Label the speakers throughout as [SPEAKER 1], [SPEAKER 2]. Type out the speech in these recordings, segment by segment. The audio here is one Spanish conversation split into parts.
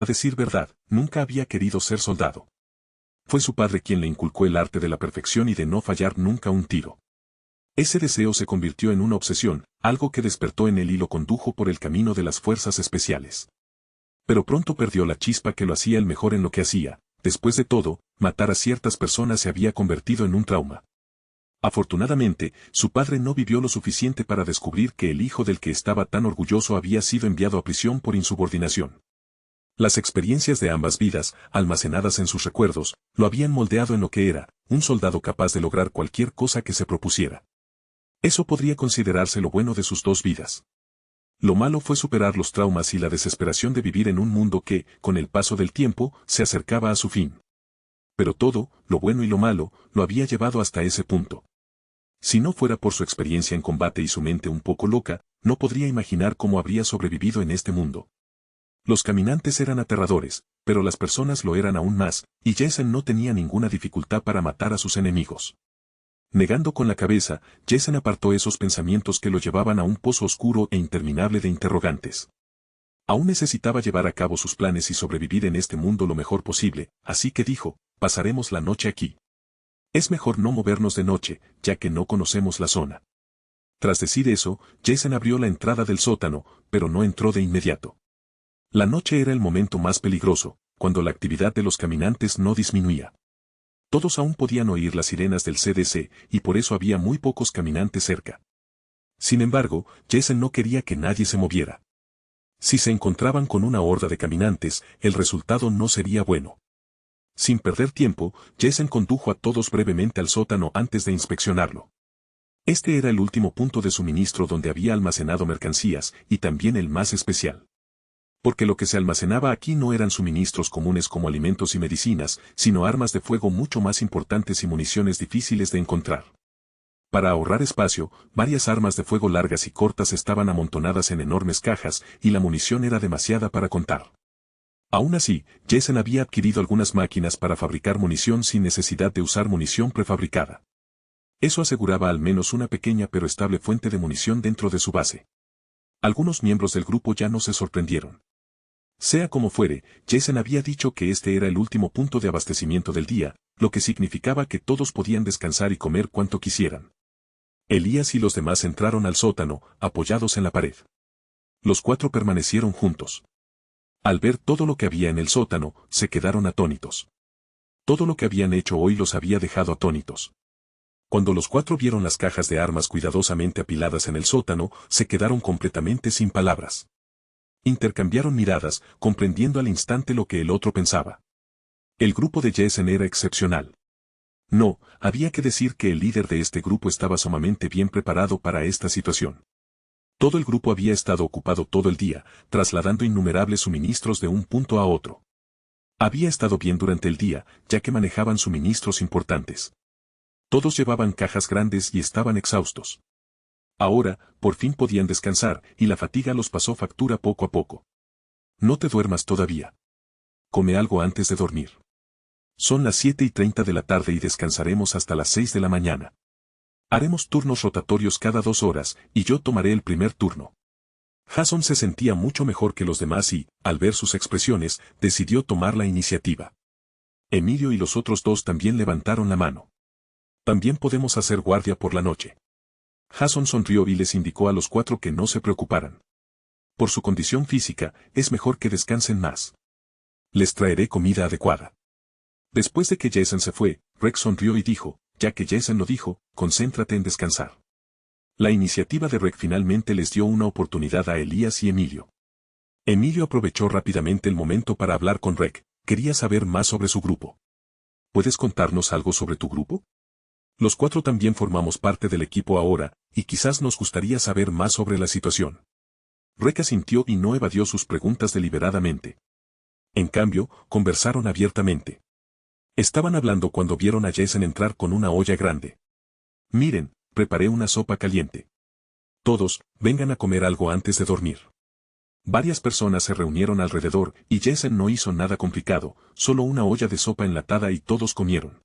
[SPEAKER 1] A decir verdad, nunca había querido ser soldado. Fue su padre quien le inculcó el arte de la perfección y de no fallar nunca un tiro. Ese deseo se convirtió en una obsesión, algo que despertó en él y lo condujo por el camino de las fuerzas especiales. Pero pronto perdió la chispa que lo hacía el mejor en lo que hacía. Después de todo, matar a ciertas personas se había convertido en un trauma. Afortunadamente, su padre no vivió lo suficiente para descubrir que el hijo del que estaba tan orgulloso había sido enviado a prisión por insubordinación. Las experiencias de ambas vidas, almacenadas en sus recuerdos, lo habían moldeado en lo que era, un soldado capaz de lograr cualquier cosa que se propusiera. Eso podría considerarse lo bueno de sus dos vidas. Lo malo fue superar los traumas y la desesperación de vivir en un mundo que, con el paso del tiempo, se acercaba a su fin. Pero todo, lo bueno y lo malo, lo había llevado hasta ese punto. Si no fuera por su experiencia en combate y su mente un poco loca, no podría imaginar cómo habría sobrevivido en este mundo. Los caminantes eran aterradores, pero las personas lo eran aún más, y Jason no tenía ninguna dificultad para matar a sus enemigos. Negando con la cabeza, Jason apartó esos pensamientos que lo llevaban a un pozo oscuro e interminable de interrogantes. Aún necesitaba llevar a cabo sus planes y sobrevivir en este mundo lo mejor posible, así que dijo, pasaremos la noche aquí. Es mejor no movernos de noche, ya que no conocemos la zona. Tras decir eso, Jason abrió la entrada del sótano, pero no entró de inmediato. La noche era el momento más peligroso, cuando la actividad de los caminantes no disminuía. Todos aún podían oír las sirenas del CDC, y por eso había muy pocos caminantes cerca. Sin embargo, Jason no quería que nadie se moviera. Si se encontraban con una horda de caminantes, el resultado no sería bueno. Sin perder tiempo, Jason condujo a todos brevemente al sótano antes de inspeccionarlo. Este era el último punto de suministro donde había almacenado mercancías, y también el más especial. Porque lo que se almacenaba aquí no eran suministros comunes como alimentos y medicinas, sino armas de fuego mucho más importantes y municiones difíciles de encontrar. Para ahorrar espacio, varias armas de fuego largas y cortas estaban amontonadas en enormes cajas, y la munición era demasiada para contar. Aún así, Jason había adquirido algunas máquinas para fabricar munición sin necesidad de usar munición prefabricada. Eso aseguraba al menos una pequeña pero estable fuente de munición dentro de su base. Algunos miembros del grupo ya no se sorprendieron. Sea como fuere, Jason había dicho que este era el último punto de abastecimiento del día, lo que significaba que todos podían descansar y comer cuanto quisieran. Elías y los demás entraron al sótano, apoyados en la pared. Los cuatro permanecieron juntos. Al ver todo lo que había en el sótano, se quedaron atónitos. Todo lo que habían hecho hoy los había dejado atónitos. Cuando los cuatro vieron las cajas de armas cuidadosamente apiladas en el sótano, se quedaron completamente sin palabras. Intercambiaron miradas, comprendiendo al instante lo que el otro pensaba. El grupo de Jason era excepcional. No, había que decir que el líder de este grupo estaba sumamente bien preparado para esta situación. Todo el grupo había estado ocupado todo el día, trasladando innumerables suministros de un punto a otro. Había estado bien durante el día, ya que manejaban suministros importantes. Todos llevaban cajas grandes y estaban exhaustos. Ahora, por fin podían descansar, y la fatiga los pasó factura poco a poco. No te duermas todavía. Come algo antes de dormir. Son las 7:30 de la tarde y descansaremos hasta las 6 de la mañana. Haremos turnos rotatorios cada 2 horas, y yo tomaré el primer turno. Jason se sentía mucho mejor que los demás y, al ver sus expresiones, decidió tomar la iniciativa. Emilio y los otros dos también levantaron la mano. También podemos hacer guardia por la noche. Jason sonrió y les indicó a los cuatro que no se preocuparan. Por su condición física, es mejor que descansen más. Les traeré comida adecuada. Después de que Jason se fue, Rex sonrió y dijo, ya que Jason lo dijo, concéntrate en descansar. La iniciativa de Rex finalmente les dio una oportunidad a Elías y Emilio. Emilio aprovechó rápidamente el momento para hablar con Rex, quería saber más sobre su grupo. ¿Puedes contarnos algo sobre tu grupo? Los cuatro también formamos parte del equipo ahora, y quizás nos gustaría saber más sobre la situación. Rex asintió y no evadió sus preguntas deliberadamente. En cambio, conversaron abiertamente. Estaban hablando cuando vieron a Jason entrar con una olla grande. Miren, preparé una sopa caliente. Todos, vengan a comer algo antes de dormir. Varias personas se reunieron alrededor, y Jason no hizo nada complicado, solo una olla de sopa enlatada y todos comieron.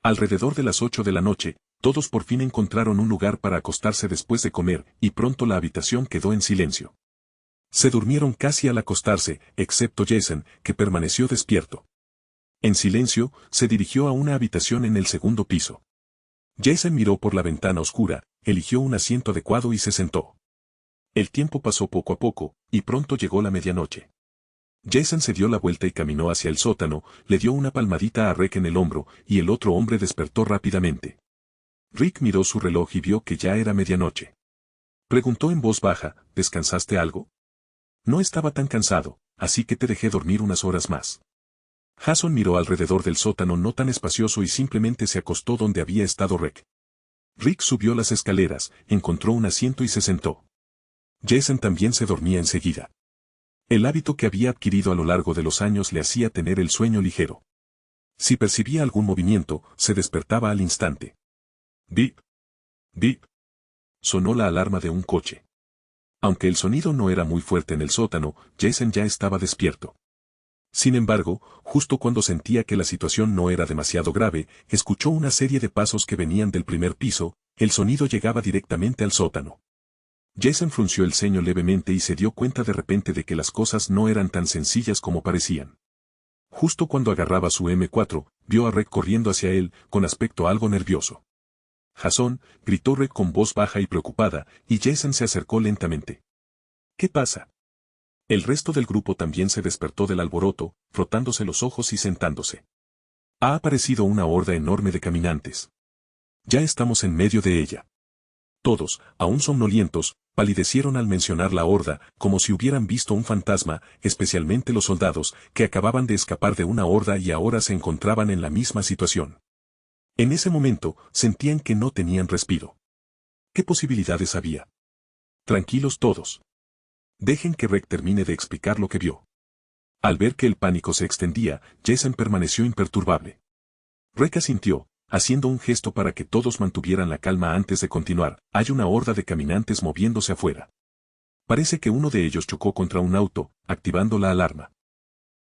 [SPEAKER 1] Alrededor de las 8 de la noche, todos por fin encontraron un lugar para acostarse después de comer, y pronto la habitación quedó en silencio. Se durmieron casi al acostarse, excepto Jason, que permaneció despierto. En silencio, se dirigió a una habitación en el segundo piso. Jason miró por la ventana oscura, eligió un asiento adecuado y se sentó. El tiempo pasó poco a poco, y pronto llegó la medianoche. Jason se dio la vuelta y caminó hacia el sótano, le dio una palmadita a Rick en el hombro, y el otro hombre despertó rápidamente. Rick miró su reloj y vio que ya era medianoche. Preguntó en voz baja, ¿descansaste algo? No estaba tan cansado, así que te dejé dormir unas horas más. Jason miró alrededor del sótano no tan espacioso y simplemente se acostó donde había estado Rick. Rick subió las escaleras, encontró un asiento y se sentó. Jason también se dormía enseguida. El hábito que había adquirido a lo largo de los años le hacía tener el sueño ligero. Si percibía algún movimiento, se despertaba al instante. Bip. Bip. Sonó la alarma de un coche. Aunque el sonido no era muy fuerte en el sótano, Jason ya estaba despierto. Sin embargo, justo cuando sentía que la situación no era demasiado grave, escuchó una serie de pasos que venían del primer piso, el sonido llegaba directamente al sótano. Jason frunció el ceño levemente y se dio cuenta de repente de que las cosas no eran tan sencillas como parecían. Justo cuando agarraba su M4, vio a Rick corriendo hacia él, con aspecto algo nervioso. Jason, gritó Rick con voz baja y preocupada, y Jason se acercó lentamente. ¿Qué pasa? El resto del grupo también se despertó del alboroto, frotándose los ojos y sentándose. Ha aparecido una horda enorme de caminantes. Ya estamos en medio de ella. Todos, aún somnolientos, palidecieron al mencionar la horda, como si hubieran visto un fantasma, especialmente los soldados, que acababan de escapar de una horda y ahora se encontraban en la misma situación. En ese momento, sentían que no tenían respiro. ¿Qué posibilidades había? Tranquilos todos. Dejen que Rick termine de explicar lo que vio. Al ver que el pánico se extendía, Jason permaneció imperturbable. Rick asintió, haciendo un gesto para que todos mantuvieran la calma antes de continuar. Hay una horda de caminantes moviéndose afuera. Parece que uno de ellos chocó contra un auto, activando la alarma.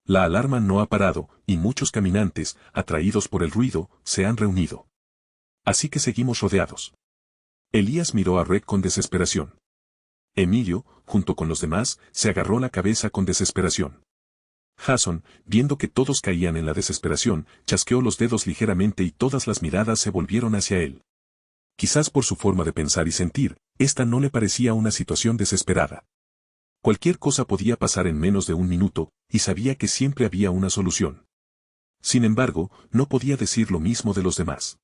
[SPEAKER 1] La alarma no ha parado, y muchos caminantes, atraídos por el ruido, se han reunido. Así que seguimos rodeados. Elías miró a Rick con desesperación. Emilio, junto con los demás, se agarró la cabeza con desesperación. Jason, viendo que todos caían en la desesperación, chasqueó los dedos ligeramente y todas las miradas se volvieron hacia él. Quizás por su forma de pensar y sentir, esta no le parecía una situación desesperada. Cualquier cosa podía pasar en menos de un minuto, y sabía que siempre había una solución. Sin embargo, no podía decir lo mismo de los demás.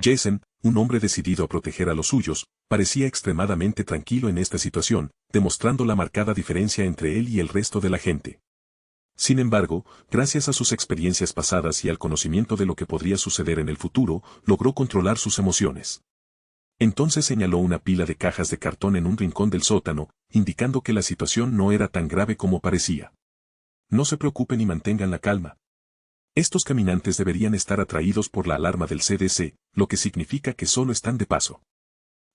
[SPEAKER 1] Jason, un hombre decidido a proteger a los suyos, parecía extremadamente tranquilo en esta situación, demostrando la marcada diferencia entre él y el resto de la gente. Sin embargo, gracias a sus experiencias pasadas y al conocimiento de lo que podría suceder en el futuro, logró controlar sus emociones. Entonces señaló una pila de cajas de cartón en un rincón del sótano, indicando que la situación no era tan grave como parecía. No se preocupen y mantengan la calma. Estos caminantes deberían estar atraídos por la alarma del CDC, lo que significa que solo están de paso.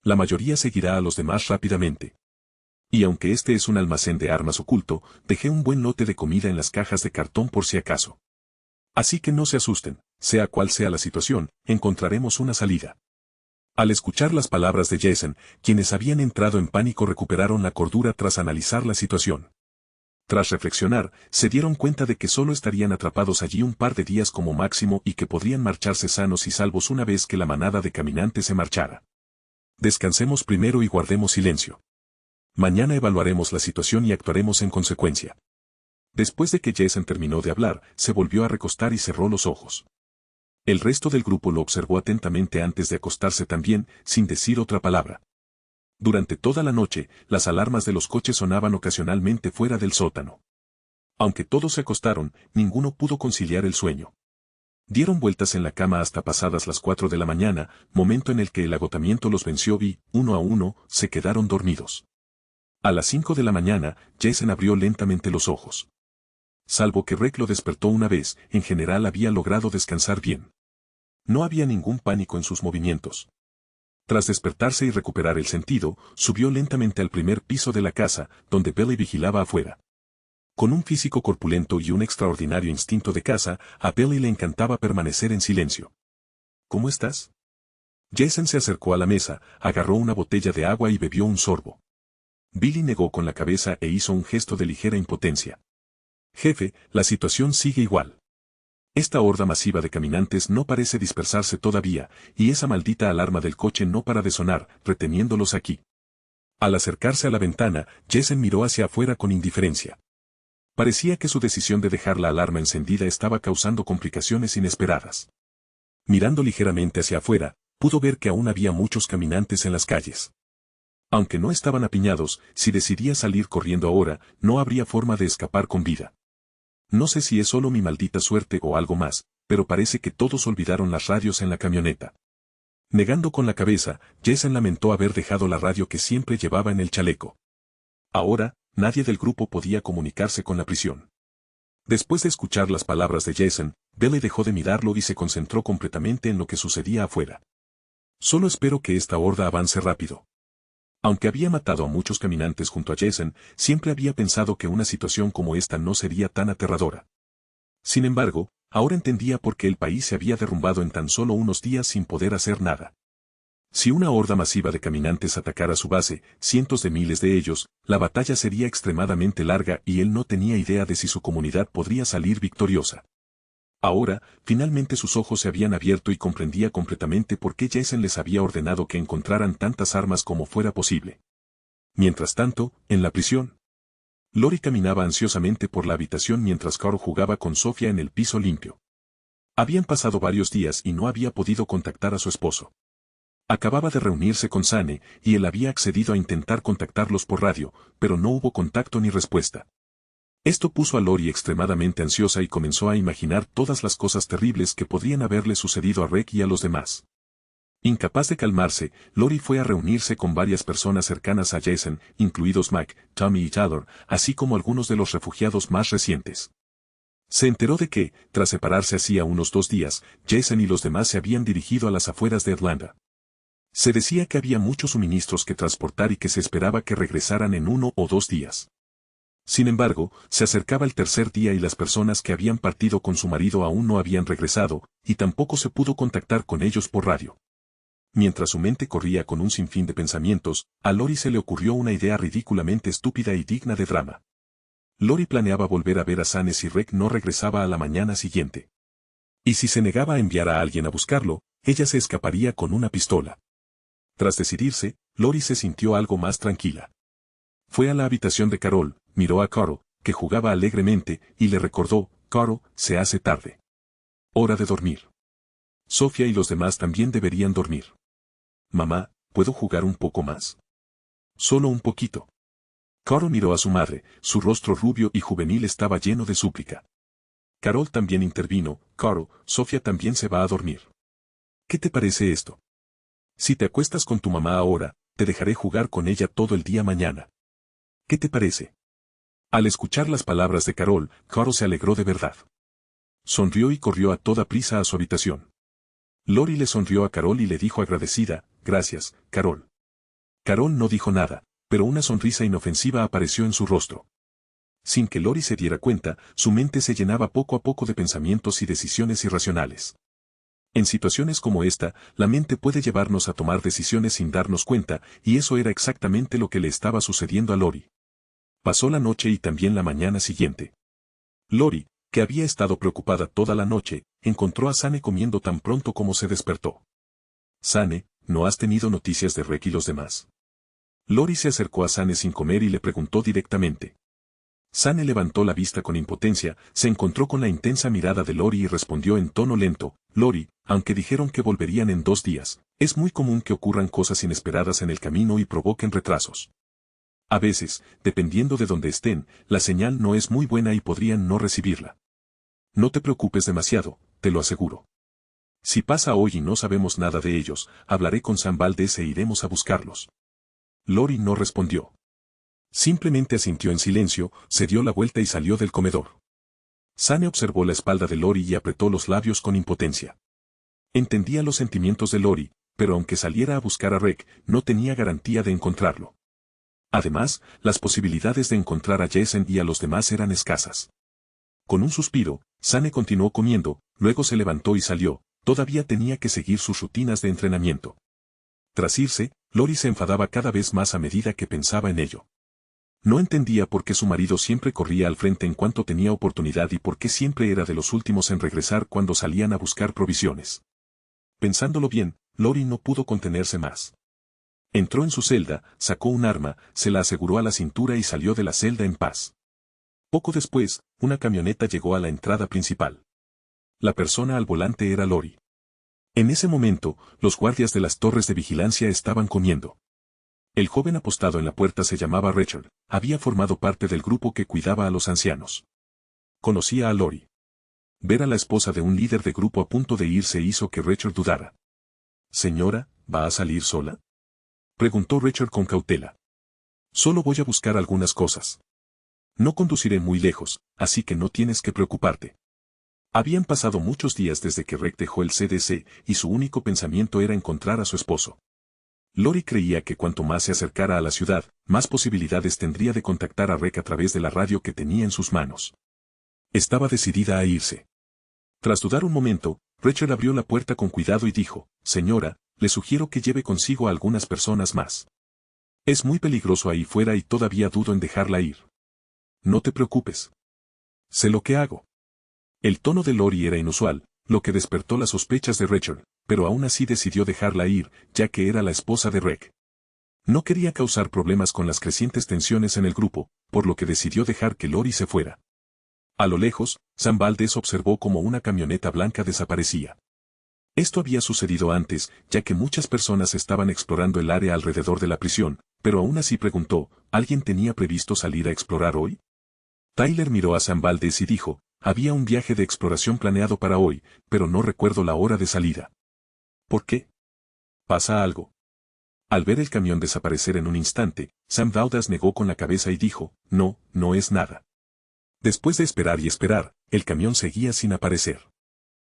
[SPEAKER 1] La mayoría seguirá a los demás rápidamente. Y aunque este es un almacén de armas oculto, dejé un buen lote de comida en las cajas de cartón por si acaso. Así que no se asusten, sea cual sea la situación, encontraremos una salida. Al escuchar las palabras de Jason, quienes habían entrado en pánico recuperaron la cordura tras analizar la situación. Tras reflexionar, se dieron cuenta de que solo estarían atrapados allí un par de días como máximo y que podrían marcharse sanos y salvos una vez que la manada de caminantes se marchara. Descansemos primero y guardemos silencio. Mañana evaluaremos la situación y actuaremos en consecuencia. Después de que Jason terminó de hablar, se volvió a recostar y cerró los ojos. El resto del grupo lo observó atentamente antes de acostarse también, sin decir otra palabra. Durante toda la noche, las alarmas de los coches sonaban ocasionalmente fuera del sótano. Aunque todos se acostaron, ninguno pudo conciliar el sueño. Dieron vueltas en la cama hasta pasadas las 4 de la mañana, momento en el que el agotamiento los venció y, uno a uno, se quedaron dormidos. A las 5 de la mañana, Jason abrió lentamente los ojos. Salvo que Rick lo despertó una vez, en general había logrado descansar bien. No había ningún pánico en sus movimientos. Tras despertarse y recuperar el sentido, subió lentamente al primer piso de la casa, donde Billy vigilaba afuera. Con un físico corpulento y un extraordinario instinto de caza, a Billy le encantaba permanecer en silencio. ¿Cómo estás? Jason se acercó a la mesa, agarró una botella de agua y bebió un sorbo. Billy negó con la cabeza e hizo un gesto de ligera impotencia. Jefe, la situación sigue igual. Esta horda masiva de caminantes no parece dispersarse todavía, y esa maldita alarma del coche no para de sonar, reteniéndolos aquí. Al acercarse a la ventana, Jason miró hacia afuera con indiferencia. Parecía que su decisión de dejar la alarma encendida estaba causando complicaciones inesperadas. Mirando ligeramente hacia afuera, pudo ver que aún había muchos caminantes en las calles. Aunque no estaban apiñados, si decidía salir corriendo ahora, no habría forma de escapar con vida. No sé si es solo mi maldita suerte o algo más, pero parece que todos olvidaron las radios en la camioneta. Negando con la cabeza, Jason lamentó haber dejado la radio que siempre llevaba en el chaleco. Ahora, nadie del grupo podía comunicarse con la prisión. Después de escuchar las palabras de Jason, Billy dejó de mirarlo y se concentró completamente en lo que sucedía afuera. Solo espero que esta horda avance rápido. Aunque había matado a muchos caminantes junto a Jason, siempre había pensado que una situación como esta no sería tan aterradora. Sin embargo, ahora entendía por qué el país se había derrumbado en tan solo unos días sin poder hacer nada. Si una horda masiva de caminantes atacara su base, cientos de miles de ellos, la batalla sería extremadamente larga y él no tenía idea de si su comunidad podría salir victoriosa. Ahora, finalmente sus ojos se habían abierto y comprendía completamente por qué Jason les había ordenado que encontraran tantas armas como fuera posible. Mientras tanto, en la prisión, Lori caminaba ansiosamente por la habitación mientras Carl jugaba con Sofía en el piso limpio. Habían pasado varios días y no había podido contactar a su esposo. Acababa de reunirse con Sane, y él había accedido a intentar contactarlos por radio, pero no hubo contacto ni respuesta. Esto puso a Lori extremadamente ansiosa y comenzó a imaginar todas las cosas terribles que podrían haberle sucedido a Rick y a los demás. Incapaz de calmarse, Lori fue a reunirse con varias personas cercanas a Jason, incluidos Mac, Tommy y Tyler, así como algunos de los refugiados más recientes. Se enteró de que, tras separarse hacía unos 2 días, Jason y los demás se habían dirigido a las afueras de Atlanta. Se decía que había muchos suministros que transportar y que se esperaba que regresaran en 1 o 2 días. Sin embargo, se acercaba el tercer día y las personas que habían partido con su marido aún no habían regresado, y tampoco se pudo contactar con ellos por radio. Mientras su mente corría con un sinfín de pensamientos, a Lori se le ocurrió una idea ridículamente estúpida y digna de drama. Lori planeaba volver a ver a Sane si Rick no regresaba a la mañana siguiente. Y si se negaba a enviar a alguien a buscarlo, ella se escaparía con una pistola. Tras decidirse, Lori se sintió algo más tranquila. Fue a la habitación de Carol, miró a Carol, que jugaba alegremente, y le recordó: Carol, se hace tarde. Hora de dormir. Sofía y los demás también deberían dormir. Mamá, ¿puedo jugar un poco más? Solo un poquito. Carol miró a su madre, su rostro rubio y juvenil estaba lleno de súplica. Carol también intervino: Carol, Sofía también se va a dormir. ¿Qué te parece esto? Si te acuestas con tu mamá ahora, te dejaré jugar con ella todo el día mañana. ¿Qué te parece? Al escuchar las palabras de Carol, Carol se alegró de verdad. Sonrió y corrió a toda prisa a su habitación. Lori le sonrió a Carol y le dijo agradecida: gracias, Carol. Carol no dijo nada, pero una sonrisa inofensiva apareció en su rostro. Sin que Lori se diera cuenta, su mente se llenaba poco a poco de pensamientos y decisiones irracionales. En situaciones como esta, la mente puede llevarnos a tomar decisiones sin darnos cuenta, y eso era exactamente lo que le estaba sucediendo a Lori. Pasó la noche y también la mañana siguiente. Lori, que había estado preocupada toda la noche, encontró a Sane comiendo tan pronto como se despertó. Sane, ¿no has tenido noticias de Rick y los demás? Lori se acercó a Sane sin comer y le preguntó directamente. Sane levantó la vista con impotencia, se encontró con la intensa mirada de Lori y respondió en tono lento: Lori, aunque dijeron que volverían en 2 días, es muy común que ocurran cosas inesperadas en el camino y provoquen retrasos. A veces, dependiendo de dónde estén, la señal no es muy buena y podrían no recibirla. No te preocupes demasiado, te lo aseguro. Si pasa hoy y no sabemos nada de ellos, hablaré con Sam Valdez e iremos a buscarlos. Lori no respondió. Simplemente asintió en silencio, se dio la vuelta y salió del comedor. Sane observó la espalda de Lori y apretó los labios con impotencia. Entendía los sentimientos de Lori, pero aunque saliera a buscar a Rick, no tenía garantía de encontrarlo. Además, las posibilidades de encontrar a Jason y a los demás eran escasas. Con un suspiro, Sane continuó comiendo, luego se levantó y salió. Todavía tenía que seguir sus rutinas de entrenamiento. Tras irse, Lori se enfadaba cada vez más a medida que pensaba en ello. No entendía por qué su marido siempre corría al frente en cuanto tenía oportunidad y por qué siempre era de los últimos en regresar cuando salían a buscar provisiones. Pensándolo bien, Lori no pudo contenerse más. Entró en su celda, sacó un arma, se la aseguró a la cintura y salió de la celda en paz. Poco después, una camioneta llegó a la entrada principal. La persona al volante era Lori. En ese momento, los guardias de las torres de vigilancia estaban comiendo. El joven apostado en la puerta se llamaba Richard, había formado parte del grupo que cuidaba a los ancianos. Conocía a Lori. Ver a la esposa de un líder de grupo a punto de irse hizo que Richard dudara. «Señora, ¿va a salir sola?», preguntó Richard con cautela. «Solo voy a buscar algunas cosas. No conduciré muy lejos, así que no tienes que preocuparte». Habían pasado muchos días desde que Rick dejó el CDC y su único pensamiento era encontrar a su esposo. Lori creía que cuanto más se acercara a la ciudad, más posibilidades tendría de contactar a Rick a través de la radio que tenía en sus manos. Estaba decidida a irse. Tras dudar un momento, Richard abrió la puerta con cuidado y dijo, «Señora, le sugiero que lleve consigo a algunas personas más. Es muy peligroso ahí fuera y todavía dudo en dejarla ir». «No te preocupes. Sé lo que hago». El tono de Lori era inusual, lo que despertó las sospechas de Richard, pero aún así decidió dejarla ir, ya que era la esposa de Rick. No quería causar problemas con las crecientes tensiones en el grupo, por lo que decidió dejar que Lori se fuera. A lo lejos, Sam Valdez observó cómo una camioneta blanca desaparecía. Esto había sucedido antes, ya que muchas personas estaban explorando el área alrededor de la prisión, pero aún así preguntó, ¿alguien tenía previsto salir a explorar hoy? Tyler miró a Sam Valdez y dijo, había un viaje de exploración planeado para hoy, pero no recuerdo la hora de salida. ¿Por qué? ¿Pasa algo? Al ver el camión desaparecer en un instante, Sam Valdez negó con la cabeza y dijo, no, no es nada. Después de esperar y esperar, el camión seguía sin aparecer.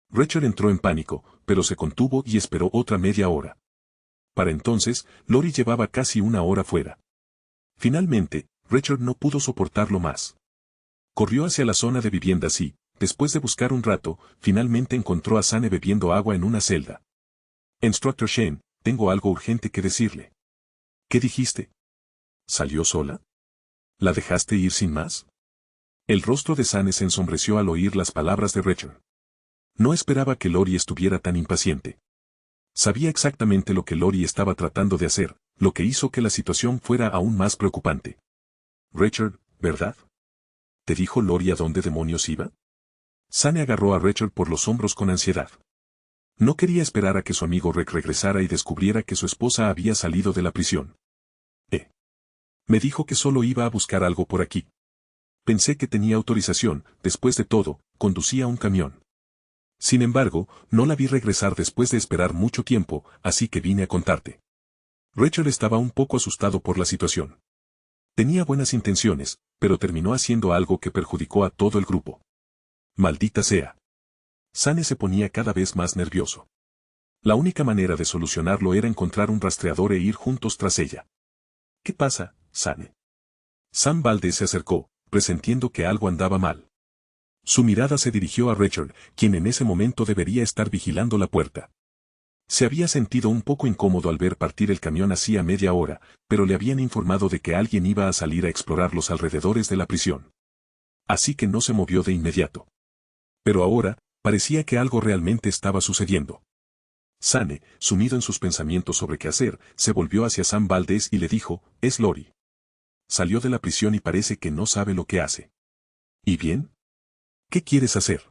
[SPEAKER 1] Richard entró en pánico, pero se contuvo y esperó otra media hora. Para entonces, Lori llevaba casi una hora fuera. Finalmente, Richard no pudo soportarlo más. Corrió hacia la zona de viviendas y, después de buscar un rato, finalmente encontró a Sane bebiendo agua en una celda. «Instructor Shane, tengo algo urgente que decirle». «¿Qué dijiste? ¿Salió sola? ¿La dejaste ir sin más?» El rostro de Sane se ensombreció al oír las palabras de Richard. No esperaba que Lori estuviera tan impaciente. Sabía exactamente lo que Lori estaba tratando de hacer, lo que hizo que la situación fuera aún más preocupante. «Richard, ¿verdad? ¿Te dijo Lori a dónde demonios iba?» Sane agarró a Richard por los hombros con ansiedad. No quería esperar a que su amigo Rick regresara y descubriera que su esposa había salido de la prisión. Me dijo que solo iba a buscar algo por aquí. Pensé que tenía autorización, después de todo, conducía un camión. Sin embargo, no la vi regresar después de esperar mucho tiempo, así que vine a contarte». Richard estaba un poco asustado por la situación. Tenía buenas intenciones, pero terminó haciendo algo que perjudicó a todo el grupo. Maldita sea. Sane se ponía cada vez más nervioso. La única manera de solucionarlo era encontrar un rastreador e ir juntos tras ella. «¿Qué pasa, Sane?» Sam Valdez se acercó, presentiendo que algo andaba mal. Su mirada se dirigió a Richard, quien en ese momento debería estar vigilando la puerta. Se había sentido un poco incómodo al ver partir el camión hacía media hora, pero le habían informado de que alguien iba a salir a explorar los alrededores de la prisión. Así que no se movió de inmediato. Pero ahora, parecía que algo realmente estaba sucediendo. Sane, sumido en sus pensamientos sobre qué hacer, se volvió hacia Sam Valdez y le dijo, «Es Lori. Salió de la prisión y parece que no sabe lo que hace». «¿Y bien? ¿Qué quieres hacer?»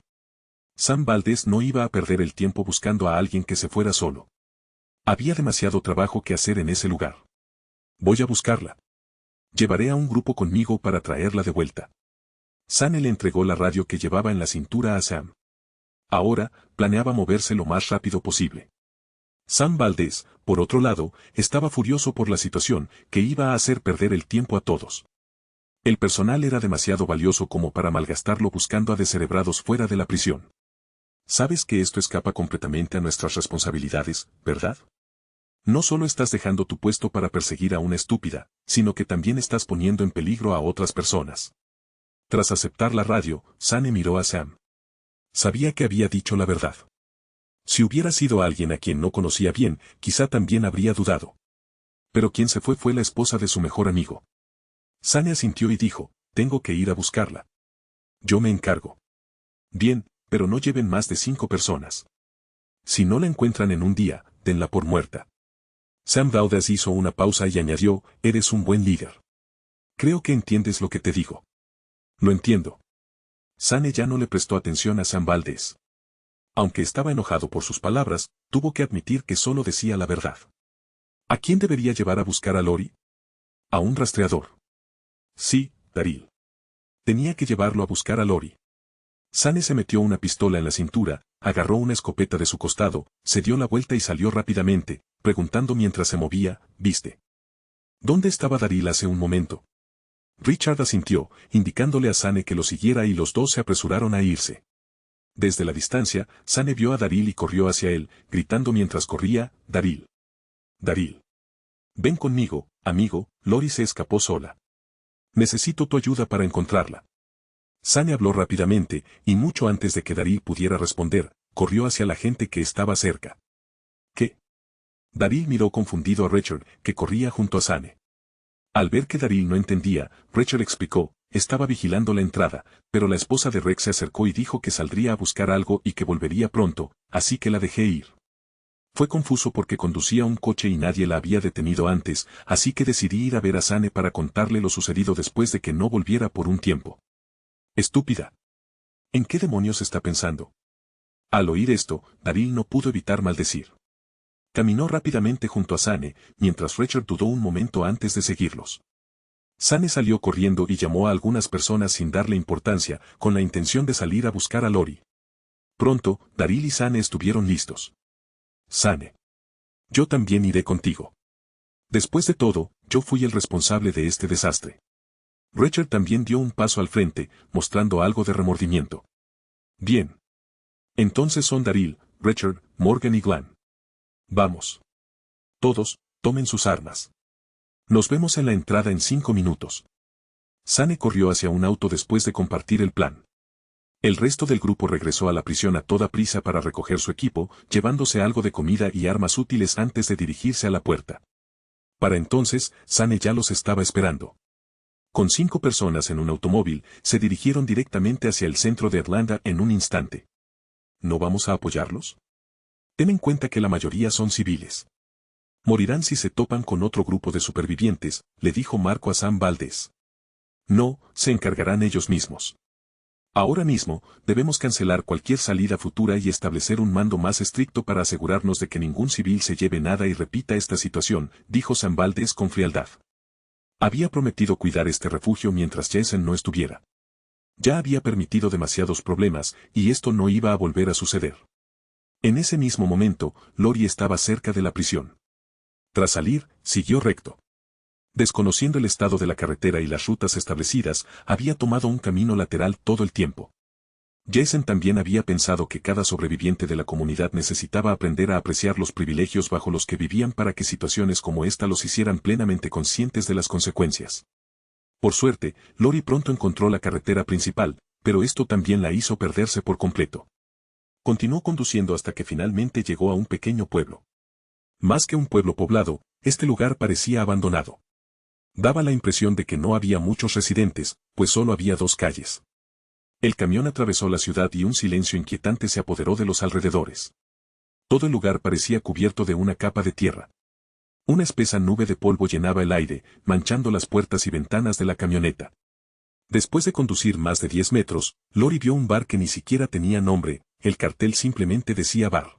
[SPEAKER 1] Sam Valdez no iba a perder el tiempo buscando a alguien que se fuera solo. Había demasiado trabajo que hacer en ese lugar. «Voy a buscarla. Llevaré a un grupo conmigo para traerla de vuelta». Sane le entregó la radio que llevaba en la cintura a Sam. Ahora, planeaba moverse lo más rápido posible. Sam Valdez, por otro lado, estaba furioso por la situación, que iba a hacer perder el tiempo a todos. El personal era demasiado valioso como para malgastarlo buscando a descerebrados fuera de la prisión. «Sabes que esto escapa completamente a nuestras responsabilidades, ¿verdad? No solo estás dejando tu puesto para perseguir a una estúpida, sino que también estás poniendo en peligro a otras personas». Tras aceptar la radio, Sane miró a Sam. Sabía que había dicho la verdad. Si hubiera sido alguien a quien no conocía bien, quizá también habría dudado. Pero quien se fue la esposa de su mejor amigo. Sane asintió y dijo, tengo que ir a buscarla. Yo me encargo. Bien, pero no lleven más de 5 personas. Si no la encuentran en un día, denla por muerta. Sam Valdez hizo una pausa y añadió, eres un buen líder. Creo que entiendes lo que te digo. Lo entiendo. Sane ya no le prestó atención a Sam Valdez. Aunque estaba enojado por sus palabras, tuvo que admitir que solo decía la verdad. ¿A quién debería llevar a buscar a Lori? A un rastreador. Sí, Daryl. Tenía que llevarlo a buscar a Lori. Sane se metió una pistola en la cintura, agarró una escopeta de su costado, se dio la vuelta y salió rápidamente, preguntando mientras se movía, ¿viste? ¿Dónde estaba Daryl hace un momento? Richard asintió, indicándole a Sane que lo siguiera y los dos se apresuraron a irse. Desde la distancia, Sane vio a Daryl y corrió hacia él, gritando mientras corría, Daryl. Daryl. Ven conmigo, amigo, Lori se escapó sola. Necesito tu ayuda para encontrarla. Sane habló rápidamente, y mucho antes de que Daryl pudiera responder, corrió hacia la gente que estaba cerca. ¿Qué? Daryl miró confundido a Richard, que corría junto a Sane. Al ver que Daryl no entendía, Richard explicó, estaba vigilando la entrada, pero la esposa de Rex se acercó y dijo que saldría a buscar algo y que volvería pronto, así que la dejé ir. Fue confuso porque conducía un coche y nadie la había detenido antes, así que decidí ir a ver a Sane para contarle lo sucedido después de que no volviera por un tiempo. Estúpida. ¿En qué demonios está pensando? Al oír esto, Daryl no pudo evitar maldecir. Caminó rápidamente junto a Sane, mientras Richard dudó un momento antes de seguirlos. Sane salió corriendo y llamó a algunas personas sin darle importancia, con la intención de salir a buscar a Lori. Pronto, Daryl y Sane estuvieron listos. Sane. Yo también iré contigo. Después de todo, yo fui el responsable de este desastre. Richard también dio un paso al frente, mostrando algo de remordimiento. Bien. Entonces son Daryl, Richard, Morgan y Glenn. Vamos. Todos, tomen sus armas. Nos vemos en la entrada en 5 minutos. Sane corrió hacia un auto después de compartir el plan. El resto del grupo regresó a la prisión a toda prisa para recoger su equipo, llevándose algo de comida y armas útiles antes de dirigirse a la puerta. Para entonces, Sane ya los estaba esperando. Con 5 personas en un automóvil, se dirigieron directamente hacia el centro de Atlanta en un instante. ¿No vamos a apoyarlos? Ten en cuenta que la mayoría son civiles. Morirán si se topan con otro grupo de supervivientes, le dijo Marco a Sam Valdez. No, se encargarán ellos mismos. Ahora mismo, debemos cancelar cualquier salida futura y establecer un mando más estricto para asegurarnos de que ningún civil se lleve nada y repita esta situación, dijo Sam Valdez con frialdad. Había prometido cuidar este refugio mientras Jason no estuviera. Ya había permitido demasiados problemas, y esto no iba a volver a suceder. En ese mismo momento, Lori estaba cerca de la prisión. Tras salir, siguió recto. Desconociendo el estado de la carretera y las rutas establecidas, había tomado un camino lateral todo el tiempo. Jason también había pensado que cada sobreviviente de la comunidad necesitaba aprender a apreciar los privilegios bajo los que vivían para que situaciones como esta los hicieran plenamente conscientes de las consecuencias. Por suerte, Lori pronto encontró la carretera principal, pero esto también la hizo perderse por completo. Continuó conduciendo hasta que finalmente llegó a un pequeño pueblo. Más que un pueblo poblado, este lugar parecía abandonado. Daba la impresión de que no había muchos residentes, pues solo había 2 calles. El camión atravesó la ciudad y un silencio inquietante se apoderó de los alrededores. Todo el lugar parecía cubierto de una capa de tierra. Una espesa nube de polvo llenaba el aire, manchando las puertas y ventanas de la camioneta. Después de conducir más de 10 metros, Lori vio un bar que ni siquiera tenía nombre, el cartel simplemente decía bar.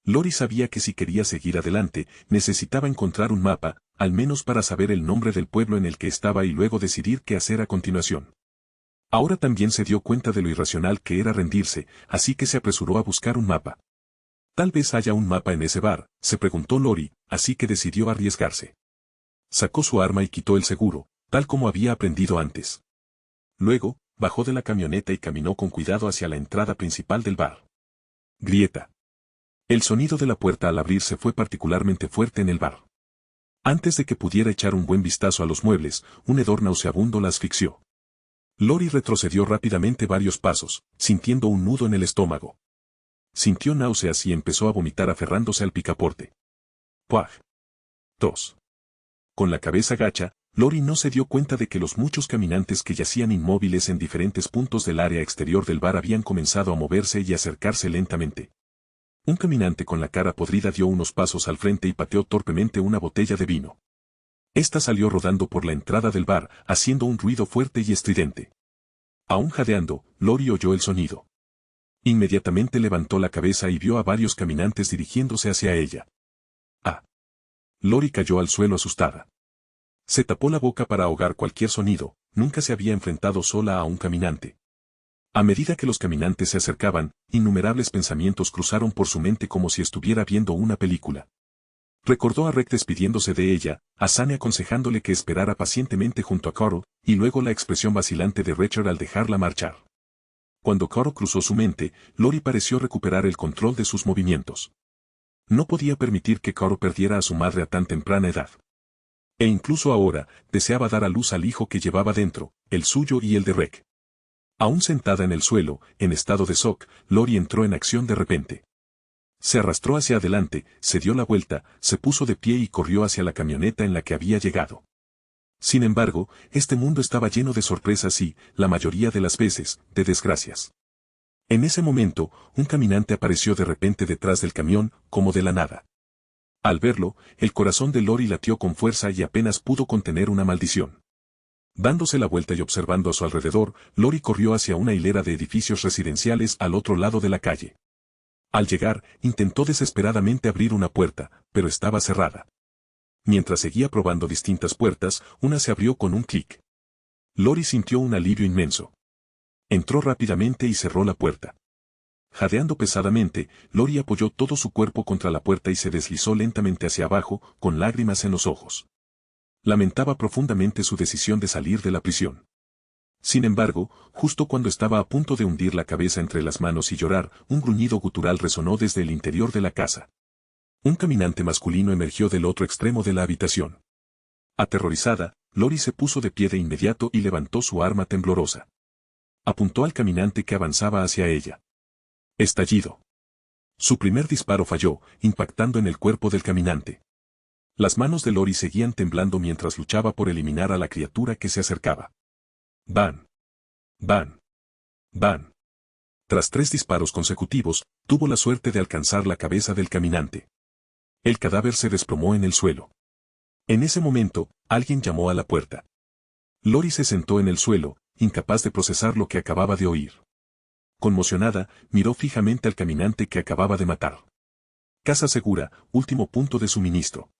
[SPEAKER 1] Lori sabía que si quería seguir adelante, necesitaba encontrar un mapa, al menos para saber el nombre del pueblo en el que estaba y luego decidir qué hacer a continuación. Ahora también se dio cuenta de lo irracional que era rendirse, así que se apresuró a buscar un mapa. Tal vez haya un mapa en ese bar, se preguntó Lori, así que decidió arriesgarse. Sacó su arma y quitó el seguro, tal como había aprendido antes. Luego, bajó de la camioneta y caminó con cuidado hacia la entrada principal del bar. Grieta. El sonido de la puerta al abrirse fue particularmente fuerte en el bar. Antes de que pudiera echar un buen vistazo a los muebles, un hedor nauseabundo la asfixió. Lori retrocedió rápidamente varios pasos, sintiendo un nudo en el estómago. Sintió náuseas y empezó a vomitar aferrándose al picaporte. ¡Puaj! Tos. Con la cabeza gacha, Lori no se dio cuenta de que los muchos caminantes que yacían inmóviles en diferentes puntos del área exterior del bar habían comenzado a moverse y acercarse lentamente. Un caminante con la cara podrida dio unos pasos al frente y pateó torpemente una botella de vino. Esta salió rodando por la entrada del bar, haciendo un ruido fuerte y estridente. Aún jadeando, Lori oyó el sonido. Inmediatamente levantó la cabeza y vio a varios caminantes dirigiéndose hacia ella. ¡Ah! Lori cayó al suelo asustada. Se tapó la boca para ahogar cualquier sonido, nunca se había enfrentado sola a un caminante. A medida que los caminantes se acercaban, innumerables pensamientos cruzaron por su mente como si estuviera viendo una película. Recordó a Rick despidiéndose de ella, a Sunny aconsejándole que esperara pacientemente junto a Carl, y luego la expresión vacilante de Richard al dejarla marchar. Cuando Carl cruzó su mente, Lori pareció recuperar el control de sus movimientos. No podía permitir que Carl perdiera a su madre a tan temprana edad. E incluso ahora, deseaba dar a luz al hijo que llevaba dentro, el suyo y el de Rick. Aún sentada en el suelo, en estado de shock, Lori entró en acción de repente. Se arrastró hacia adelante, se dio la vuelta, se puso de pie y corrió hacia la camioneta en la que había llegado. Sin embargo, este mundo estaba lleno de sorpresas y, la mayoría de las veces, de desgracias. En ese momento, un caminante apareció de repente detrás del camión, como de la nada. Al verlo, el corazón de Lori latió con fuerza y apenas pudo contener una maldición. Dándose la vuelta y observando a su alrededor, Lori corrió hacia una hilera de edificios residenciales al otro lado de la calle. Al llegar, intentó desesperadamente abrir una puerta, pero estaba cerrada. Mientras seguía probando distintas puertas, una se abrió con un clic. Lori sintió un alivio inmenso. Entró rápidamente y cerró la puerta. Jadeando pesadamente, Lori apoyó todo su cuerpo contra la puerta y se deslizó lentamente hacia abajo, con lágrimas en los ojos. Lamentaba profundamente su decisión de salir de la prisión. Sin embargo, justo cuando estaba a punto de hundir la cabeza entre las manos y llorar, un gruñido gutural resonó desde el interior de la casa. Un caminante masculino emergió del otro extremo de la habitación. Aterrorizada, Lori se puso de pie de inmediato y levantó su arma temblorosa. Apuntó al caminante que avanzaba hacia ella. Estallido. Su primer disparo falló, impactando en el cuerpo del caminante. Las manos de Lori seguían temblando mientras luchaba por eliminar a la criatura que se acercaba. ¡Ban! ¡Ban! ¡Ban! Tras 3 disparos consecutivos, tuvo la suerte de alcanzar la cabeza del caminante. El cadáver se desplomó en el suelo. En ese momento, alguien llamó a la puerta. Lori se sentó en el suelo, incapaz de procesar lo que acababa de oír. Conmocionada, miró fijamente al caminante que acababa de matar. Casa segura, último punto de suministro.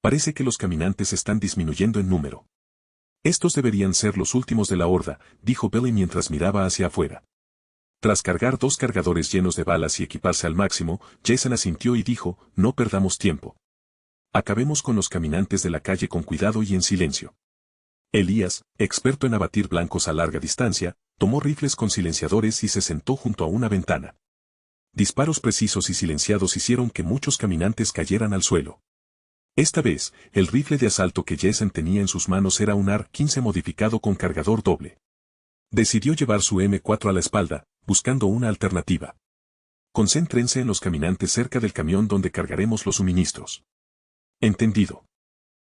[SPEAKER 1] Parece que los caminantes están disminuyendo en número. Estos deberían ser los últimos de la horda, dijo Billy mientras miraba hacia afuera. Tras cargar 2 cargadores llenos de balas y equiparse al máximo, Jason asintió y dijo, no perdamos tiempo. Acabemos con los caminantes de la calle con cuidado y en silencio. Elías, experto en abatir blancos a larga distancia, tomó rifles con silenciadores y se sentó junto a una ventana. Disparos precisos y silenciados hicieron que muchos caminantes cayeran al suelo. Esta vez, el rifle de asalto que Jason tenía en sus manos era un AR-15 modificado con cargador doble. Decidió llevar su M4 a la espalda, buscando una alternativa. Concéntrense en los caminantes cerca del camión donde cargaremos los suministros. Entendido.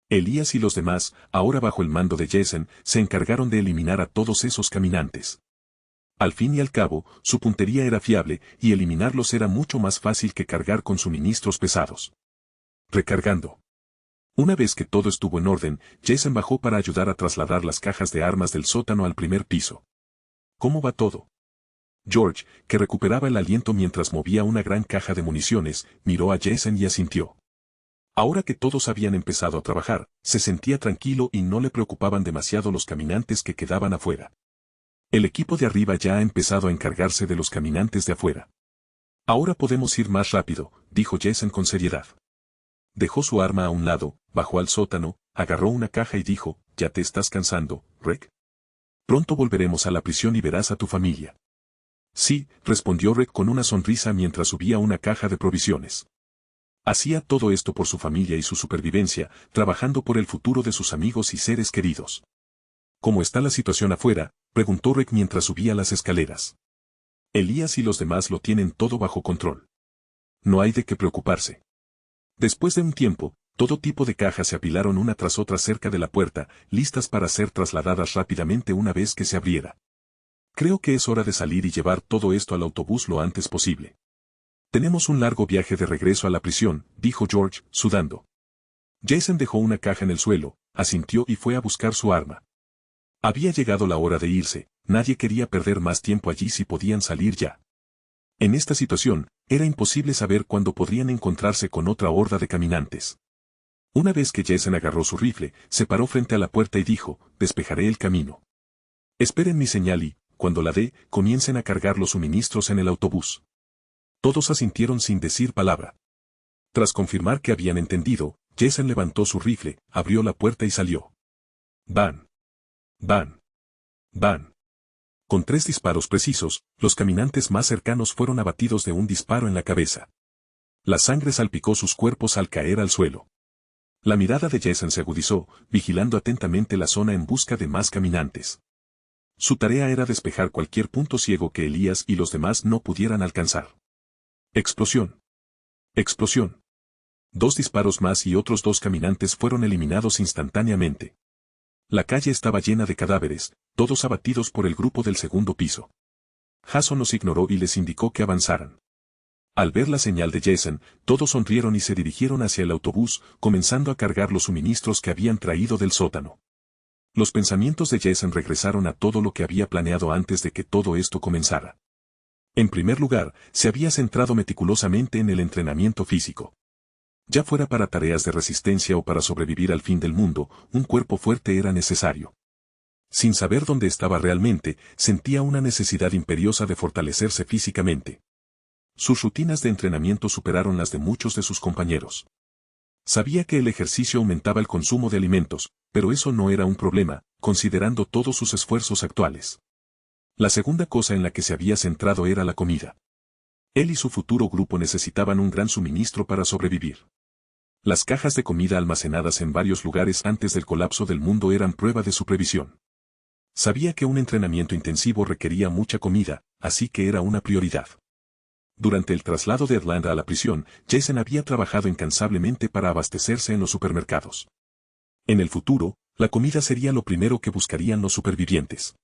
[SPEAKER 1] Elías y los demás, ahora bajo el mando de Jason, se encargaron de eliminar a todos esos caminantes. Al fin y al cabo, su puntería era fiable, y eliminarlos era mucho más fácil que cargar con suministros pesados. Recargando. Una vez que todo estuvo en orden, Jason bajó para ayudar a trasladar las cajas de armas del sótano al primer piso. ¿Cómo va todo? George, que recuperaba el aliento mientras movía una gran caja de municiones, miró a Jason y asintió. Ahora que todos habían empezado a trabajar, se sentía tranquilo y no le preocupaban demasiado los caminantes que quedaban afuera. El equipo de arriba ya ha empezado a encargarse de los caminantes de afuera. Ahora podemos ir más rápido, dijo Jason con seriedad. Dejó su arma a un lado, bajó al sótano, agarró una caja y dijo, ¿ya te estás cansando, Rick? Pronto volveremos a la prisión y verás a tu familia. Sí, respondió Rick con una sonrisa mientras subía una caja de provisiones. Hacía todo esto por su familia y su supervivencia, trabajando por el futuro de sus amigos y seres queridos. ¿Cómo está la situación afuera?, preguntó Rick mientras subía las escaleras. Elías y los demás lo tienen todo bajo control. No hay de qué preocuparse. Después de un tiempo, Todo tipo de cajas se apilaron una tras otra cerca de la puerta, listas para ser trasladadas rápidamente una vez que se abriera. Creo que es hora de salir y llevar todo esto al autobús lo antes posible. Tenemos un largo viaje de regreso a la prisión, dijo George, sudando. Jason dejó una caja en el suelo, asintió y fue a buscar su arma. Había llegado la hora de irse, nadie quería perder más tiempo allí si podían salir ya. En esta situación, era imposible saber cuándo podrían encontrarse con otra horda de caminantes. Una vez que Jason agarró su rifle, se paró frente a la puerta y dijo, despejaré el camino. Esperen mi señal y, cuando la dé, comiencen a cargar los suministros en el autobús. Todos asintieron sin decir palabra. Tras confirmar que habían entendido, Jason levantó su rifle, abrió la puerta y salió. Van. Van. Van. Con 3 disparos precisos, los caminantes más cercanos fueron abatidos de un disparo en la cabeza. La sangre salpicó sus cuerpos al caer al suelo. La mirada de Jason se agudizó, vigilando atentamente la zona en busca de más caminantes. Su tarea era despejar cualquier punto ciego que Elías y los demás no pudieran alcanzar. Explosión. Explosión. 2 disparos más y otros 2 caminantes fueron eliminados instantáneamente. La calle estaba llena de cadáveres, todos abatidos por el grupo del segundo piso. Jason los ignoró y les indicó que avanzaran. Al ver la señal de Jason, todos sonrieron y se dirigieron hacia el autobús, comenzando a cargar los suministros que habían traído del sótano. Los pensamientos de Jason regresaron a todo lo que había planeado antes de que todo esto comenzara. En primer lugar, se había centrado meticulosamente en el entrenamiento físico. Ya fuera para tareas de resistencia o para sobrevivir al fin del mundo, un cuerpo fuerte era necesario. Sin saber dónde estaba realmente, sentía una necesidad imperiosa de fortalecerse físicamente. Sus rutinas de entrenamiento superaron las de muchos de sus compañeros. Sabía que el ejercicio aumentaba el consumo de alimentos, pero eso no era un problema, considerando todos sus esfuerzos actuales. La segunda cosa en la que se había centrado era la comida. Él y su futuro grupo necesitaban un gran suministro para sobrevivir. Las cajas de comida almacenadas en varios lugares antes del colapso del mundo eran prueba de su previsión. Sabía que un entrenamiento intensivo requería mucha comida, así que era una prioridad. Durante el traslado de Atlanta a la prisión, Jason había trabajado incansablemente para abastecerse en los supermercados. En el futuro, la comida sería lo primero que buscarían los supervivientes.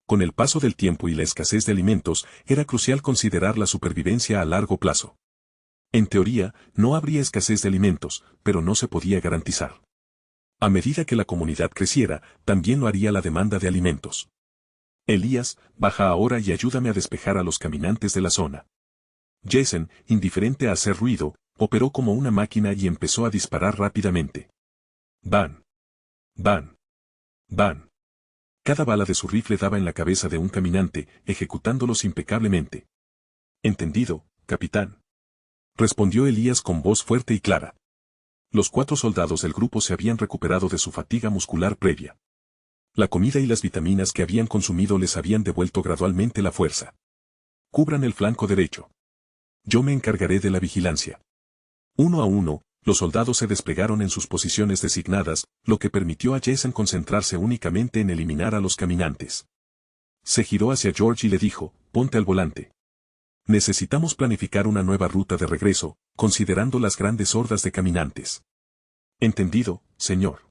[SPEAKER 1] Con el paso del tiempo y la escasez de alimentos, era crucial considerar la supervivencia a largo plazo. En teoría, no habría escasez de alimentos, pero no se podía garantizar. A medida que la comunidad creciera, también lo haría la demanda de alimentos. Elías, baja ahora y ayúdame a despejar a los caminantes de la zona. Jason, indiferente a hacer ruido, operó como una máquina y empezó a disparar rápidamente. Van. Van. Van. Cada bala de su rifle daba en la cabeza de un caminante, ejecutándolos impecablemente. Entendido, capitán. Respondió Elías con voz fuerte y clara. Los 4 soldados del grupo se habían recuperado de su fatiga muscular previa. La comida y las vitaminas que habían consumido les habían devuelto gradualmente la fuerza. Cubran el flanco derecho. Yo me encargaré de la vigilancia. Uno a uno, los soldados se desplegaron en sus posiciones designadas, lo que permitió a Jason concentrarse únicamente en eliminar a los caminantes. Se giró hacia George y le dijo, ponte al volante. Necesitamos planificar una nueva ruta de regreso, considerando las grandes hordas de caminantes. Entendido, señor.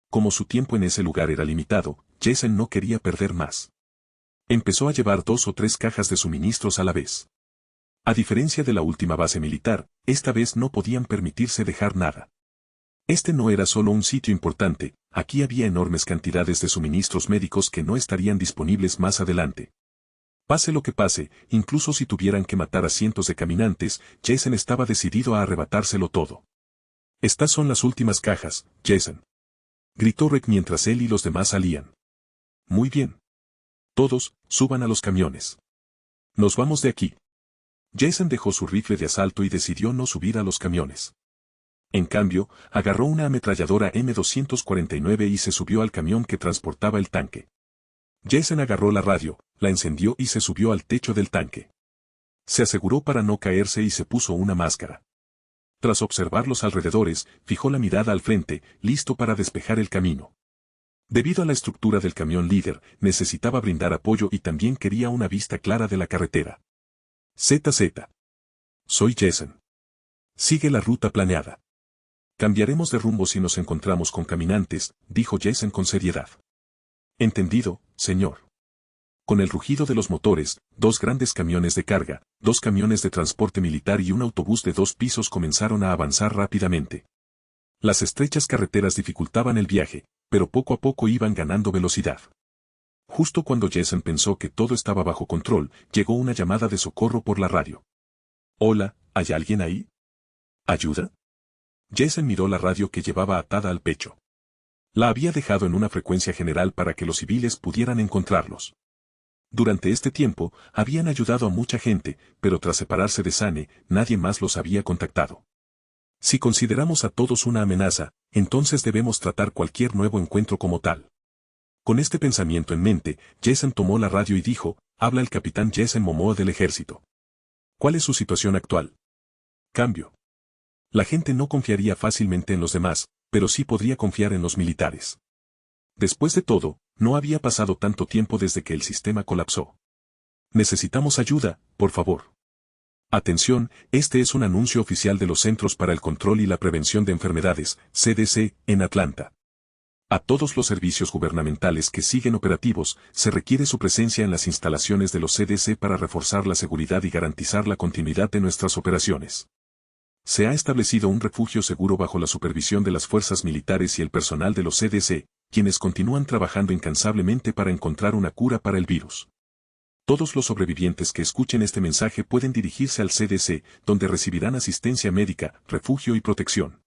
[SPEAKER 1] Como su tiempo en ese lugar era limitado, Jason no quería perder más. Empezó a llevar 2 o 3 cajas de suministros a la vez. A diferencia de la última base militar, esta vez no podían permitirse dejar nada. Este no era solo un sitio importante, aquí había enormes cantidades de suministros médicos que no estarían disponibles más adelante. Pase lo que pase, incluso si tuvieran que matar a cientos de caminantes, Jason estaba decidido a arrebatárselo todo. Estas son las últimas cajas, Jason. Gritó Rick mientras él y los demás salían. Muy bien. Todos, suban a los camiones. Nos vamos de aquí. Jason dejó su rifle de asalto y decidió no subir a los camiones. En cambio, agarró una ametralladora M249 y se subió al camión que transportaba el tanque. Jason agarró la radio, la encendió y se subió al techo del tanque. Se aseguró para no caerse y se puso una máscara. Tras observar los alrededores, fijó la mirada al frente, listo para despejar el camino. Debido a la estructura del camión líder, necesitaba brindar apoyo y también quería una vista clara de la carretera. ZZ. Soy Jason. Sigue la ruta planeada. Cambiaremos de rumbo si nos encontramos con caminantes, dijo Jason con seriedad. Entendido, señor. Con el rugido de los motores, 2 grandes camiones de carga, 2 camiones de transporte militar y un autobús de 2 pisos comenzaron a avanzar rápidamente. Las estrechas carreteras dificultaban el viaje, pero poco a poco iban ganando velocidad. Justo cuando Jason pensó que todo estaba bajo control, llegó una llamada de socorro por la radio. Hola, ¿hay alguien ahí? ¿Ayuda? Jason miró la radio que llevaba atada al pecho. La había dejado en una frecuencia general para que los civiles pudieran encontrarlos. Durante este tiempo, habían ayudado a mucha gente, pero tras separarse de Sane, nadie más los había contactado. Si consideramos a todos una amenaza, entonces debemos tratar cualquier nuevo encuentro como tal. Con este pensamiento en mente, Jason tomó la radio y dijo, habla el capitán Jason Momoa del ejército. ¿Cuál es su situación actual? Cambio. La gente no confiaría fácilmente en los demás, pero sí podría confiar en los militares. Después de todo, no había pasado tanto tiempo desde que el sistema colapsó. Necesitamos ayuda, por favor. Atención, este es un anuncio oficial de los Centros para el Control y la Prevención de Enfermedades, CDC, en Atlanta. A todos los servicios gubernamentales que siguen operativos, se requiere su presencia en las instalaciones de los CDC para reforzar la seguridad y garantizar la continuidad de nuestras operaciones. Se ha establecido un refugio seguro bajo la supervisión de las fuerzas militares y el personal de los CDC, quienes continúan trabajando incansablemente para encontrar una cura para el virus. Todos los sobrevivientes que escuchen este mensaje pueden dirigirse al CDC, donde recibirán asistencia médica, refugio y protección.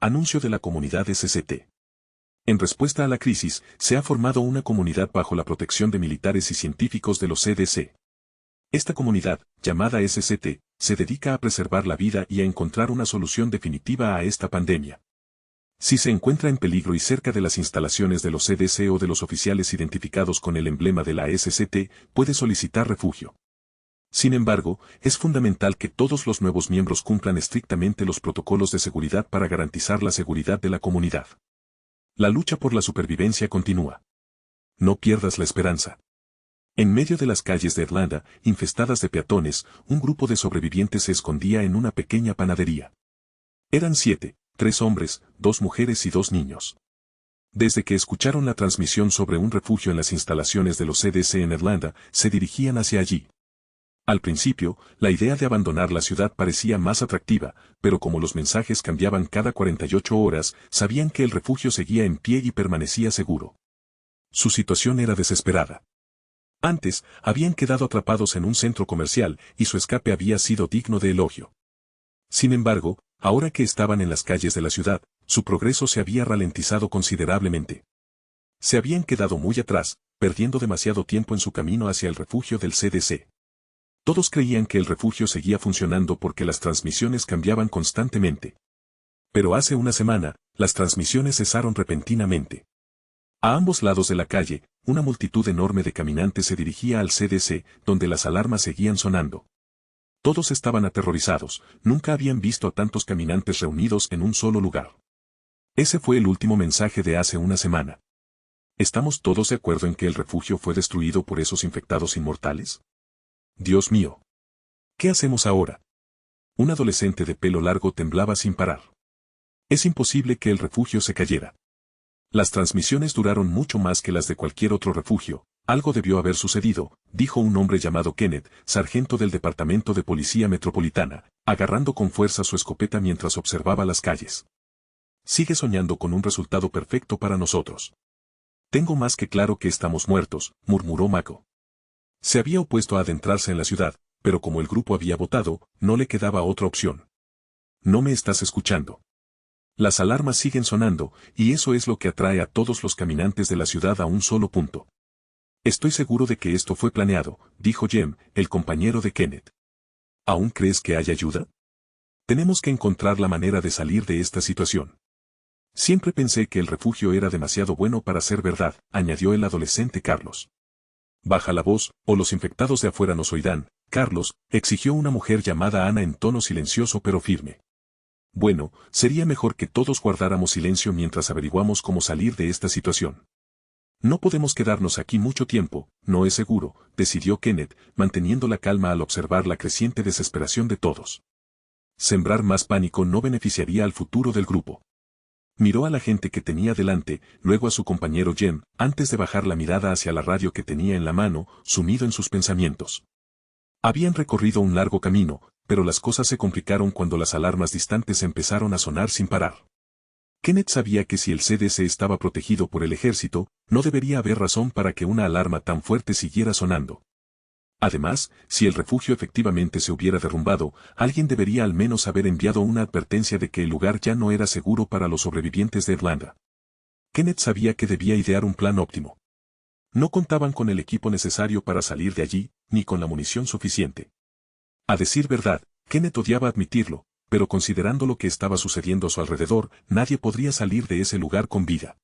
[SPEAKER 1] Anuncio de la comunidad SCT. En respuesta a la crisis, se ha formado una comunidad bajo la protección de militares y científicos de los CDC. Esta comunidad, llamada SCT, se dedica a preservar la vida y a encontrar una solución definitiva a esta pandemia. Si se encuentra en peligro y cerca de las instalaciones de los CDC o de los oficiales identificados con el emblema de la SCT, puede solicitar refugio. Sin embargo, es fundamental que todos los nuevos miembros cumplan estrictamente los protocolos de seguridad para garantizar la seguridad de la comunidad. La lucha por la supervivencia continúa. No pierdas la esperanza. En medio de las calles de Atlanta, infestadas de peatones, un grupo de sobrevivientes se escondía en una pequeña panadería. Eran 7, 3 hombres, 2 mujeres y 2 niños. Desde que escucharon la transmisión sobre un refugio en las instalaciones de los CDC en Atlanta, se dirigían hacia allí. Al principio, la idea de abandonar la ciudad parecía más atractiva, pero como los mensajes cambiaban cada 48 horas, sabían que el refugio seguía en pie y permanecía seguro. Su situación era desesperada. Antes, habían quedado atrapados en un centro comercial, y su escape había sido digno de elogio. Sin embargo, ahora que estaban en las calles de la ciudad, su progreso se había ralentizado considerablemente. Se habían quedado muy atrás, perdiendo demasiado tiempo en su camino hacia el refugio del CDC. Todos creían que el refugio seguía funcionando porque las transmisiones cambiaban constantemente. Pero hace una semana, las transmisiones cesaron repentinamente. A ambos lados de la calle, una multitud enorme de caminantes se dirigía al CDC, donde las alarmas seguían sonando. Todos estaban aterrorizados, nunca habían visto a tantos caminantes reunidos en un solo lugar. Ese fue el último mensaje de hace una semana. ¿Estamos todos de acuerdo en que el refugio fue destruido por esos infectados inmortales? Dios mío. ¿Qué hacemos ahora? Un adolescente de pelo largo temblaba sin parar. Es imposible que el refugio se cayera. Las transmisiones duraron mucho más que las de cualquier otro refugio. Algo debió haber sucedido, dijo un hombre llamado Kenneth, sargento del Departamento de Policía Metropolitana, agarrando con fuerza su escopeta mientras observaba las calles. Sigue soñando con un resultado perfecto para nosotros. Tengo más que claro que estamos muertos, murmuró Mako. Se había opuesto a adentrarse en la ciudad, pero como el grupo había votado, no le quedaba otra opción. No me estás escuchando. Las alarmas siguen sonando, y eso es lo que atrae a todos los caminantes de la ciudad a un solo punto. Estoy seguro de que esto fue planeado, dijo Jem, el compañero de Kenneth. ¿Aún crees que hay ayuda? Tenemos que encontrar la manera de salir de esta situación. Siempre pensé que el refugio era demasiado bueno para ser verdad, añadió el adolescente Carlos. Baja la voz, o los infectados de afuera nos oirán, Carlos, exigió una mujer llamada Ana en tono silencioso pero firme. Bueno, sería mejor que todos guardáramos silencio mientras averiguamos cómo salir de esta situación. No podemos quedarnos aquí mucho tiempo, no es seguro, decidió Kenneth, manteniendo la calma al observar la creciente desesperación de todos. sembrar más pánico no beneficiaría al futuro del grupo. Miró a la gente que tenía delante, luego a su compañero Jem, antes de bajar la mirada hacia la radio que tenía en la mano, sumido en sus pensamientos. Habían recorrido un largo camino, pero las cosas se complicaron cuando las alarmas distantes empezaron a sonar sin parar. Kenneth sabía que si el CDC estaba protegido por el ejército, no debería haber razón para que una alarma tan fuerte siguiera sonando. Además, si el refugio efectivamente se hubiera derrumbado, alguien debería al menos haber enviado una advertencia de que el lugar ya no era seguro para los sobrevivientes de Irlanda. Kenneth sabía que debía idear un plan óptimo. No contaban con el equipo necesario para salir de allí, ni con la munición suficiente. A decir verdad, Kenneth odiaba admitirlo, pero considerando lo que estaba sucediendo a su alrededor, nadie podría salir de ese lugar con vida.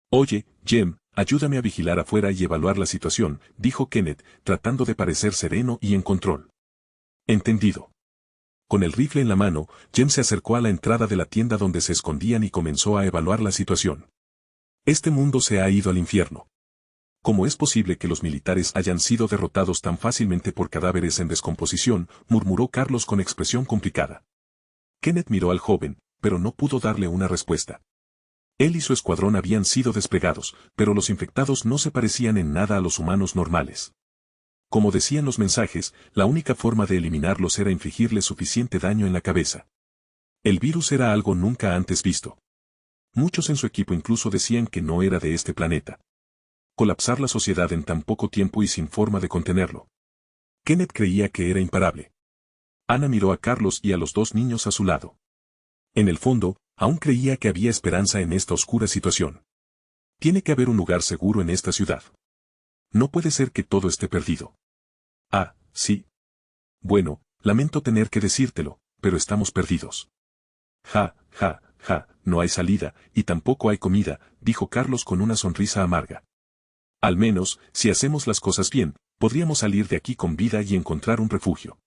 [SPEAKER 1] Oye, Jem, ayúdame a vigilar afuera y evaluar la situación, dijo Kenneth, tratando de parecer sereno y en control. Entendido. Con el rifle en la mano, Jem se acercó a la entrada de la tienda donde se escondían y comenzó a evaluar la situación. Este mundo se ha ido al infierno. ¿Cómo es posible que los militares hayan sido derrotados tan fácilmente por cadáveres en descomposición?, murmuró Carlos con expresión complicada. Kenneth miró al joven, pero no pudo darle una respuesta. Él y su escuadrón habían sido desplegados, pero los infectados no se parecían en nada a los humanos normales. Como decían los mensajes, la única forma de eliminarlos era infligirles suficiente daño en la cabeza. El virus era algo nunca antes visto. Muchos en su equipo incluso decían que no era de este planeta. Colapsar la sociedad en tan poco tiempo y sin forma de contenerlo. Kenneth creía que era imparable. Ana miró a Carlos y a los dos niños a su lado. En el fondo, aún creía que había esperanza en esta oscura situación. Tiene que haber un lugar seguro en esta ciudad. No puede ser que todo esté perdido. Ah, sí. Bueno, lamento tener que decírtelo, pero estamos perdidos. Ja, ja, ja, no hay salida, y tampoco hay comida, dijo Carlos con una sonrisa amarga. Al menos, si hacemos las cosas bien, podríamos salir de aquí con vida y encontrar un refugio.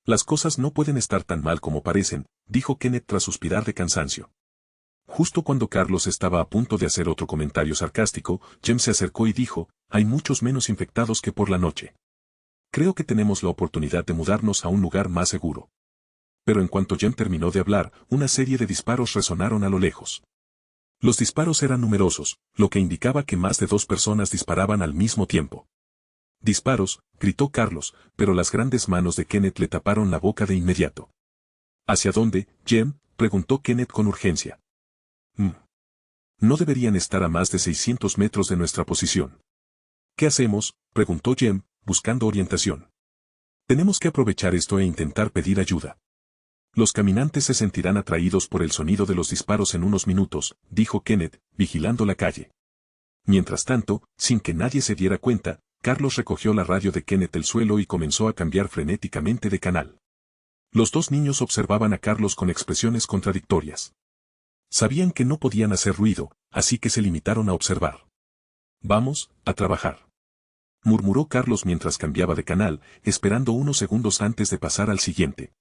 [SPEAKER 1] Las cosas no pueden estar tan mal como parecen, dijo Kenneth tras suspirar de cansancio. Justo cuando Carlos estaba a punto de hacer otro comentario sarcástico, Jem se acercó y dijo, hay muchos menos infectados que por la noche. Creo que tenemos la oportunidad de mudarnos a un lugar más seguro. Pero en cuanto Jem terminó de hablar, una serie de disparos resonaron a lo lejos. Los disparos eran numerosos, lo que indicaba que más de 2 personas disparaban al mismo tiempo. Disparos, gritó Carlos, pero las grandes manos de Kenneth le taparon la boca de inmediato. ¿Hacia dónde, Jem?, preguntó Kenneth con urgencia. No deberían estar a más de 600 metros de nuestra posición. ¿Qué hacemos?, preguntó Jem, buscando orientación. Tenemos que aprovechar esto e intentar pedir ayuda. Los caminantes se sentirán atraídos por el sonido de los disparos en unos minutos, dijo Kenneth, vigilando la calle. Mientras tanto, sin que nadie se diera cuenta, Carlos recogió la radio de Kenneth del suelo y comenzó a cambiar frenéticamente de canal. Los dos niños observaban a Carlos con expresiones contradictorias. Sabían que no podían hacer ruido, así que se limitaron a observar. Vamos, a trabajar. Murmuró Carlos mientras cambiaba de canal, esperando unos segundos antes de pasar al siguiente.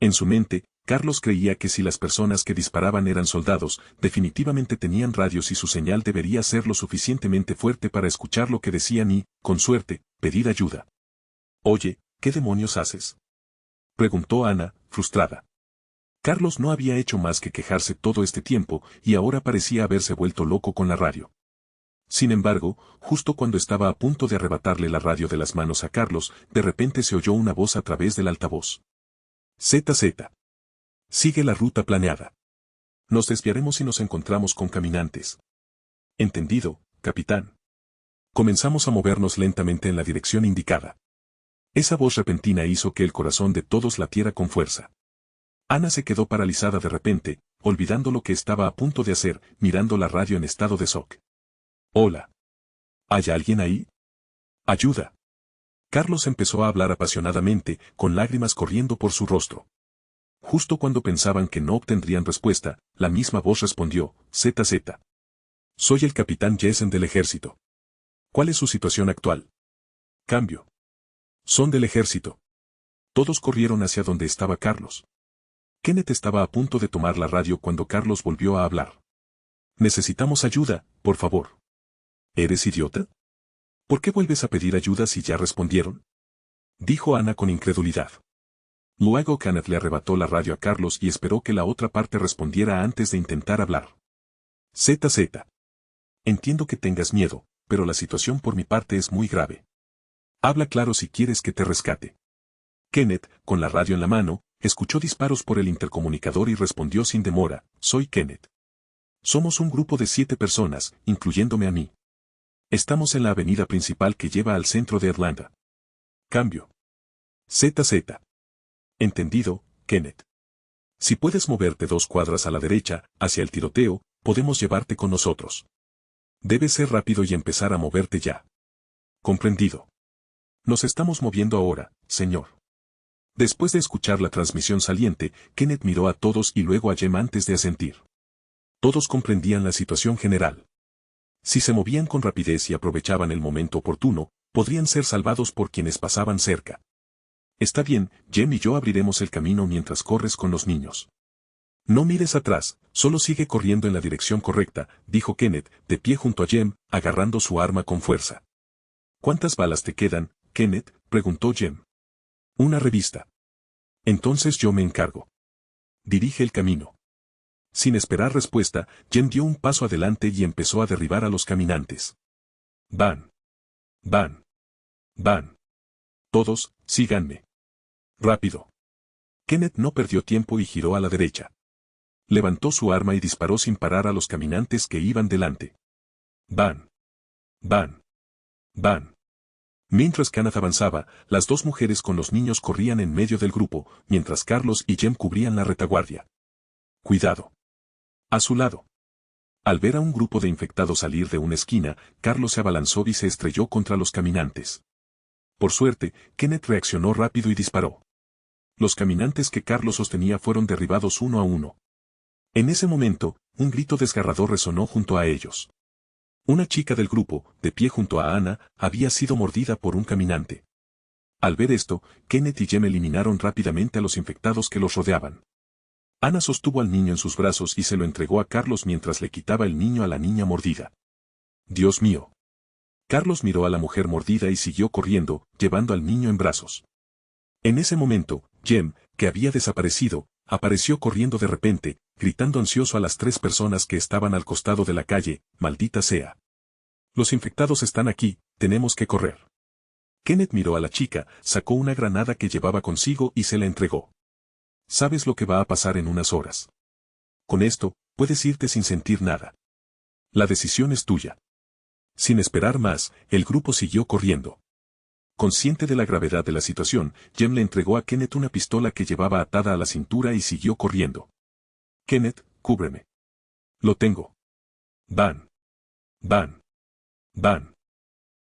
[SPEAKER 1] En su mente, Carlos creía que si las personas que disparaban eran soldados, definitivamente tenían radios y su señal debería ser lo suficientemente fuerte para escuchar lo que decían y, con suerte, pedir ayuda. Oye, ¿qué demonios haces?, preguntó Ana, frustrada. Carlos no había hecho más que quejarse todo este tiempo y ahora parecía haberse vuelto loco con la radio. Sin embargo, justo cuando estaba a punto de arrebatarle la radio de las manos a Carlos, de repente se oyó una voz a través del altavoz. ZZ. Sigue la ruta planeada. Nos desviaremos si nos encontramos con caminantes. Entendido, capitán. Comenzamos a movernos lentamente en la dirección indicada. Esa voz repentina hizo que el corazón de todos latiera con fuerza. Ana se quedó paralizada de repente, olvidando lo que estaba a punto de hacer, mirando la radio en estado de shock. Hola. ¿Hay alguien ahí? Ayuda. Carlos empezó a hablar apasionadamente, con lágrimas corriendo por su rostro. Justo cuando pensaban que no obtendrían respuesta, la misma voz respondió, ZZ. Soy el capitán Jessen del ejército. ¿Cuál es su situación actual? Cambio. Son del ejército. Todos corrieron hacia donde estaba Carlos. Kenneth estaba a punto de tomar la radio cuando Carlos volvió a hablar. Necesitamos ayuda, por favor. ¿Eres idiota? ¿Por qué vuelves a pedir ayuda si ya respondieron? Dijo Ana con incredulidad. Luego Kenneth le arrebató la radio a Carlos y esperó que la otra parte respondiera antes de intentar hablar. ZZ. Entiendo que tengas miedo, pero la situación por mi parte es muy grave. Habla claro si quieres que te rescate. Kenneth, con la radio en la mano, escuchó disparos por el intercomunicador y respondió sin demora, soy Kenneth. Somos un grupo de 7 personas, incluyéndome a mí. Estamos en la avenida principal que lleva al centro de Atlanta. Cambio. ZZ. Entendido, Kenneth. Si puedes moverte 2 cuadras a la derecha, hacia el tiroteo, podemos llevarte con nosotros. Debes ser rápido y empezar a moverte ya. Comprendido. Nos estamos moviendo ahora, señor. Después de escuchar la transmisión saliente, Kenneth miró a todos y luego a Jem antes de asentir. Todos comprendían la situación general. Si se movían con rapidez y aprovechaban el momento oportuno, podrían ser salvados por quienes pasaban cerca. Está bien, Jem y yo abriremos el camino mientras corres con los niños. No mires atrás, solo sigue corriendo en la dirección correcta, dijo Kenneth, de pie junto a Jem, agarrando su arma con fuerza. ¿Cuántas balas te quedan, Kenneth?, preguntó Jem. Una revista. Entonces yo me encargo. Dirige el camino. Sin esperar respuesta, Jem dio un paso adelante y empezó a derribar a los caminantes. Van. Van. Van. Todos, síganme. Rápido. Kenneth no perdió tiempo y giró a la derecha. Levantó su arma y disparó sin parar a los caminantes que iban delante. Van. Van. Van. Mientras Kenneth avanzaba, las 2 mujeres con los niños corrían en medio del grupo, mientras Carlos y Jem cubrían la retaguardia. Cuidado. A su lado. Al ver a un grupo de infectados salir de una esquina, Carlos se abalanzó y se estrelló contra los caminantes. Por suerte, Kenneth reaccionó rápido y disparó. Los caminantes que Carlos sostenía fueron derribados uno a uno. En ese momento, un grito desgarrador resonó junto a ellos. Una chica del grupo, de pie junto a Anna, había sido mordida por un caminante. Al ver esto, Kenneth y Jem eliminaron rápidamente a los infectados que los rodeaban. Anna sostuvo al niño en sus brazos y se lo entregó a Carlos mientras le quitaba el niño a la niña mordida. Dios mío. Carlos miró a la mujer mordida y siguió corriendo, llevando al niño en brazos. En ese momento, Jem, que había desaparecido, apareció corriendo de repente, gritando ansioso a las 3 personas que estaban al costado de la calle, maldita sea. Los infectados están aquí, tenemos que correr. Kenneth miró a la chica, sacó una granada que llevaba consigo y se la entregó. Sabes lo que va a pasar en unas horas. Con esto, puedes irte sin sentir nada. La decisión es tuya. Sin esperar más, el grupo siguió corriendo. Consciente de la gravedad de la situación, Jem le entregó a Kenneth una pistola que llevaba atada a la cintura y siguió corriendo. Kenneth, cúbreme. Lo tengo. Van. Van. Van.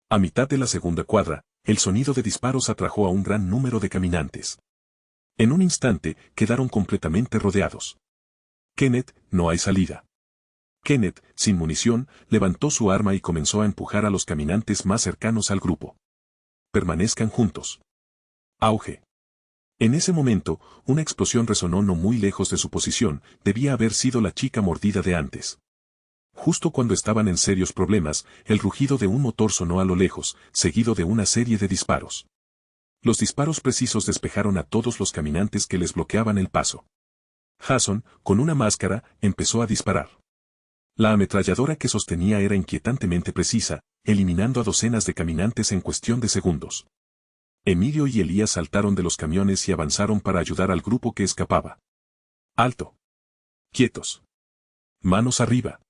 [SPEAKER 1] A mitad de la segunda cuadra, el sonido de disparos atrajo a un gran número de caminantes. En un instante, quedaron completamente rodeados. Kenneth, no hay salida. Kenneth, sin munición, levantó su arma y comenzó a empujar a los caminantes más cercanos al grupo. Permanezcan juntos. Auge. En ese momento, una explosión resonó no muy lejos de su posición, debía haber sido la chica mordida de antes. Justo cuando estaban en serios problemas, el rugido de un motor sonó a lo lejos, seguido de una serie de disparos. Los disparos precisos despejaron a todos los caminantes que les bloqueaban el paso. Jason, con una máscara, empezó a disparar. La ametralladora que sostenía era inquietantemente precisa, eliminando a docenas de caminantes en cuestión de segundos. Emilio y Elías saltaron de los camiones y avanzaron para ayudar al grupo que escapaba. ¡Alto! ¡Quietos! ¡Manos arriba!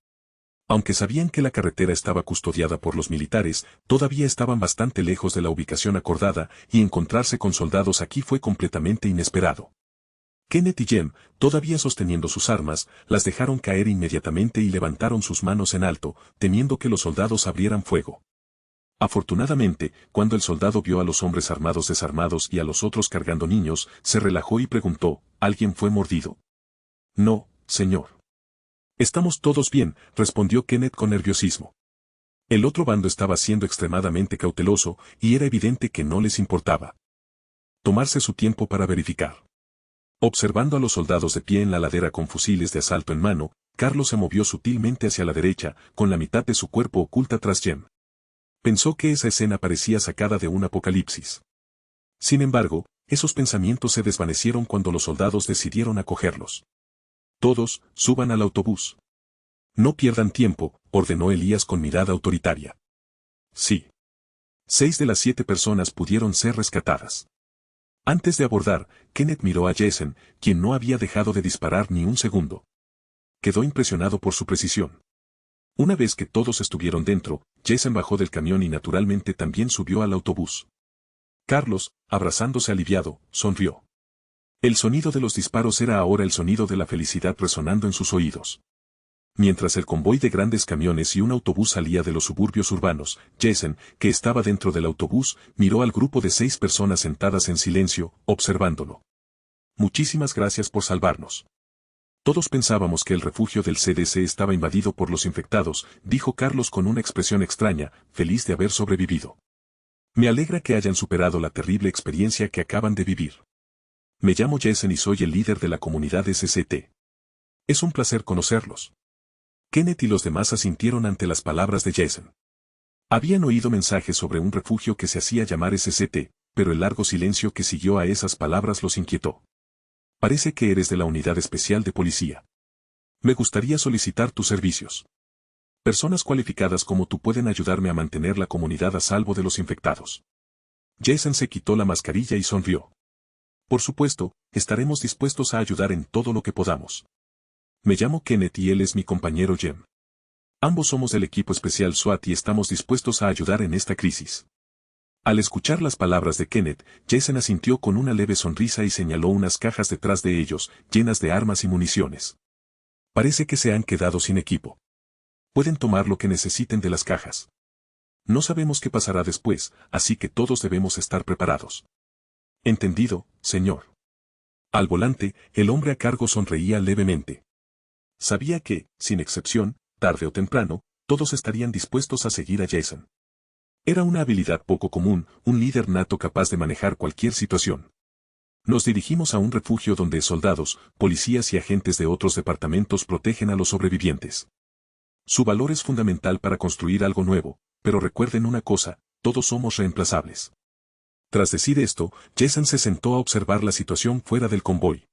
[SPEAKER 1] Aunque sabían que la carretera estaba custodiada por los militares, todavía estaban bastante lejos de la ubicación acordada, y encontrarse con soldados aquí fue completamente inesperado. Kenneth y Jem, todavía sosteniendo sus armas, las dejaron caer inmediatamente y levantaron sus manos en alto, temiendo que los soldados abrieran fuego. Afortunadamente, cuando el soldado vio a los hombres armados desarmados y a los otros cargando niños, se relajó y preguntó, ¿alguien fue mordido? No, señor. Estamos todos bien, respondió Kenneth con nerviosismo. El otro bando estaba siendo extremadamente cauteloso, y era evidente que no les importaba. Tomarse su tiempo para verificar. Observando a los soldados de pie en la ladera con fusiles de asalto en mano, Carlos se movió sutilmente hacia la derecha, con la mitad de su cuerpo oculta tras Jem. Pensó que esa escena parecía sacada de un apocalipsis. Sin embargo, Esos pensamientos se desvanecieron cuando los soldados decidieron acogerlos. Todos, suban al autobús. No pierdan tiempo, ordenó Elías con mirada autoritaria. Sí. 6 de las 7 personas pudieron ser rescatadas. Antes de abordar, Kenneth miró a Jason, quien no había dejado de disparar ni un segundo. Quedó impresionado por su precisión. Una vez que todos estuvieron dentro, Jason bajó del camión y naturalmente también subió al autobús. Carlos, abrazándose aliviado, sonrió. El sonido de los disparos era ahora el sonido de la felicidad resonando en sus oídos. Mientras el convoy de grandes camiones y un autobús salía de los suburbios urbanos, Jason, que estaba dentro del autobús, miró al grupo de 6 personas sentadas en silencio, observándolo. Muchísimas gracias por salvarnos. Todos pensábamos que el refugio del CDC estaba invadido por los infectados, dijo Carlos con una expresión extraña, feliz de haber sobrevivido. Me alegra que hayan superado la terrible experiencia que acaban de vivir. Me llamo Jason y soy el líder de la comunidad SCT. Es un placer conocerlos. Kenneth y los demás asintieron ante las palabras de Jason. Habían oído mensajes sobre un refugio que se hacía llamar SCT, pero el largo silencio que siguió a esas palabras los inquietó. Parece que eres de la unidad especial de policía. Me gustaría solicitar tus servicios. Personas cualificadas como tú pueden ayudarme a mantener la comunidad a salvo de los infectados. Jason se quitó la mascarilla y sonrió. Por supuesto, estaremos dispuestos a ayudar en todo lo que podamos. Me llamo Kenneth y él es mi compañero Jem. Ambos somos del equipo especial SWAT y estamos dispuestos a ayudar en esta crisis. Al escuchar las palabras de Kenneth, Jason asintió con una leve sonrisa y señaló unas cajas detrás de ellos, llenas de armas y municiones. Parece que se han quedado sin equipo. Pueden tomar lo que necesiten de las cajas. No sabemos qué pasará después, así que todos debemos estar preparados. Entendido, señor. Al volante, el hombre a cargo sonreía levemente. Sabía que, sin excepción, tarde o temprano, todos estarían dispuestos a seguir a Jason. Era una habilidad poco común, un líder nato capaz de manejar cualquier situación. Nos dirigimos a un refugio donde soldados, policías y agentes de otros departamentos protegen a los sobrevivientes. Su valor es fundamental para construir algo nuevo, pero recuerden una cosa, todos somos reemplazables. Tras decir esto, Jason se sentó a observar la situación fuera del convoy.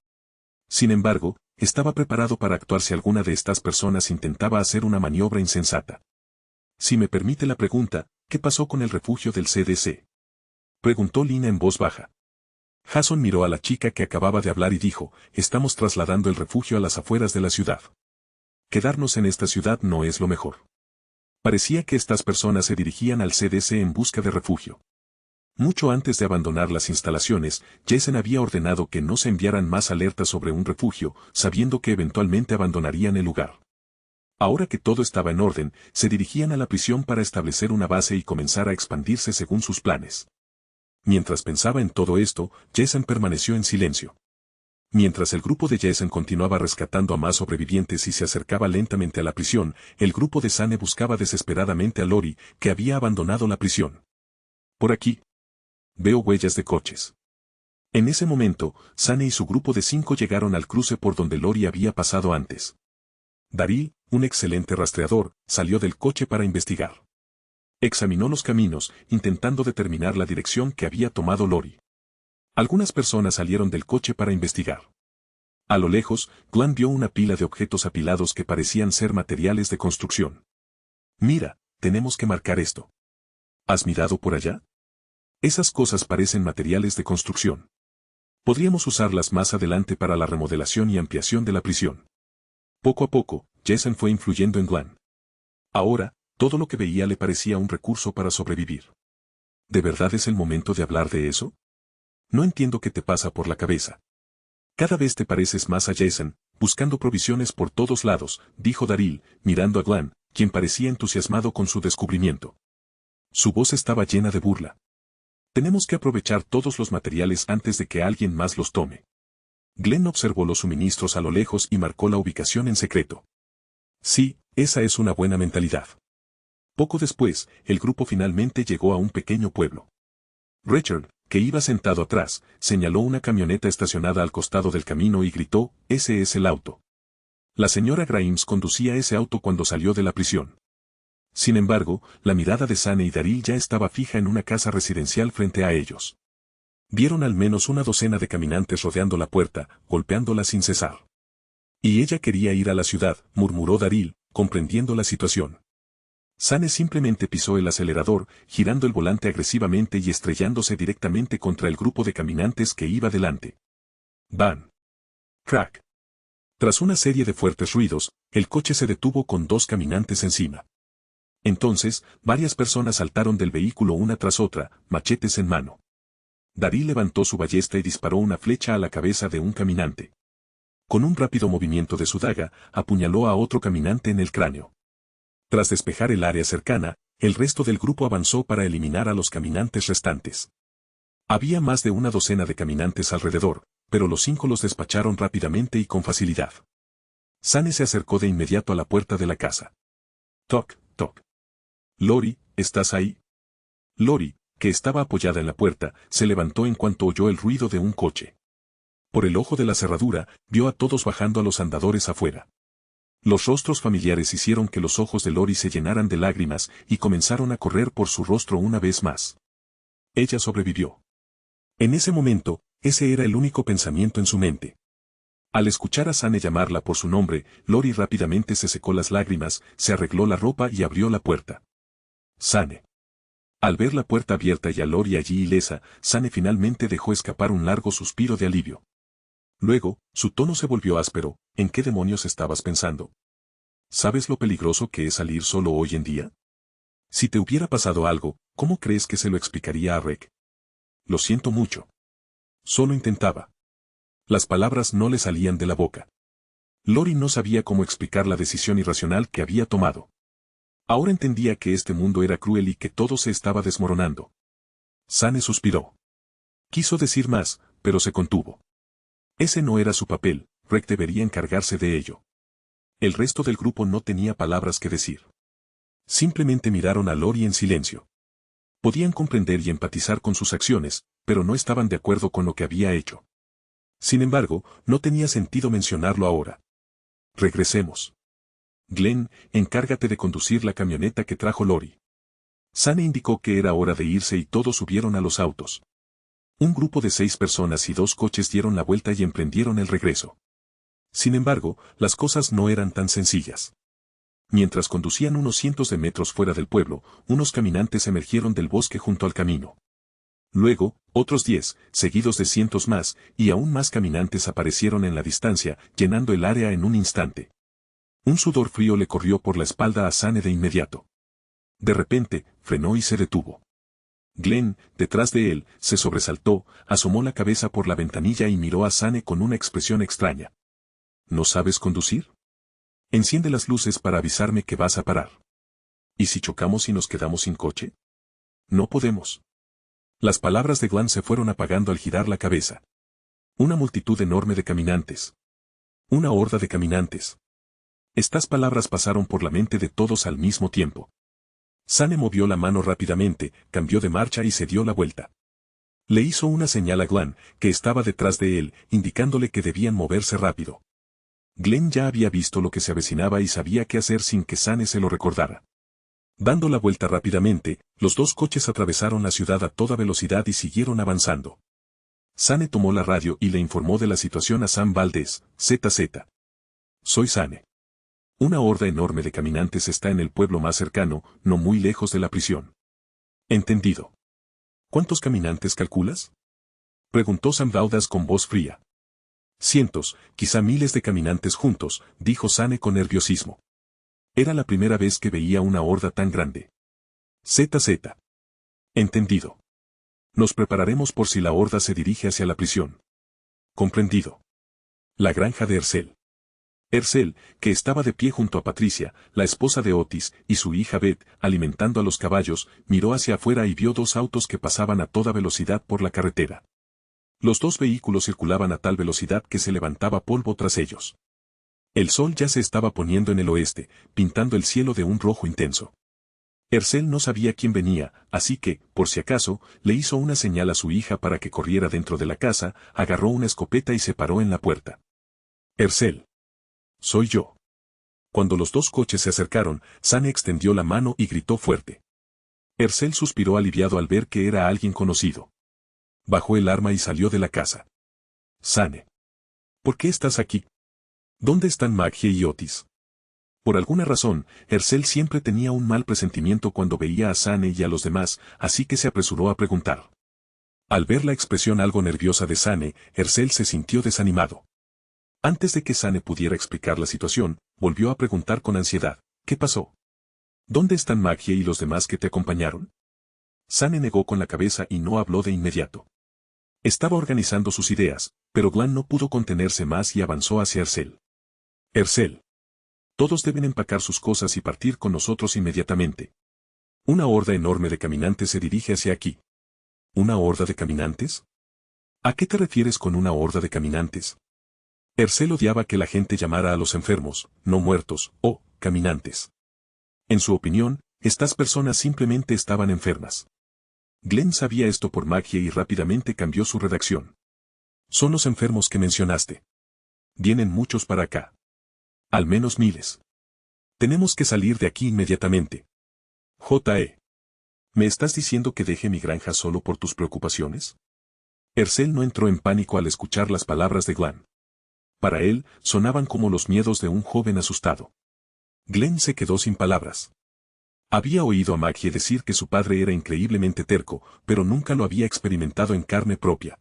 [SPEAKER 1] Sin embargo, estaba preparado para actuar si alguna de estas personas intentaba hacer una maniobra insensata. Si me permite la pregunta, ¿qué pasó con el refugio del CDC? Preguntó Lina en voz baja. Jason miró a la chica que acababa de hablar y dijo, estamos trasladando el refugio a las afueras de la ciudad. Quedarnos en esta ciudad no es lo mejor. Parecía que estas personas se dirigían al CDC en busca de refugio. Mucho antes de abandonar las instalaciones, Jason había ordenado que no se enviaran más alertas sobre un refugio, sabiendo que eventualmente abandonarían el lugar. Ahora que todo estaba en orden, se dirigían a la prisión para establecer una base y comenzar a expandirse según sus planes. Mientras pensaba en todo esto, Jason permaneció en silencio. Mientras el grupo de Jason continuaba rescatando a más sobrevivientes y se acercaba lentamente a la prisión, el grupo de Sane buscaba desesperadamente a Lori, que había abandonado la prisión. Por aquí. Veo huellas de coches. En ese momento, Sane y su grupo de 5 llegaron al cruce por donde Lori había pasado antes. Daryl, un excelente rastreador, salió del coche para investigar. Examinó los caminos, intentando determinar la dirección que había tomado Lori. Algunas personas salieron del coche para investigar. A lo lejos, Glenn vio una pila de objetos apilados que parecían ser materiales de construcción. Mira, tenemos que marcar esto. ¿Has mirado por allá? Esas cosas parecen materiales de construcción. Podríamos usarlas más adelante para la remodelación y ampliación de la prisión. Poco a poco, Jason fue influyendo en Glenn. Ahora, todo lo que veía le parecía un recurso para sobrevivir. ¿De verdad es el momento de hablar de eso? No entiendo qué te pasa por la cabeza. Cada vez te pareces más a Jason, buscando provisiones por todos lados, dijo Daryl, mirando a Glenn, quien parecía entusiasmado con su descubrimiento. Su voz estaba llena de burla. Tenemos que aprovechar todos los materiales antes de que alguien más los tome. Glenn observó los suministros a lo lejos y marcó la ubicación en secreto. Sí, esa es una buena mentalidad. Poco después, el grupo finalmente llegó a un pequeño pueblo. Richard, que iba sentado atrás, señaló una camioneta estacionada al costado del camino y gritó, «Ese es el auto». La señora Grimes conducía ese auto cuando salió de la prisión. Sin embargo, la mirada de Sane y Daryl ya estaba fija en una casa residencial frente a ellos. Vieron al menos una docena de caminantes rodeando la puerta, golpeándola sin cesar. Y ella quería ir a la ciudad, murmuró Daryl, comprendiendo la situación. Sane simplemente pisó el acelerador, girando el volante agresivamente y estrellándose directamente contra el grupo de caminantes que iba delante. ¡Bam! ¡Crack! Tras una serie de fuertes ruidos, el coche se detuvo con dos caminantes encima. Entonces, varias personas saltaron del vehículo una tras otra, machetes en mano. Daryl levantó su ballesta y disparó una flecha a la cabeza de un caminante. Con un rápido movimiento de su daga, apuñaló a otro caminante en el cráneo. Tras despejar el área cercana, el resto del grupo avanzó para eliminar a los caminantes restantes. Había más de una docena de caminantes alrededor, pero los 5 los despacharon rápidamente y con facilidad. Sane se acercó de inmediato a la puerta de la casa. Toc, toc. Lori, ¿estás ahí? Lori, que estaba apoyada en la puerta, se levantó en cuanto oyó el ruido de un coche. Por el ojo de la cerradura, vio a todos bajando a los andadores afuera. Los rostros familiares hicieron que los ojos de Lori se llenaran de lágrimas y comenzaron a correr por su rostro una vez más. Ella sobrevivió. En ese momento, ese era el único pensamiento en su mente. Al escuchar a Sane llamarla por su nombre, Lori rápidamente se secó las lágrimas, se arregló la ropa y abrió la puerta. Sane. Al ver la puerta abierta y a Lori allí ilesa, Sane finalmente dejó escapar un largo suspiro de alivio. Luego, su tono se volvió áspero. ¿En qué demonios estabas pensando? ¿Sabes lo peligroso que es salir solo hoy en día? Si te hubiera pasado algo, ¿cómo crees que se lo explicaría a Rek? Lo siento mucho. Solo intentaba. Las palabras no le salían de la boca. Lori no sabía cómo explicar la decisión irracional que había tomado. Ahora entendía que este mundo era cruel y que todo se estaba desmoronando. Sane suspiró. Quiso decir más, pero se contuvo. Ese no era su papel, Rek debería encargarse de ello. El resto del grupo no tenía palabras que decir. Simplemente miraron a Lori en silencio. Podían comprender y empatizar con sus acciones, pero no estaban de acuerdo con lo que había hecho. Sin embargo, no tenía sentido mencionarlo ahora. Regresemos. Glenn, encárgate de conducir la camioneta que trajo Lori. Sane indicó que era hora de irse y todos subieron a los autos. Un grupo de 6 personas y 2 coches dieron la vuelta y emprendieron el regreso. Sin embargo, las cosas no eran tan sencillas. Mientras conducían unos cientos de metros fuera del pueblo, unos caminantes emergieron del bosque junto al camino. Luego, otros 10, seguidos de cientos más, y aún más caminantes aparecieron en la distancia, llenando el área en un instante. Un sudor frío le corrió por la espalda a Sane de inmediato. De repente, frenó y se detuvo. Glenn, detrás de él, se sobresaltó, asomó la cabeza por la ventanilla y miró a Sane con una expresión extraña. ¿No sabes conducir? Enciende las luces para avisarme que vas a parar. ¿Y si chocamos y nos quedamos sin coche? No podemos. Las palabras de Glenn se fueron apagando al girar la cabeza. Una multitud enorme de caminantes. Una horda de caminantes. Estas palabras pasaron por la mente de todos al mismo tiempo. Sane movió la mano rápidamente, cambió de marcha y se dio la vuelta. Le hizo una señal a Glenn, que estaba detrás de él, indicándole que debían moverse rápido. Glenn ya había visto lo que se avecinaba y sabía qué hacer sin que Sane se lo recordara. Dando la vuelta rápidamente, los 2 coches atravesaron la ciudad a toda velocidad y siguieron avanzando. Sane tomó la radio y le informó de la situación a Sam Valdez, ZZ. Soy Sane. Una horda enorme de caminantes está en el pueblo más cercano, no muy lejos de la prisión. Entendido. ¿Cuántos caminantes calculas? Preguntó Sam Valdez con voz fría. Cientos, quizá miles de caminantes juntos, dijo Sane con nerviosismo. Era la primera vez que veía una horda tan grande. ZZ. Entendido. Nos prepararemos por si la horda se dirige hacia la prisión. Comprendido. La granja de Hercel. Hercel, que estaba de pie junto a Patricia, la esposa de Otis, y su hija Beth, alimentando a los caballos, miró hacia afuera y vio 2 autos que pasaban a toda velocidad por la carretera. Los 2 vehículos circulaban a tal velocidad que se levantaba polvo tras ellos. El sol ya se estaba poniendo en el oeste, pintando el cielo de un rojo intenso. Hercel no sabía quién venía, así que, por si acaso, le hizo una señal a su hija para que corriera dentro de la casa, agarró una escopeta y se paró en la puerta. Hercel. Soy yo. Cuando los 2 coches se acercaron, Sane extendió la mano y gritó fuerte. Hercel suspiró aliviado al ver que era alguien conocido. Bajó el arma y salió de la casa. Sane. ¿Por qué estás aquí? ¿Dónde están Maggie y Otis? Por alguna razón, Hercel siempre tenía un mal presentimiento cuando veía a Sane y a los demás, así que se apresuró a preguntar. Al ver la expresión algo nerviosa de Sane, Hercel se sintió desanimado. Antes de que Sane pudiera explicar la situación, volvió a preguntar con ansiedad, ¿qué pasó? ¿Dónde están Maggie y los demás que te acompañaron? Sane negó con la cabeza y no habló de inmediato. Estaba organizando sus ideas, pero Glenn no pudo contenerse más y avanzó hacia Hercel. Hercel. Todos deben empacar sus cosas y partir con nosotros inmediatamente. Una horda enorme de caminantes se dirige hacia aquí. ¿Una horda de caminantes? ¿A qué te refieres con una horda de caminantes? Hercel odiaba que la gente llamara a los enfermos, no muertos, o caminantes. En su opinión, estas personas simplemente estaban enfermas. Glenn sabía esto por Maggie y rápidamente cambió su redacción. Son los enfermos que mencionaste. Vienen muchos para acá. Al menos miles. Tenemos que salir de aquí inmediatamente. J.E. ¿Me estás diciendo que deje mi granja solo por tus preocupaciones? Hercel no entró en pánico al escuchar las palabras de Glenn. Para él, sonaban como los miedos de un joven asustado. Glenn se quedó sin palabras. Había oído a Maggie decir que su padre era increíblemente terco, pero nunca lo había experimentado en carne propia.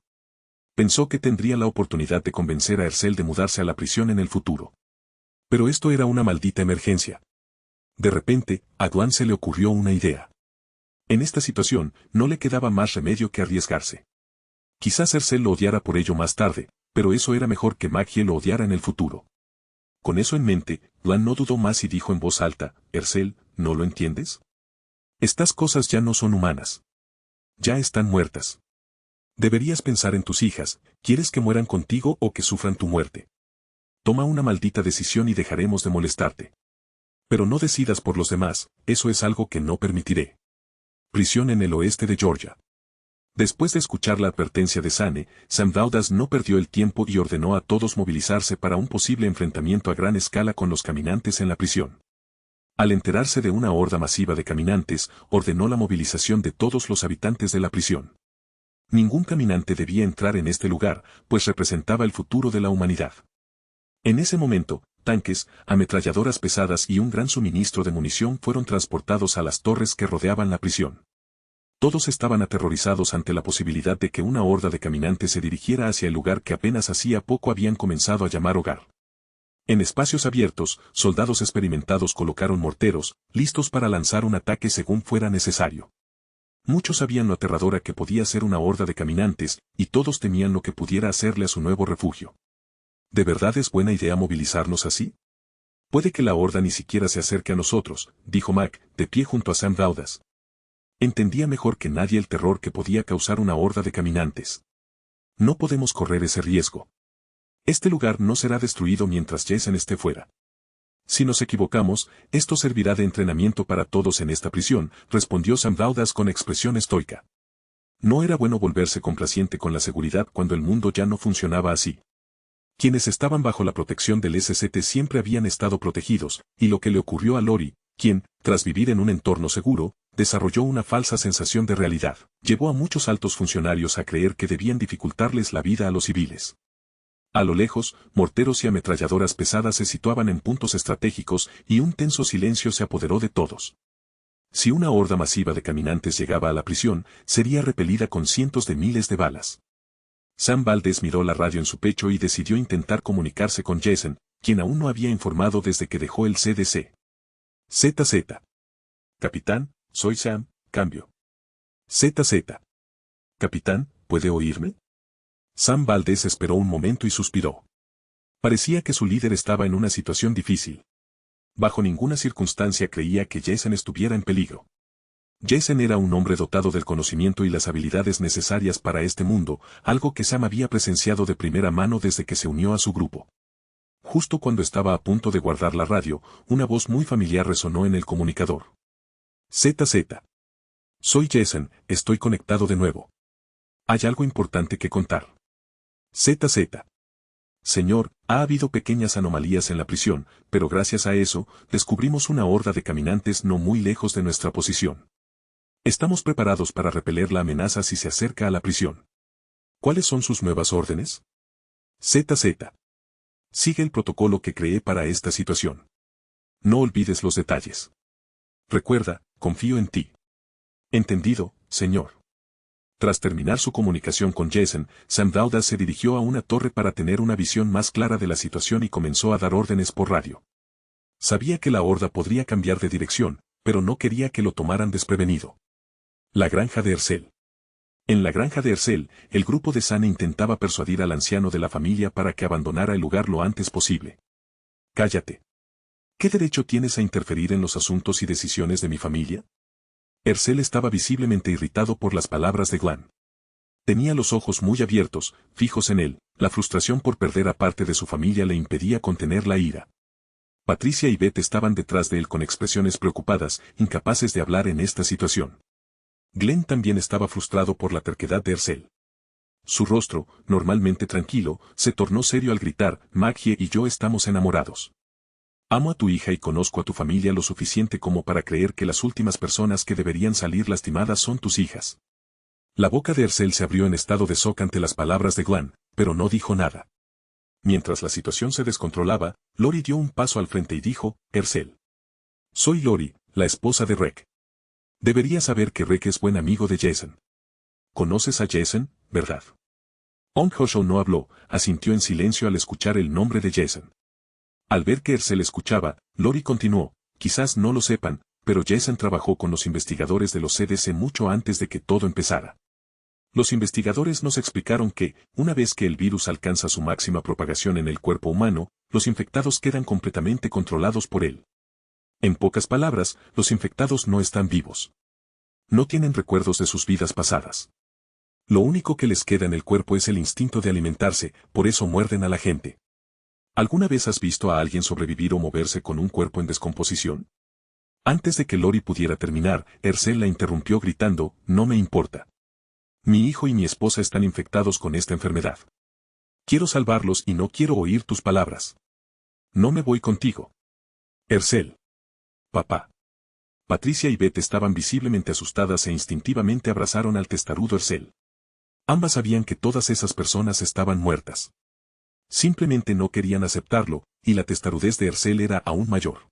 [SPEAKER 1] Pensó que tendría la oportunidad de convencer a Hercel de mudarse a la prisión en el futuro. Pero esto era una maldita emergencia. De repente, a Glenn se le ocurrió una idea. En esta situación, no le quedaba más remedio que arriesgarse. Quizás Hercel lo odiara por ello más tarde, pero eso era mejor que Maggie lo odiara en el futuro. Con eso en mente, Glenn no dudó más y dijo en voz alta, Hercel, ¿no lo entiendes? Estas cosas ya no son humanas. Ya están muertas. Deberías pensar en tus hijas, ¿quieres que mueran contigo o que sufran tu muerte? Toma una maldita decisión y dejaremos de molestarte. Pero no decidas por los demás, eso es algo que no permitiré. Prisión en el oeste de Georgia. Después de escuchar la advertencia de Sane, Sam Dowdas no perdió el tiempo y ordenó a todos movilizarse para un posible enfrentamiento a gran escala con los caminantes en la prisión. Al enterarse de una horda masiva de caminantes, ordenó la movilización de todos los habitantes de la prisión. Ningún caminante debía entrar en este lugar, pues representaba el futuro de la humanidad. En ese momento, tanques, ametralladoras pesadas y un gran suministro de munición fueron transportados a las torres que rodeaban la prisión. Todos estaban aterrorizados ante la posibilidad de que una horda de caminantes se dirigiera hacia el lugar que apenas hacía poco habían comenzado a llamar hogar. En espacios abiertos, soldados experimentados colocaron morteros, listos para lanzar un ataque según fuera necesario. Muchos sabían lo aterradora que podía ser una horda de caminantes, y todos temían lo que pudiera hacerle a su nuevo refugio. ¿De verdad es buena idea movilizarnos así? Puede que la horda ni siquiera se acerque a nosotros, dijo Mac, de pie junto a Sam Dowdas. Entendía mejor que nadie el terror que podía causar una horda de caminantes. No podemos correr ese riesgo. Este lugar no será destruido mientras Jason esté fuera. Si nos equivocamos, esto servirá de entrenamiento para todos en esta prisión, respondió Sam Dowdas con expresión estoica. No era bueno volverse complaciente con la seguridad cuando el mundo ya no funcionaba así. Quienes estaban bajo la protección del SCT siempre habían estado protegidos, y lo que le ocurrió a Lori, quien, tras vivir en un entorno seguro, desarrolló una falsa sensación de realidad, llevó a muchos altos funcionarios a creer que debían dificultarles la vida a los civiles. A lo lejos, morteros y ametralladoras pesadas se situaban en puntos estratégicos y un tenso silencio se apoderó de todos. Si una horda masiva de caminantes llegaba a la prisión, sería repelida con cientos de miles de balas. Sam Valdez miró la radio en su pecho y decidió intentar comunicarse con Jason, quien aún no había informado desde que dejó el CDC. ZZ. Capitán, soy Sam, cambio. ZZ. Capitán, ¿puede oírme? Sam Valdez esperó un momento y suspiró. Parecía que su líder estaba en una situación difícil. Bajo ninguna circunstancia creía que Jason estuviera en peligro. Jason era un hombre dotado del conocimiento y las habilidades necesarias para este mundo, algo que Sam había presenciado de primera mano desde que se unió a su grupo. Justo cuando estaba a punto de guardar la radio, una voz muy familiar resonó en el comunicador. ZZ. Soy Jason, estoy conectado de nuevo. Hay algo importante que contar. ZZ. Señor, ha habido pequeñas anomalías en la prisión, pero gracias a eso, descubrimos una horda de caminantes no muy lejos de nuestra posición. Estamos preparados para repeler la amenaza si se acerca a la prisión. ¿Cuáles son sus nuevas órdenes? ZZ. Sigue el protocolo que creé para esta situación. No olvides los detalles. Recuerda, confío en ti. Entendido, señor. Tras terminar su comunicación con Jason, Sam Dauda se dirigió a una torre para tener una visión más clara de la situación y comenzó a dar órdenes por radio. Sabía que la horda podría cambiar de dirección, pero no quería que lo tomaran desprevenido. La granja de Ercel. En la granja de Ercel, el grupo de Sane intentaba persuadir al anciano de la familia para que abandonara el lugar lo antes posible. Cállate. ¿Qué derecho tienes a interferir en los asuntos y decisiones de mi familia? Ercel estaba visiblemente irritado por las palabras de Glenn. Tenía los ojos muy abiertos, fijos en él, la frustración por perder a parte de su familia le impedía contener la ira. Patricia y Beth estaban detrás de él con expresiones preocupadas, incapaces de hablar en esta situación. Glenn también estaba frustrado por la terquedad de Ercel. Su rostro, normalmente tranquilo, se tornó serio al gritar, Maggie y yo estamos enamorados. Amo a tu hija y conozco a tu familia lo suficiente como para creer que las últimas personas que deberían salir lastimadas son tus hijas. La boca de Ercel se abrió en estado de shock ante las palabras de Glenn, pero no dijo nada. Mientras la situación se descontrolaba, Lori dio un paso al frente y dijo, Ercel. Soy Lori, la esposa de Rec. Deberías saber que Rec es buen amigo de Jason. ¿Conoces a Jason, verdad? Hosho no habló, asintió en silencio al escuchar el nombre de Jason. Al ver que Ercel escuchaba, Lori continuó, quizás no lo sepan, pero Jason trabajó con los investigadores de los CDC mucho antes de que todo empezara. Los investigadores nos explicaron que, una vez que el virus alcanza su máxima propagación en el cuerpo humano, los infectados quedan completamente controlados por él. En pocas palabras, los infectados no están vivos. No tienen recuerdos de sus vidas pasadas. Lo único que les queda en el cuerpo es el instinto de alimentarse, por eso muerden a la gente. ¿Alguna vez has visto a alguien sobrevivir o moverse con un cuerpo en descomposición? Antes de que Lori pudiera terminar, Ercel la interrumpió gritando, no me importa. Mi hijo y mi esposa están infectados con esta enfermedad. Quiero salvarlos y no quiero oír tus palabras. No me voy contigo. Ercel. Papá. Patricia y Beth estaban visiblemente asustadas e instintivamente abrazaron al testarudo Ercel. Ambas sabían que todas esas personas estaban muertas. Simplemente no querían aceptarlo, y la testarudez de Ercel era aún mayor.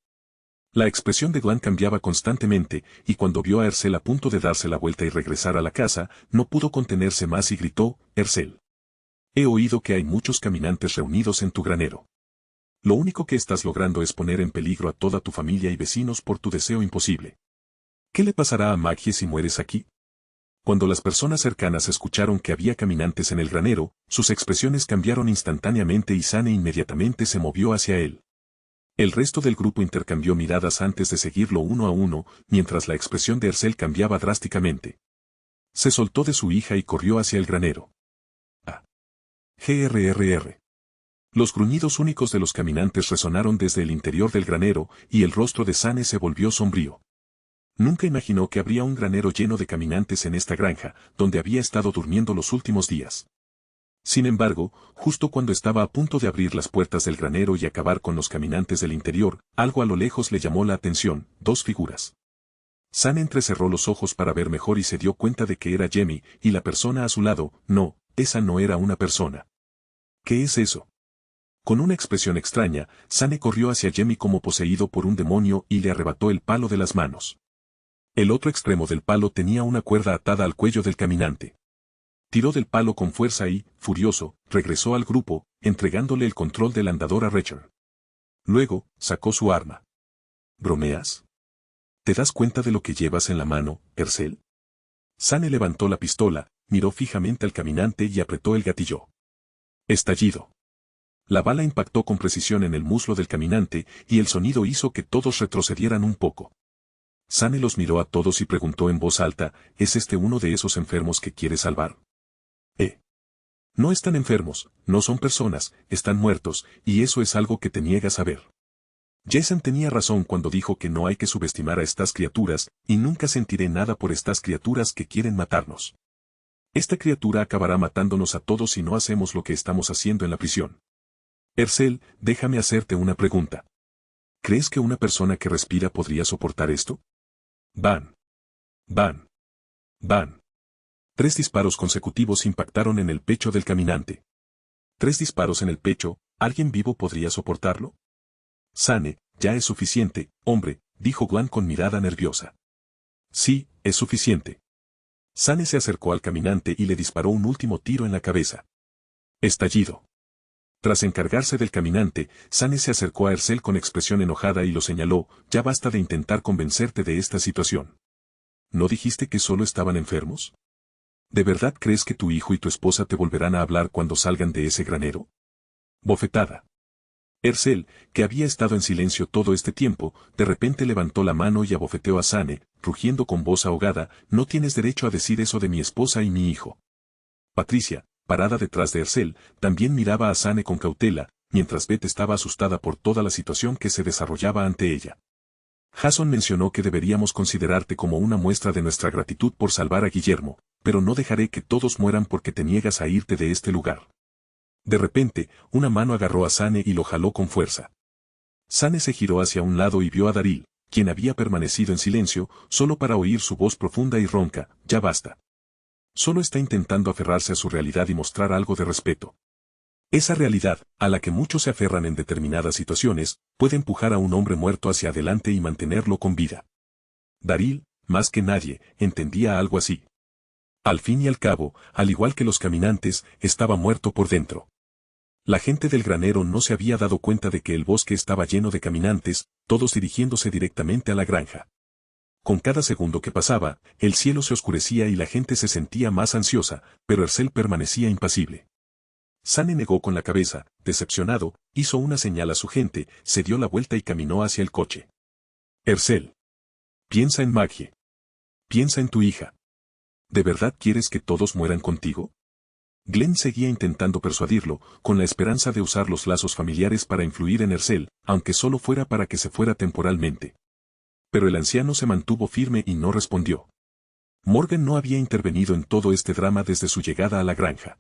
[SPEAKER 1] La expresión de Glenn cambiaba constantemente, y cuando vio a Ercel a punto de darse la vuelta y regresar a la casa, no pudo contenerse más y gritó, Ercel. He oído que hay muchos caminantes reunidos en tu granero. Lo único que estás logrando es poner en peligro a toda tu familia y vecinos por tu deseo imposible. ¿Qué le pasará a Maggie si mueres aquí? Cuando las personas cercanas escucharon que había caminantes en el granero, sus expresiones cambiaron instantáneamente y Sane inmediatamente se movió hacia él. El resto del grupo intercambió miradas antes de seguirlo uno a uno, mientras la expresión de Ercel cambiaba drásticamente. Se soltó de su hija y corrió hacia el granero. A. Grrr. Los gruñidos únicos de los caminantes resonaron desde el interior del granero, y el rostro de Sane se volvió sombrío. Nunca imaginó que habría un granero lleno de caminantes en esta granja, donde había estado durmiendo los últimos días. Sin embargo, justo cuando estaba a punto de abrir las puertas del granero y acabar con los caminantes del interior, algo a lo lejos le llamó la atención, dos figuras. Sane entrecerró los ojos para ver mejor y se dio cuenta de que era Jemmy, y la persona a su lado, no, esa no era una persona. ¿Qué es eso? Con una expresión extraña, Sane corrió hacia Jemmy como poseído por un demonio y le arrebató el palo de las manos. El otro extremo del palo tenía una cuerda atada al cuello del caminante. Tiró del palo con fuerza y, furioso, regresó al grupo, entregándole el control del andador a Richard. Luego, sacó su arma. ¿Bromeas? ¿Te das cuenta de lo que llevas en la mano, Ercel? Sane levantó la pistola, miró fijamente al caminante y apretó el gatillo. Estallido. La bala impactó con precisión en el muslo del caminante, y el sonido hizo que todos retrocedieran un poco. Sane los miró a todos y preguntó en voz alta, ¿es este uno de esos enfermos que quiere salvar? No están enfermos, no son personas, están muertos, y eso es algo que te niegas a ver. Jason tenía razón cuando dijo que no hay que subestimar a estas criaturas, y nunca sentiré nada por estas criaturas que quieren matarnos. Esta criatura acabará matándonos a todos si no hacemos lo que estamos haciendo en la prisión. Ercel, déjame hacerte una pregunta. ¿Crees que una persona que respira podría soportar esto? Van. Van. Van. 3 disparos consecutivos impactaron en el pecho del caminante. 3 disparos en el pecho, ¿alguien vivo podría soportarlo? Sane, ya es suficiente, hombre, dijo Gwan con mirada nerviosa. Sí, es suficiente. Sane se acercó al caminante y le disparó un último tiro en la cabeza. Estallido. Tras encargarse del caminante, Sane se acercó a Ercel con expresión enojada y lo señaló, ya basta de intentar convencerte de esta situación. ¿No dijiste que solo estaban enfermos? ¿De verdad crees que tu hijo y tu esposa te volverán a hablar cuando salgan de ese granero? Bofetada. Ercel, que había estado en silencio todo este tiempo, de repente levantó la mano y abofeteó a Sane, rugiendo con voz ahogada, no tienes derecho a decir eso de mi esposa y mi hijo. Patricia, parada detrás de Ercel, también miraba a Sane con cautela, mientras Beth estaba asustada por toda la situación que se desarrollaba ante ella. Jason mencionó que deberíamos considerarte como una muestra de nuestra gratitud por salvar a Guillermo, pero no dejaré que todos mueran porque te niegas a irte de este lugar. De repente, una mano agarró a Sane y lo jaló con fuerza. Sane se giró hacia un lado y vio a Daryl, quien había permanecido en silencio, solo para oír su voz profunda y ronca, ya basta. Solo está intentando aferrarse a su realidad y mostrar algo de respeto. Esa realidad, a la que muchos se aferran en determinadas situaciones, puede empujar a un hombre muerto hacia adelante y mantenerlo con vida. Daryl, más que nadie, entendía algo así. Al fin y al cabo, al igual que los caminantes, estaba muerto por dentro. La gente del granero no se había dado cuenta de que el bosque estaba lleno de caminantes, todos dirigiéndose directamente a la granja. Con cada segundo que pasaba, el cielo se oscurecía y la gente se sentía más ansiosa, pero Ercel permanecía impasible. Sane negó con la cabeza, decepcionado, hizo una señal a su gente, se dio la vuelta y caminó hacia el coche. Ercel. Piensa en Maggie. Piensa en tu hija. ¿De verdad quieres que todos mueran contigo? Glenn seguía intentando persuadirlo, con la esperanza de usar los lazos familiares para influir en Ercel, aunque solo fuera para que se fuera temporalmente. Pero el anciano se mantuvo firme y no respondió. Morgan no había intervenido en todo este drama desde su llegada a la granja.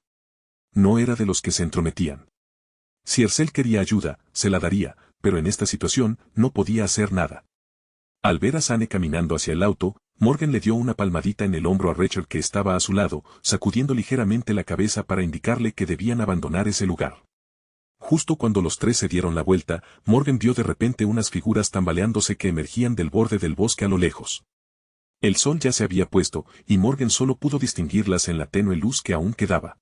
[SPEAKER 1] No era de los que se entrometían. Si Ercel quería ayuda, se la daría, pero en esta situación no podía hacer nada. Al ver a Sane caminando hacia el auto, Morgan le dio una palmadita en el hombro a Rachel que estaba a su lado, sacudiendo ligeramente la cabeza para indicarle que debían abandonar ese lugar. Justo cuando los tres se dieron la vuelta, Morgan vio de repente unas figuras tambaleándose que emergían del borde del bosque a lo lejos. El sol ya se había puesto, y Morgan solo pudo distinguirlas en la tenue luz que aún quedaba.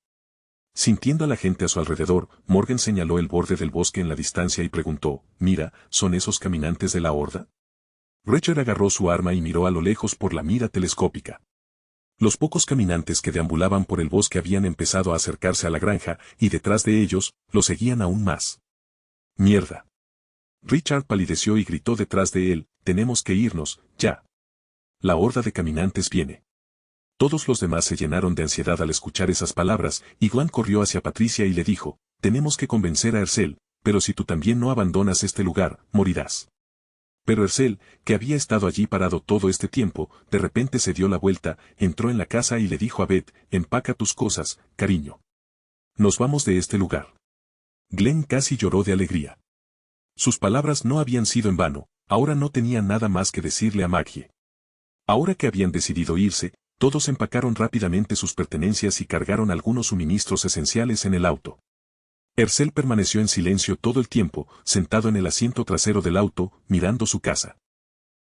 [SPEAKER 1] Sintiendo a la gente a su alrededor, Morgan señaló el borde del bosque en la distancia y preguntó, «Mira, ¿son esos caminantes de la horda?» Rachel agarró su arma y miró a lo lejos por la mira telescópica. Los pocos caminantes que deambulaban por el bosque habían empezado a acercarse a la granja, y detrás de ellos, lo seguían aún más. «¡Mierda!». Richard palideció y gritó detrás de él, «Tenemos que irnos, ya. La horda de caminantes viene». Todos los demás se llenaron de ansiedad al escuchar esas palabras, y Gwan corrió hacia Patricia y le dijo, «Tenemos que convencer a Ercel, pero si tú también no abandonas este lugar, morirás». Pero Ercel, que había estado allí parado todo este tiempo, de repente se dio la vuelta, entró en la casa y le dijo a Beth, «Empaca tus cosas, cariño. Nos vamos de este lugar». Glenn casi lloró de alegría. Sus palabras no habían sido en vano, ahora no tenía nada más que decirle a Maggie. Ahora que habían decidido irse, todos empacaron rápidamente sus pertenencias y cargaron algunos suministros esenciales en el auto. Ercel permaneció en silencio todo el tiempo, sentado en el asiento trasero del auto, mirando su casa.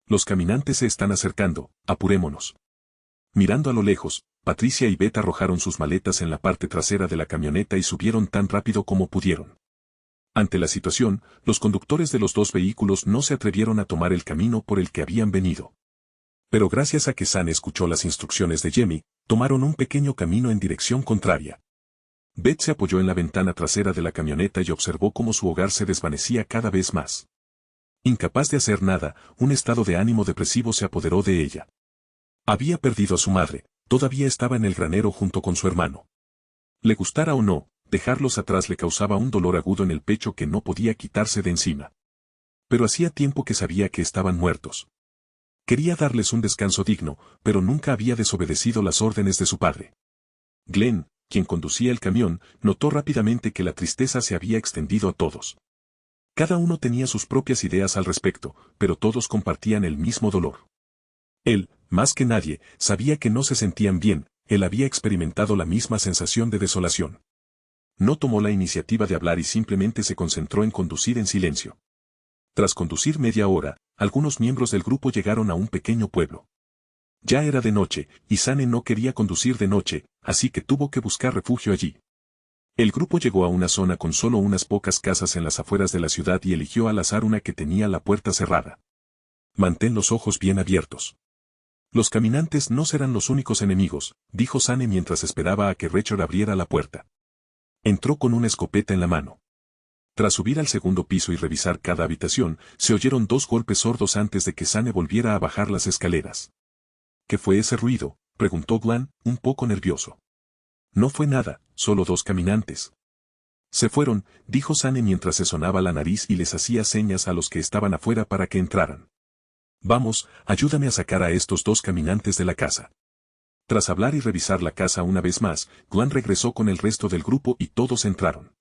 [SPEAKER 1] Los caminantes se están acercando, apurémonos. Mirando a lo lejos, Patricia y Beth arrojaron sus maletas en la parte trasera de la camioneta y subieron tan rápido como pudieron. Ante la situación, los conductores de los dos vehículos no se atrevieron a tomar el camino por el que habían venido. Pero gracias a que Sane escuchó las instrucciones de Jamie, tomaron un pequeño camino en dirección contraria. Beth se apoyó en la ventana trasera de la camioneta y observó cómo su hogar se desvanecía cada vez más. Incapaz de hacer nada, un estado de ánimo depresivo se apoderó de ella. Había perdido a su madre, todavía estaba en el granero junto con su hermano. Le gustara o no, dejarlos atrás le causaba un dolor agudo en el pecho que no podía quitarse de encima. Pero hacía tiempo que sabía que estaban muertos. Quería darles un descanso digno, pero nunca había desobedecido las órdenes de su padre. Glenn, quien conducía el camión, notó rápidamente que la tristeza se había extendido a todos. Cada uno tenía sus propias ideas al respecto, pero todos compartían el mismo dolor. Él, más que nadie, sabía que no se sentían bien, él había experimentado la misma sensación de desolación. No tomó la iniciativa de hablar y simplemente se concentró en conducir en silencio. Tras conducir media hora, algunos miembros del grupo llegaron a un pequeño pueblo. Ya era de noche, y Sane no quería conducir de noche, así que tuvo que buscar refugio allí. El grupo llegó a una zona con solo unas pocas casas en las afueras de la ciudad y eligió al azar una que tenía la puerta cerrada. Mantén los ojos bien abiertos. Los caminantes no serán los únicos enemigos, dijo Sane mientras esperaba a que Richard abriera la puerta. Entró con una escopeta en la mano. Tras subir al segundo piso y revisar cada habitación, se oyeron 2 golpes sordos antes de que Sane volviera a bajar las escaleras. ¿Qué fue ese ruido?, preguntó Glenn, un poco nervioso. No fue nada, solo 2 caminantes. Se fueron, dijo Sane mientras se sonaba la nariz y les hacía señas a los que estaban afuera para que entraran. Vamos, ayúdame a sacar a estos 2 caminantes de la casa. Tras hablar y revisar la casa una vez más, Glenn regresó con el resto del grupo y todos entraron.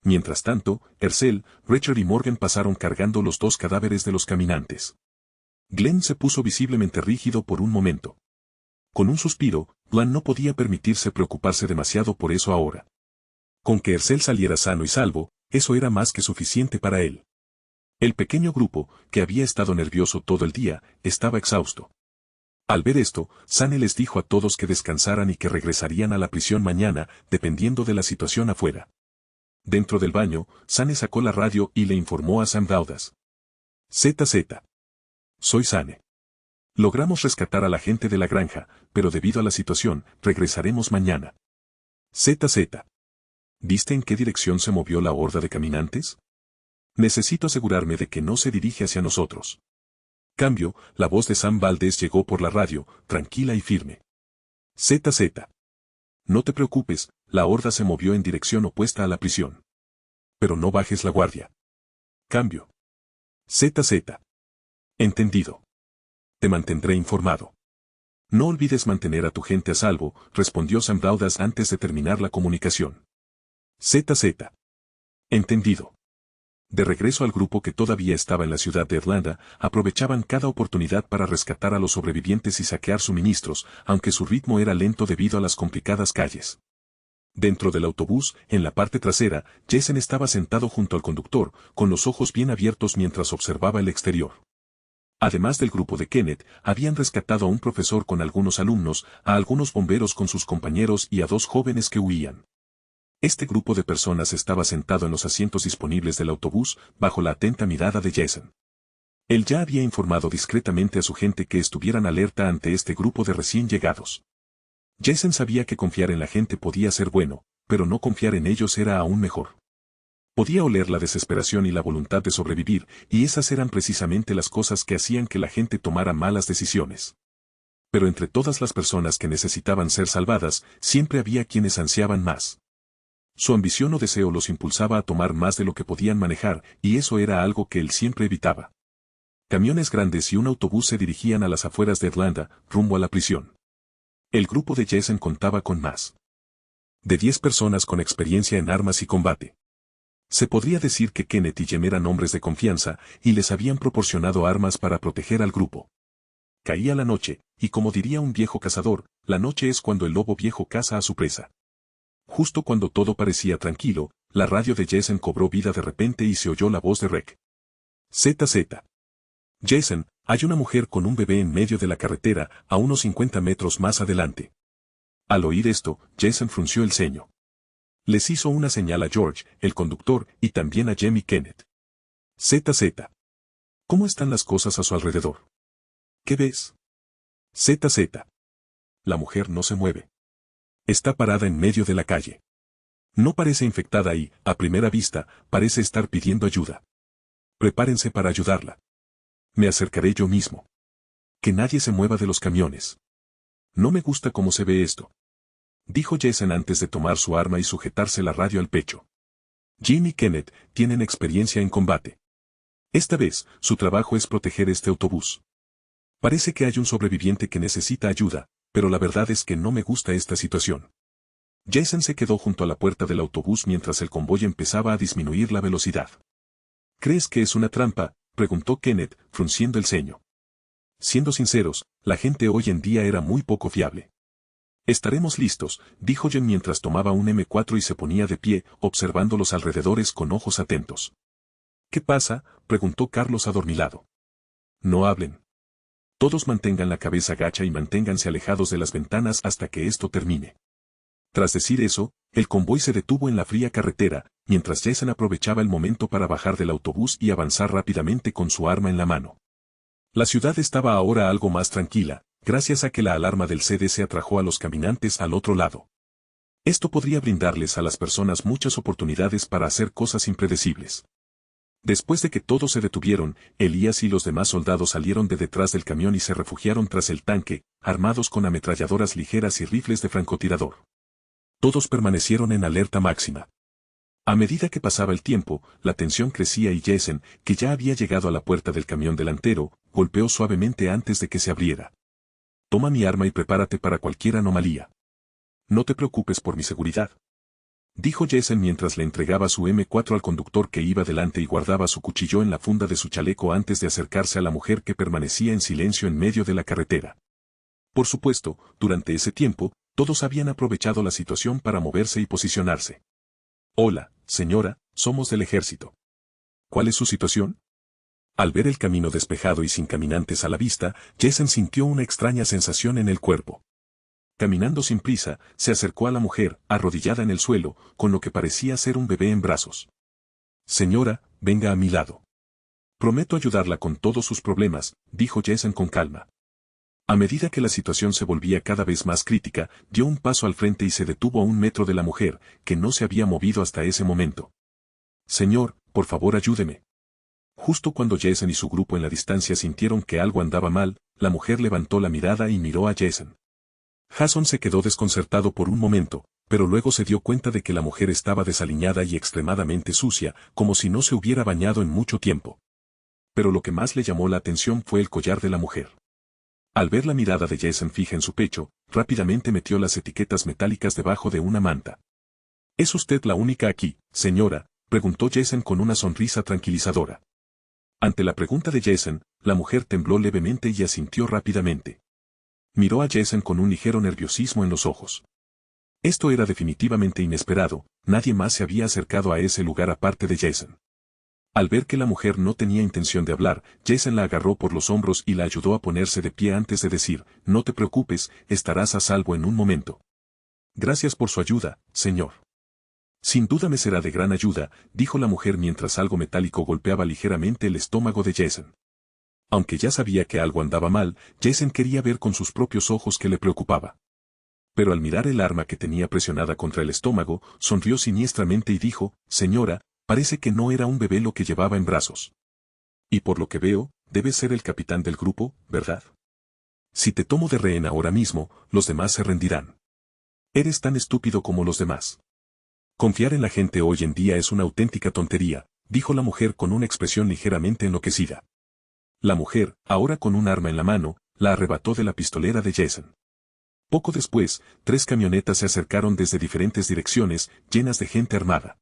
[SPEAKER 1] Mientras tanto, Herschel, Richard y Morgan pasaron cargando los 2 cadáveres de los caminantes. Glenn se puso visiblemente rígido por un momento. Con un suspiro, Glenn no podía permitirse preocuparse demasiado por eso ahora. Con que Herschel saliera sano y salvo, eso era más que suficiente para él. El pequeño grupo, que había estado nervioso todo el día, estaba exhausto. Al ver esto, Sane les dijo a todos que descansaran y que regresarían a la prisión mañana, dependiendo de la situación afuera. Dentro del baño, Sane sacó la radio y le informó a Sam Vaudas. ZZ. Soy Sane. Logramos rescatar a la gente de la granja, pero debido a la situación, regresaremos mañana. ZZ. ¿Viste en qué dirección se movió la horda de caminantes? Necesito asegurarme de que no se dirige hacia nosotros. Cambio, la voz de Sam Valdez llegó por la radio, tranquila y firme. ZZ. No te preocupes, la horda se movió en dirección opuesta a la prisión. Pero no bajes la guardia. Cambio. ZZ. Entendido. Te mantendré informado. No olvides mantener a tu gente a salvo, respondió Sam Valdez antes de terminar la comunicación. ZZ. Entendido. De regreso al grupo que todavía estaba en la ciudad de Atlanta, aprovechaban cada oportunidad para rescatar a los sobrevivientes y saquear suministros, aunque su ritmo era lento debido a las complicadas calles. Dentro del autobús, en la parte trasera, Jason estaba sentado junto al conductor, con los ojos bien abiertos mientras observaba el exterior. Además del grupo de Kenneth, habían rescatado a un profesor con algunos alumnos, a algunos bomberos con sus compañeros y a 2 jóvenes que huían. Este grupo de personas estaba sentado en los asientos disponibles del autobús, bajo la atenta mirada de Jason. Él ya había informado discretamente a su gente que estuvieran alerta ante este grupo de recién llegados. Jason sabía que confiar en la gente podía ser bueno, pero no confiar en ellos era aún mejor. Podía oler la desesperación y la voluntad de sobrevivir, y esas eran precisamente las cosas que hacían que la gente tomara malas decisiones. Pero entre todas las personas que necesitaban ser salvadas, siempre había quienes ansiaban más. Su ambición o deseo los impulsaba a tomar más de lo que podían manejar, y eso era algo que él siempre evitaba. Camiones grandes y un autobús se dirigían a las afueras de Atlanta, rumbo a la prisión. El grupo de Jason contaba con más de 10 personas con experiencia en armas y combate. Se podría decir que Kenneth y Jem eran hombres de confianza, y les habían proporcionado armas para proteger al grupo. Caía la noche, y como diría un viejo cazador, la noche es cuando el lobo viejo caza a su presa. Justo cuando todo parecía tranquilo, la radio de Jason cobró vida de repente y se oyó la voz de Rec. ZZ. Jason, hay una mujer con un bebé en medio de la carretera, a unos 50 metros más adelante. Al oír esto, Jason frunció el ceño. Les hizo una señal a George, el conductor, y también a Jem y Kenneth. ZZ. ¿Cómo están las cosas a su alrededor? ¿Qué ves? ZZ. La mujer no se mueve. Está parada en medio de la calle. No parece infectada y, a primera vista, parece estar pidiendo ayuda. Prepárense para ayudarla. Me acercaré yo mismo. Que nadie se mueva de los camiones. No me gusta cómo se ve esto, dijo Jason antes de tomar su arma y sujetarse la radio al pecho. Jim y Kenneth tienen experiencia en combate. Esta vez, su trabajo es proteger este autobús. Parece que hay un sobreviviente que necesita ayuda, pero la verdad es que no me gusta esta situación. Jason se quedó junto a la puerta del autobús mientras el convoy empezaba a disminuir la velocidad. ¿Crees que es una trampa?, preguntó Kenneth, frunciendo el ceño. Siendo sinceros, la gente hoy en día era muy poco fiable. Estaremos listos, dijo Jen mientras tomaba un M4 y se ponía de pie, observando los alrededores con ojos atentos. ¿Qué pasa?, preguntó Carlos adormilado. No hablen. Todos mantengan la cabeza gacha y manténganse alejados de las ventanas hasta que esto termine. Tras decir eso, el convoy se detuvo en la fría carretera, mientras Jason aprovechaba el momento para bajar del autobús y avanzar rápidamente con su arma en la mano. La ciudad estaba ahora algo más tranquila, gracias a que la alarma del CDC atrajo a los caminantes al otro lado. Esto podría brindarles a las personas muchas oportunidades para hacer cosas impredecibles. Después de que todos se detuvieron, Elías y los demás soldados salieron de detrás del camión y se refugiaron tras el tanque, armados con ametralladoras ligeras y rifles de francotirador. Todos permanecieron en alerta máxima. A medida que pasaba el tiempo, la tensión crecía y Jason, que ya había llegado a la puerta del camión delantero, golpeó suavemente antes de que se abriera. Toma mi arma y prepárate para cualquier anomalía. No te preocupes por mi seguridad, dijo Jason mientras le entregaba su M4 al conductor que iba delante y guardaba su cuchillo en la funda de su chaleco antes de acercarse a la mujer que permanecía en silencio en medio de la carretera. Por supuesto, durante ese tiempo, todos habían aprovechado la situación para moverse y posicionarse. Hola, señora, somos del ejército. ¿Cuál es su situación? Al ver el camino despejado y sin caminantes a la vista, Jason sintió una extraña sensación en el cuerpo. Caminando sin prisa, se acercó a la mujer, arrodillada en el suelo, con lo que parecía ser un bebé en brazos. Señora, venga a mi lado. Prometo ayudarla con todos sus problemas, dijo Jason con calma. A medida que la situación se volvía cada vez más crítica, dio un paso al frente y se detuvo a 1 metro de la mujer, que no se había movido hasta ese momento. Señor, por favor ayúdeme. Justo cuando Jason y su grupo en la distancia sintieron que algo andaba mal, la mujer levantó la mirada y miró a Jason. Jason se quedó desconcertado por un momento, pero luego se dio cuenta de que la mujer estaba desaliñada y extremadamente sucia, como si no se hubiera bañado en mucho tiempo. Pero lo que más le llamó la atención fue el collar de la mujer. Al ver la mirada de Jason fija en su pecho, rápidamente metió las etiquetas metálicas debajo de una manta. ¿Es usted la única aquí, señora?, preguntó Jason con una sonrisa tranquilizadora. Ante la pregunta de Jason, la mujer tembló levemente y asintió rápidamente. Miró a Jason con un ligero nerviosismo en los ojos. Esto era definitivamente inesperado, nadie más se había acercado a ese lugar aparte de Jason. Al ver que la mujer no tenía intención de hablar, Jason la agarró por los hombros y la ayudó a ponerse de pie antes de decir, no te preocupes, estarás a salvo en un momento. Gracias por su ayuda, señor. Sin duda me será de gran ayuda, dijo la mujer mientras algo metálico golpeaba ligeramente el estómago de Jason. Aunque ya sabía que algo andaba mal, Jason quería ver con sus propios ojos qué le preocupaba. Pero al mirar el arma que tenía presionada contra el estómago, sonrió siniestramente y dijo, señora, parece que no era un bebé lo que llevaba en brazos. Y por lo que veo, debes ser el capitán del grupo, ¿verdad? Si te tomo de rehén ahora mismo, los demás se rendirán. Eres tan estúpido como los demás. Confiar en la gente hoy en día es una auténtica tontería, dijo la mujer con una expresión ligeramente enloquecida. La mujer, ahora con un arma en la mano, la arrebató de la pistolera de Jason. Poco después, 3 camionetas se acercaron desde diferentes direcciones, llenas de gente armada.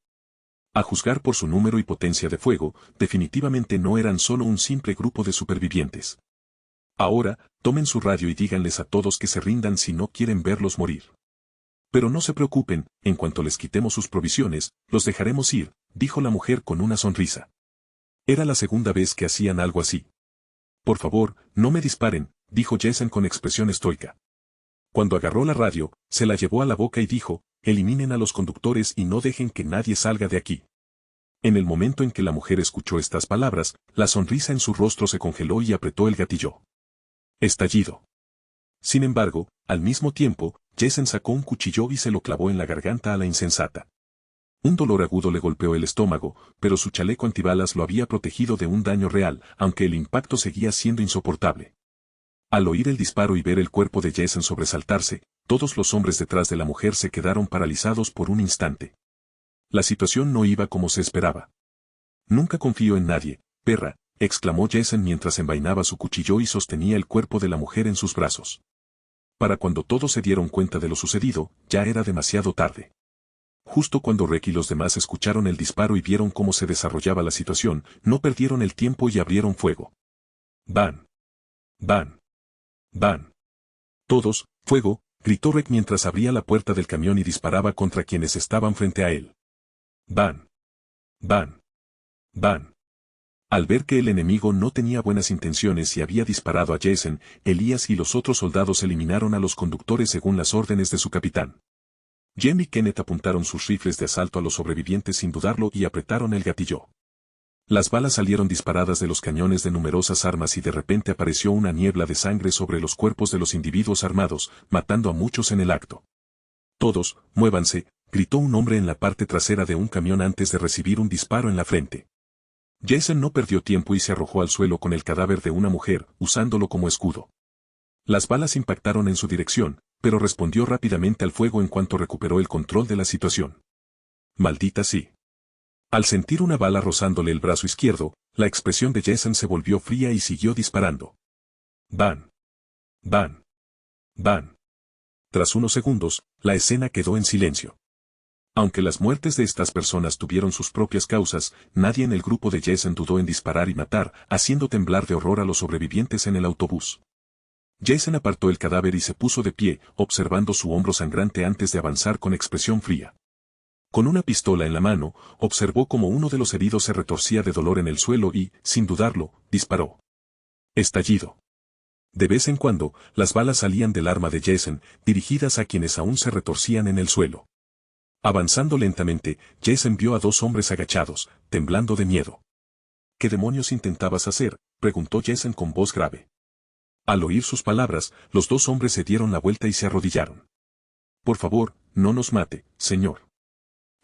[SPEAKER 1] A juzgar por su número y potencia de fuego, definitivamente no eran solo un simple grupo de supervivientes. Ahora, tomen su radio y díganles a todos que se rindan si no quieren verlos morir. Pero no se preocupen, en cuanto les quitemos sus provisiones, los dejaremos ir, dijo la mujer con una sonrisa. Era la segunda vez que hacían algo así. Por favor, no me disparen, dijo Jason con expresión estoica. Cuando agarró la radio, se la llevó a la boca y dijo, eliminen a los conductores y no dejen que nadie salga de aquí. En el momento en que la mujer escuchó estas palabras, la sonrisa en su rostro se congeló y apretó el gatillo. Estallido. Sin embargo, al mismo tiempo, Jason sacó un cuchillo y se lo clavó en la garganta a la insensata. Un dolor agudo le golpeó el estómago, pero su chaleco antibalas lo había protegido de un daño real, aunque el impacto seguía siendo insoportable. Al oír el disparo y ver el cuerpo de Jason sobresaltarse, todos los hombres detrás de la mujer se quedaron paralizados por un instante. La situación no iba como se esperaba. Nunca confío en nadie, perra, exclamó Jason mientras envainaba su cuchillo y sostenía el cuerpo de la mujer en sus brazos. Para cuando todos se dieron cuenta de lo sucedido, ya era demasiado tarde. Justo cuando Rick y los demás escucharon el disparo y vieron cómo se desarrollaba la situación, no perdieron el tiempo y abrieron fuego. ¡Van! ¡Van! ¡Van! Todos, fuego, gritó Rick mientras abría la puerta del camión y disparaba contra quienes estaban frente a él. ¡Van! ¡Van! ¡Van! Al ver que el enemigo no tenía buenas intenciones y había disparado a Jason, Elías y los otros soldados eliminaron a los conductores según las órdenes de su capitán. Jem y Kenneth apuntaron sus rifles de asalto a los sobrevivientes sin dudarlo y apretaron el gatillo. Las balas salieron disparadas de los cañones de numerosas armas y de repente apareció una niebla de sangre sobre los cuerpos de los individuos armados, matando a muchos en el acto. «Todos, muévanse», gritó un hombre en la parte trasera de un camión antes de recibir un disparo en la frente. Jason no perdió tiempo y se arrojó al suelo con el cadáver de una mujer, usándolo como escudo. Las balas impactaron en su dirección, pero respondió rápidamente al fuego en cuanto recuperó el control de la situación. «Maldita sí». Al sentir una bala rozándole el brazo izquierdo, la expresión de Jason se volvió fría y siguió disparando. «Van. Van. Van». Tras unos segundos, la escena quedó en silencio. Aunque las muertes de estas personas tuvieron sus propias causas, nadie en el grupo de Jason dudó en disparar y matar, haciendo temblar de horror a los sobrevivientes en el autobús. Jason apartó el cadáver y se puso de pie, observando su hombro sangrante antes de avanzar con expresión fría. Con una pistola en la mano, observó cómo uno de los heridos se retorcía de dolor en el suelo y, sin dudarlo, disparó. Estallido. De vez en cuando, las balas salían del arma de Jason, dirigidas a quienes aún se retorcían en el suelo. Avanzando lentamente, Jason vio a dos hombres agachados, temblando de miedo. «¿Qué demonios intentabas hacer?», preguntó Jason con voz grave. Al oír sus palabras, los dos hombres se dieron la vuelta y se arrodillaron. «Por favor, no nos mate, señor.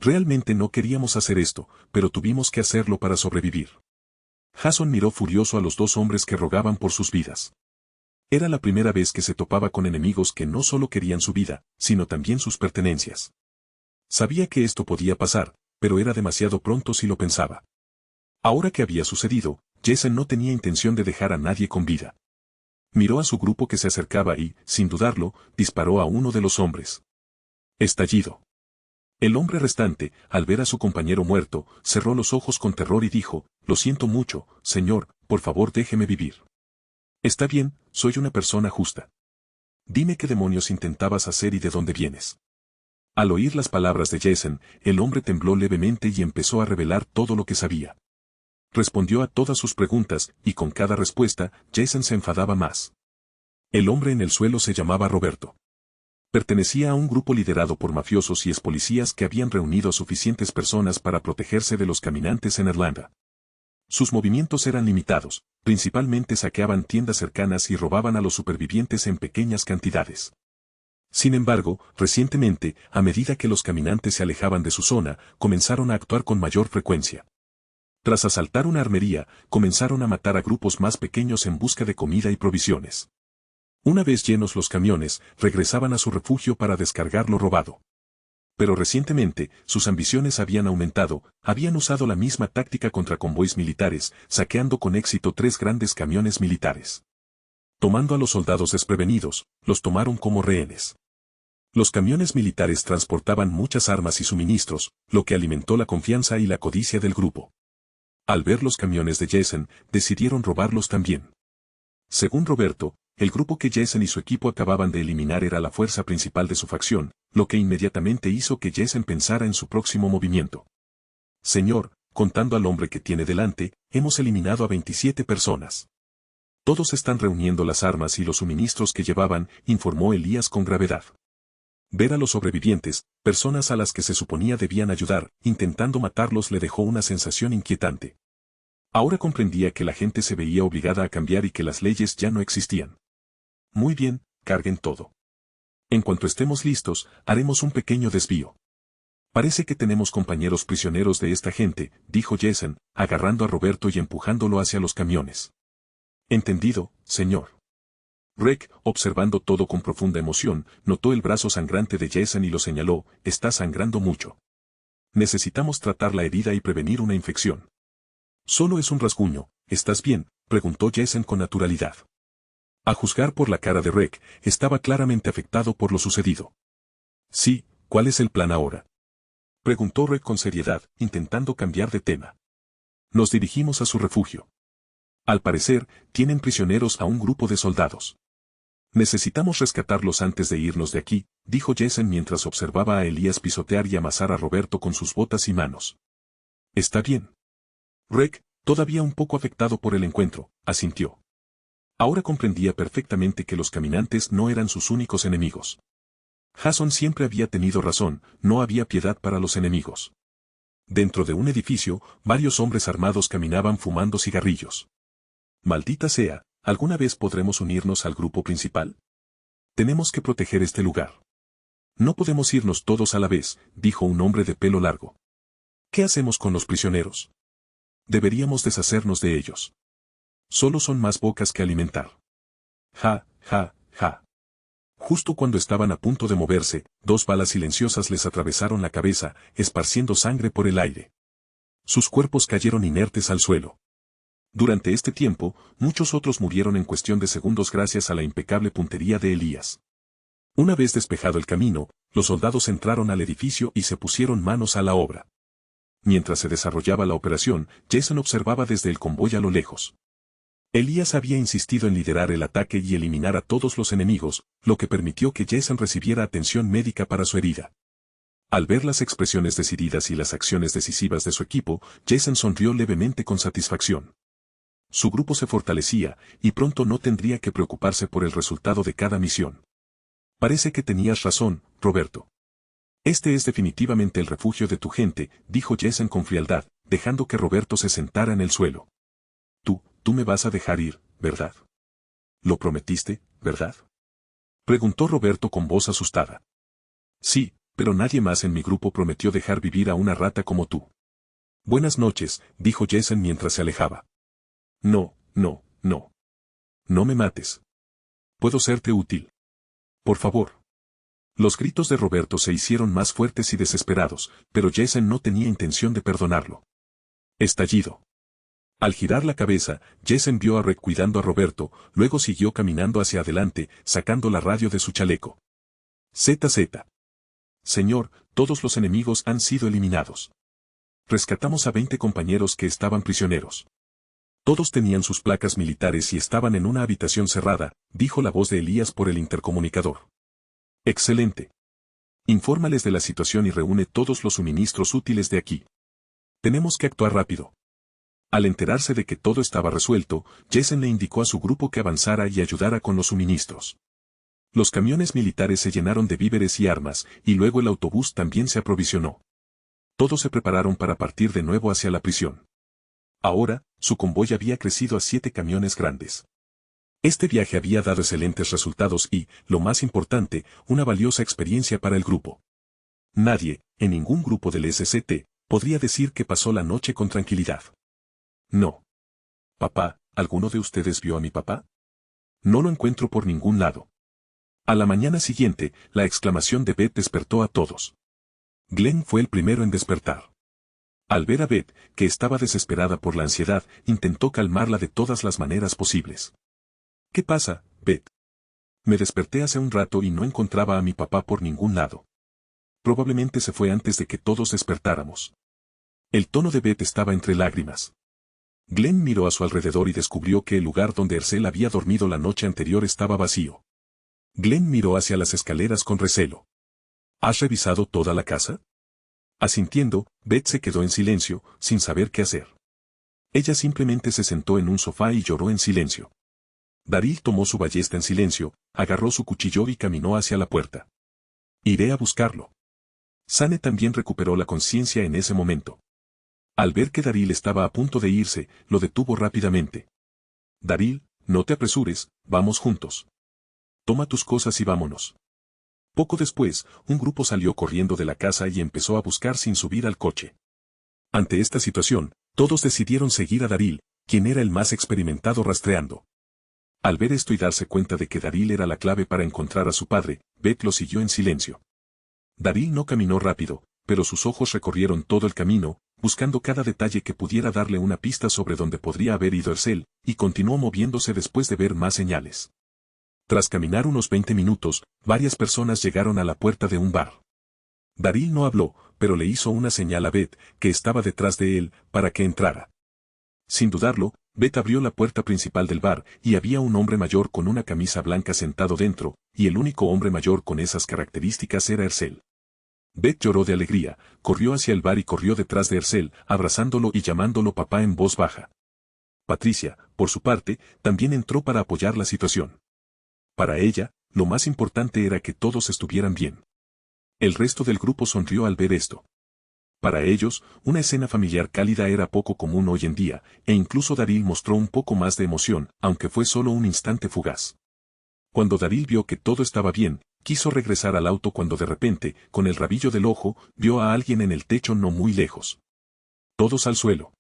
[SPEAKER 1] Realmente no queríamos hacer esto, pero tuvimos que hacerlo para sobrevivir». Jason miró furioso a los dos hombres que rogaban por sus vidas. Era la primera vez que se topaba con enemigos que no solo querían su vida, sino también sus pertenencias. Sabía que esto podía pasar, pero era demasiado pronto si lo pensaba. Ahora que había sucedido, Jason no tenía intención de dejar a nadie con vida. Miró a su grupo que se acercaba y, sin dudarlo, disparó a uno de los hombres. Estallido. El hombre restante, al ver a su compañero muerto, cerró los ojos con terror y dijo: «Lo siento mucho, señor, por favor déjeme vivir». «Está bien, soy una persona justa. Dime qué demonios intentabas hacer y de dónde vienes». Al oír las palabras de Jason, el hombre tembló levemente y empezó a revelar todo lo que sabía. Respondió a todas sus preguntas, y con cada respuesta, Jason se enfadaba más. El hombre en el suelo se llamaba Roberto. Pertenecía a un grupo liderado por mafiosos y expolicías que habían reunido a suficientes personas para protegerse de los caminantes en Irlanda. Sus movimientos eran limitados, principalmente saqueaban tiendas cercanas y robaban a los supervivientes en pequeñas cantidades. Sin embargo, recientemente, a medida que los caminantes se alejaban de su zona, comenzaron a actuar con mayor frecuencia. Tras asaltar una armería, comenzaron a matar a grupos más pequeños en busca de comida y provisiones. Una vez llenos los camiones, regresaban a su refugio para descargar lo robado. Pero recientemente, sus ambiciones habían aumentado, habían usado la misma táctica contra convoys militares, saqueando con éxito 3 grandes camiones militares. Tomando a los soldados desprevenidos, los tomaron como rehenes. Los camiones militares transportaban muchas armas y suministros, lo que alimentó la confianza y la codicia del grupo. Al ver los camiones de Jason, decidieron robarlos también. Según Roberto, el grupo que Jason y su equipo acababan de eliminar era la fuerza principal de su facción, lo que inmediatamente hizo que Jason pensara en su próximo movimiento. «Señor, contando al hombre que tiene delante, hemos eliminado a 27 personas. Todos están reuniendo las armas y los suministros que llevaban», informó Elías con gravedad. Ver a los sobrevivientes, personas a las que se suponía debían ayudar, intentando matarlos le dejó una sensación inquietante. Ahora comprendía que la gente se veía obligada a cambiar y que las leyes ya no existían. «Muy bien, carguen todo. En cuanto estemos listos, haremos un pequeño desvío. Parece que tenemos compañeros prisioneros de esta gente», dijo Jason, agarrando a Roberto y empujándolo hacia los camiones. «Entendido, señor». Rick, observando todo con profunda emoción, notó el brazo sangrante de Jason y lo señaló: «Está sangrando mucho. Necesitamos tratar la herida y prevenir una infección». «Solo es un rasguño, ¿estás bien?», preguntó Jason con naturalidad. A juzgar por la cara de Rick, estaba claramente afectado por lo sucedido. «Sí, ¿cuál es el plan ahora?», preguntó Rick con seriedad, intentando cambiar de tema. «Nos dirigimos a su refugio. Al parecer, tienen prisioneros a un grupo de soldados. Necesitamos rescatarlos antes de irnos de aquí, dijo Jason mientras observaba a Elías pisotear y amasar a Roberto con sus botas y manos. Está bien. Rec, todavía un poco afectado por el encuentro, asintió. Ahora comprendía perfectamente que los caminantes no eran sus únicos enemigos. Jason siempre había tenido razón, no había piedad para los enemigos. Dentro de un edificio, varios hombres armados caminaban fumando cigarrillos. Maldita sea, ¿alguna vez podremos unirnos al grupo principal? Tenemos que proteger este lugar. No podemos irnos todos a la vez, dijo un hombre de pelo largo. ¿Qué hacemos con los prisioneros? Deberíamos deshacernos de ellos. Solo son más bocas que alimentar. Ja, ja, ja. Justo cuando estaban a punto de moverse, 2 balas silenciosas les atravesaron la cabeza, esparciendo sangre por el aire. Sus cuerpos cayeron inertes al suelo. Durante este tiempo, muchos otros murieron en cuestión de segundos gracias a la impecable puntería de Elías. Una vez despejado el camino, los soldados entraron al edificio y se pusieron manos a la obra. Mientras se desarrollaba la operación, Jason observaba desde el convoy a lo lejos. Elías había insistido en liderar el ataque y eliminar a todos los enemigos, lo que permitió que Jason recibiera atención médica para su herida. Al ver las expresiones decididas y las acciones decisivas de su equipo, Jason sonrió levemente con satisfacción. Su grupo se fortalecía, y pronto no tendría que preocuparse por el resultado de cada misión. Parece que tenías razón, Roberto. Este es definitivamente el refugio de tu gente, dijo Jason con frialdad, dejando que Roberto se sentara en el suelo. Tú me vas a dejar ir, ¿verdad? ¿Lo prometiste, verdad? Preguntó Roberto con voz asustada. Sí, pero nadie más en mi grupo prometió dejar vivir a una rata como tú. Buenas noches, dijo Jason mientras se alejaba. No, no, no. No me mates. Puedo serte útil. Por favor. Los gritos de Roberto se hicieron más fuertes y desesperados, pero Jason no tenía intención de perdonarlo. Estallido. Al girar la cabeza, Jason vio a Rec cuidando a Roberto, luego siguió caminando hacia adelante, sacando la radio de su chaleco. ZZ. Señor, todos los enemigos han sido eliminados. Rescatamos a 20 compañeros que estaban prisioneros. Todos tenían sus placas militares y estaban en una habitación cerrada, dijo la voz de Elías por el intercomunicador. Excelente. Infórmales de la situación y reúne todos los suministros útiles de aquí. Tenemos que actuar rápido. Al enterarse de que todo estaba resuelto, Jason le indicó a su grupo que avanzara y ayudara con los suministros. Los camiones militares se llenaron de víveres y armas, y luego el autobús también se aprovisionó. Todos se prepararon para partir de nuevo hacia la prisión. Ahora, su convoy había crecido a 7 camiones grandes. Este viaje había dado excelentes resultados y, lo más importante, una valiosa experiencia para el grupo. Nadie, en ningún grupo del SCT, podría decir que pasó la noche con tranquilidad. No. Papá, ¿alguno de ustedes vio a mi papá? No lo encuentro por ningún lado. A la mañana siguiente, la exclamación de Beth despertó a todos. Glenn fue el primero en despertar. Al ver a Beth, que estaba desesperada por la ansiedad, intentó calmarla de todas las maneras posibles. ¿Qué pasa, Beth? Me desperté hace un rato y no encontraba a mi papá por ningún lado. Probablemente se fue antes de que todos despertáramos. El tono de Beth estaba entre lágrimas. Glenn miró a su alrededor y descubrió que el lugar donde Hercel había dormido la noche anterior estaba vacío. Glenn miró hacia las escaleras con recelo. ¿Has revisado toda la casa? Asintiendo, Beth se quedó en silencio, sin saber qué hacer. Ella simplemente se sentó en un sofá y lloró en silencio. Daryl tomó su ballesta en silencio, agarró su cuchillo y caminó hacia la puerta. Iré a buscarlo. Sane también recuperó la conciencia en ese momento. Al ver que Daryl estaba a punto de irse, lo detuvo rápidamente. Daryl, no te apresures, vamos juntos. Toma tus cosas y vámonos. Poco después, un grupo salió corriendo de la casa y empezó a buscar sin subir al coche. Ante esta situación, todos decidieron seguir a Daryl, quien era el más experimentado rastreando. Al ver esto y darse cuenta de que Daryl era la clave para encontrar a su padre, Beth lo siguió en silencio. Daryl no caminó rápido, pero sus ojos recorrieron todo el camino, buscando cada detalle que pudiera darle una pista sobre dónde podría haber ido Hercel, y continuó moviéndose después de ver más señales. Tras caminar unos 20 minutos, varias personas llegaron a la puerta de un bar. Daryl no habló, pero le hizo una señal a Beth, que estaba detrás de él, para que entrara. Sin dudarlo, Beth abrió la puerta principal del bar, y había un hombre mayor con una camisa blanca sentado dentro, y el único hombre mayor con esas características era Herschel. Beth lloró de alegría, corrió hacia el bar y corrió detrás de Herschel, abrazándolo y llamándolo papá en voz baja. Patricia, por su parte, también entró para apoyar la situación. Para ella, lo más importante era que todos estuvieran bien. El resto del grupo sonrió al ver esto. Para ellos, una escena familiar cálida era poco común hoy en día, e incluso Daryl mostró un poco más de emoción, aunque fue solo un instante fugaz. Cuando Daryl vio que todo estaba bien, quiso regresar al auto cuando de repente, con el rabillo del ojo, vio a alguien en el techo no muy lejos. Todos al suelo.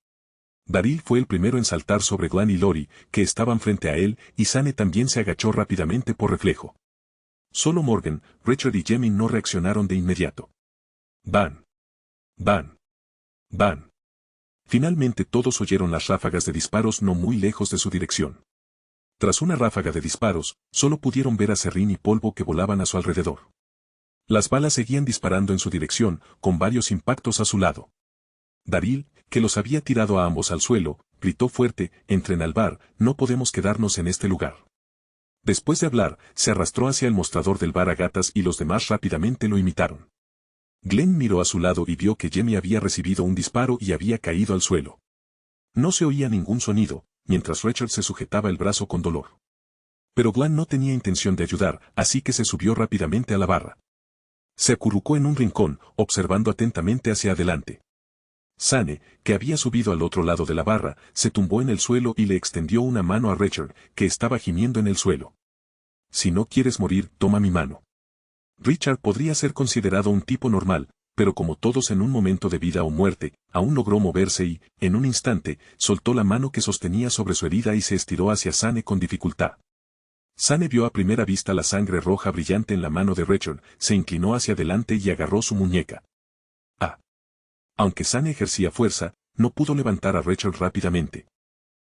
[SPEAKER 1] Daryl fue el primero en saltar sobre Glenn y Lori, que estaban frente a él, y Sane también se agachó rápidamente por reflejo. Solo Morgan, Richard y Jamie no reaccionaron de inmediato. Van. Van. Van. Finalmente todos oyeron las ráfagas de disparos no muy lejos de su dirección. Tras una ráfaga de disparos, solo pudieron ver a serrín y polvo que volaban a su alrededor. Las balas seguían disparando en su dirección, con varios impactos a su lado. Daryl, que los había tirado a ambos al suelo, gritó fuerte: «Entren al bar, no podemos quedarnos en este lugar». Después de hablar, se arrastró hacia el mostrador del bar a gatas y los demás rápidamente lo imitaron. Glenn miró a su lado y vio que Jamie había recibido un disparo y había caído al suelo. No se oía ningún sonido, mientras Richard se sujetaba el brazo con dolor. Pero Glenn no tenía intención de ayudar, así que se subió rápidamente a la barra. Se acurrucó en un rincón, observando atentamente hacia adelante. Sane, que había subido al otro lado de la barra, se tumbó en el suelo y le extendió una mano a Richard, que estaba gimiendo en el suelo. «Si no quieres morir, toma mi mano». Richard podría ser considerado un tipo normal, pero como todos en un momento de vida o muerte, aún logró moverse y, en un instante, soltó la mano que sostenía sobre su herida y se estiró hacia Sane con dificultad. Sane vio a primera vista la sangre roja brillante en la mano de Richard, se inclinó hacia adelante y agarró su muñeca. Aunque Sane ejercía fuerza, no pudo levantar a Richard rápidamente.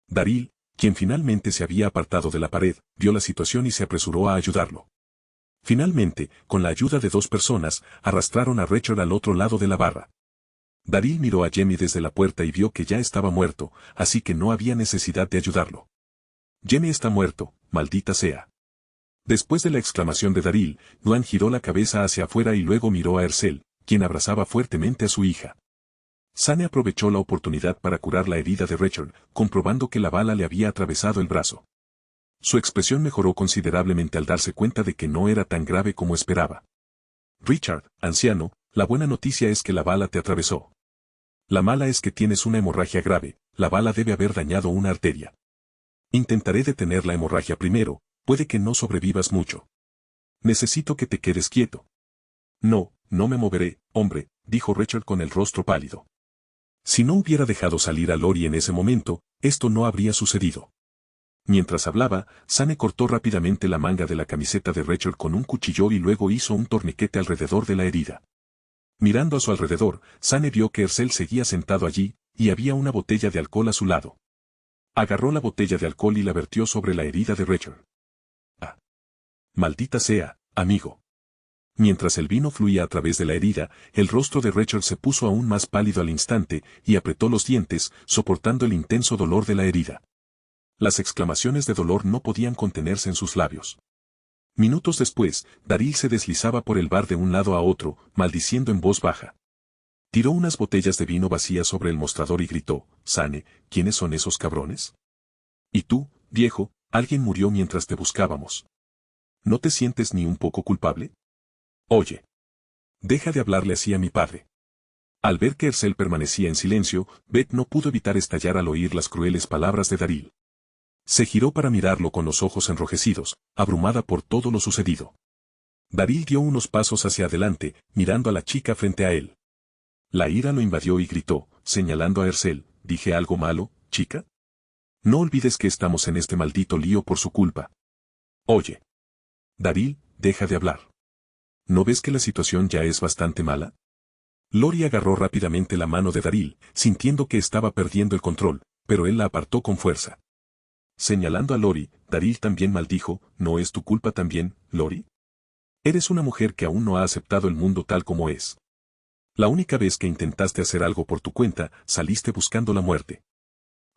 [SPEAKER 1] Daryl, quien finalmente se había apartado de la pared, vio la situación y se apresuró a ayudarlo. Finalmente, con la ayuda de dos personas, arrastraron a Richard al otro lado de la barra. Daryl miró a Jamie desde la puerta y vio que ya estaba muerto, así que no había necesidad de ayudarlo. «Jamie está muerto, maldita sea». Después de la exclamación de Daryl, Glenn giró la cabeza hacia afuera y luego miró a Herschel, quien abrazaba fuertemente a su hija. Sane aprovechó la oportunidad para curar la herida de Richard, comprobando que la bala le había atravesado el brazo. Su expresión mejoró considerablemente al darse cuenta de que no era tan grave como esperaba. «Richard, anciano, la buena noticia es que la bala te atravesó. La mala es que tienes una hemorragia grave, la bala debe haber dañado una arteria. Intentaré detener la hemorragia primero, puede que no sobrevivas mucho. Necesito que te quedes quieto». «No, no me moveré, hombre», dijo Richard con el rostro pálido. Si no hubiera dejado salir a Lori en ese momento, esto no habría sucedido. Mientras hablaba, Sane cortó rápidamente la manga de la camiseta de Richard con un cuchillo y luego hizo un torniquete alrededor de la herida. Mirando a su alrededor, Sane vio que Herschel seguía sentado allí, y había una botella de alcohol a su lado. Agarró la botella de alcohol y la vertió sobre la herida de Richard. «Ah. Maldita sea, amigo». Mientras el vino fluía a través de la herida, el rostro de Richard se puso aún más pálido al instante, y apretó los dientes, soportando el intenso dolor de la herida. Las exclamaciones de dolor no podían contenerse en sus labios. Minutos después, Daryl se deslizaba por el bar de un lado a otro, maldiciendo en voz baja. Tiró unas botellas de vino vacías sobre el mostrador y gritó: «Sane, ¿quiénes son esos cabrones? Y tú, viejo, alguien murió mientras te buscábamos. ¿No te sientes ni un poco culpable? Oye. Deja de hablarle así a mi padre». Al ver que Herschel permanecía en silencio, Beth no pudo evitar estallar al oír las crueles palabras de Daryl. Se giró para mirarlo con los ojos enrojecidos, abrumada por todo lo sucedido. Daryl dio unos pasos hacia adelante, mirando a la chica frente a él. La ira lo invadió y gritó, señalando a Herschel: «¿Dije algo malo, chica? No olvides que estamos en este maldito lío por su culpa. Oye. Daryl, deja de hablar. ¿No ves que la situación ya es bastante mala?» Lori agarró rápidamente la mano de Daryl, sintiendo que estaba perdiendo el control, pero él la apartó con fuerza. Señalando a Lori, Daryl también maldijo: «¿No es tu culpa también, Lori? Eres una mujer que aún no ha aceptado el mundo tal como es. La única vez que intentaste hacer algo por tu cuenta, saliste buscando la muerte.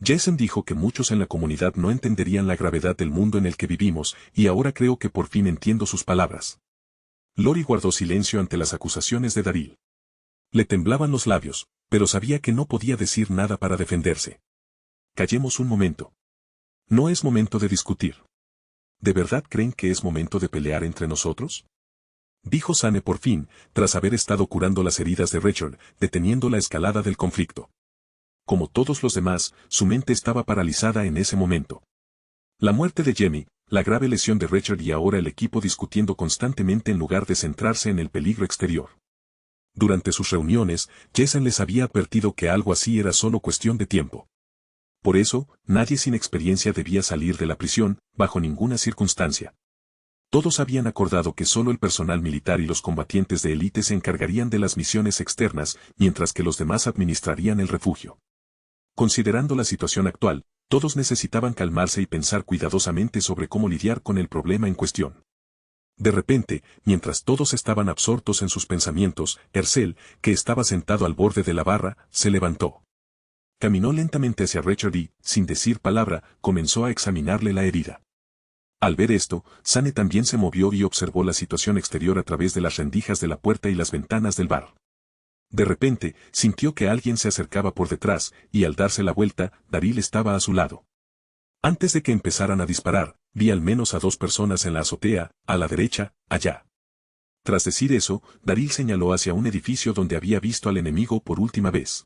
[SPEAKER 1] Jason dijo que muchos en la comunidad no entenderían la gravedad del mundo en el que vivimos, y ahora creo que por fin entiendo sus palabras. Lori guardó silencio ante las acusaciones de Daryl. Le temblaban los labios, pero sabía que no podía decir nada para defenderse. Callemos un momento. No es momento de discutir. ¿De verdad creen que es momento de pelear entre nosotros? Dijo Sane por fin, tras haber estado curando las heridas de Rachel, deteniendo la escalada del conflicto. Como todos los demás, su mente estaba paralizada en ese momento. La muerte de Jamie, la grave lesión de Rachel y ahora el equipo discutiendo constantemente en lugar de centrarse en el peligro exterior. Durante sus reuniones, Jason les había advertido que algo así era solo cuestión de tiempo. Por eso, nadie sin experiencia debía salir de la prisión, bajo ninguna circunstancia. Todos habían acordado que solo el personal militar y los combatientes de élite se encargarían de las misiones externas, mientras que los demás administrarían el refugio. Considerando la situación actual, todos necesitaban calmarse y pensar cuidadosamente sobre cómo lidiar con el problema en cuestión. De repente, mientras todos estaban absortos en sus pensamientos, Hercel, que estaba sentado al borde de la barra, se levantó. Caminó lentamente hacia Rachel y, sin decir palabra, comenzó a examinarle la herida. Al ver esto, Sane también se movió y observó la situación exterior a través de las rendijas de la puerta y las ventanas del bar. De repente, sintió que alguien se acercaba por detrás, y al darse la vuelta, Daryl estaba a su lado. Antes de que empezaran a disparar, vi al menos a 2 personas en la azotea, a la derecha, allá. Tras decir eso, Daryl señaló hacia un edificio donde había visto al enemigo por última vez.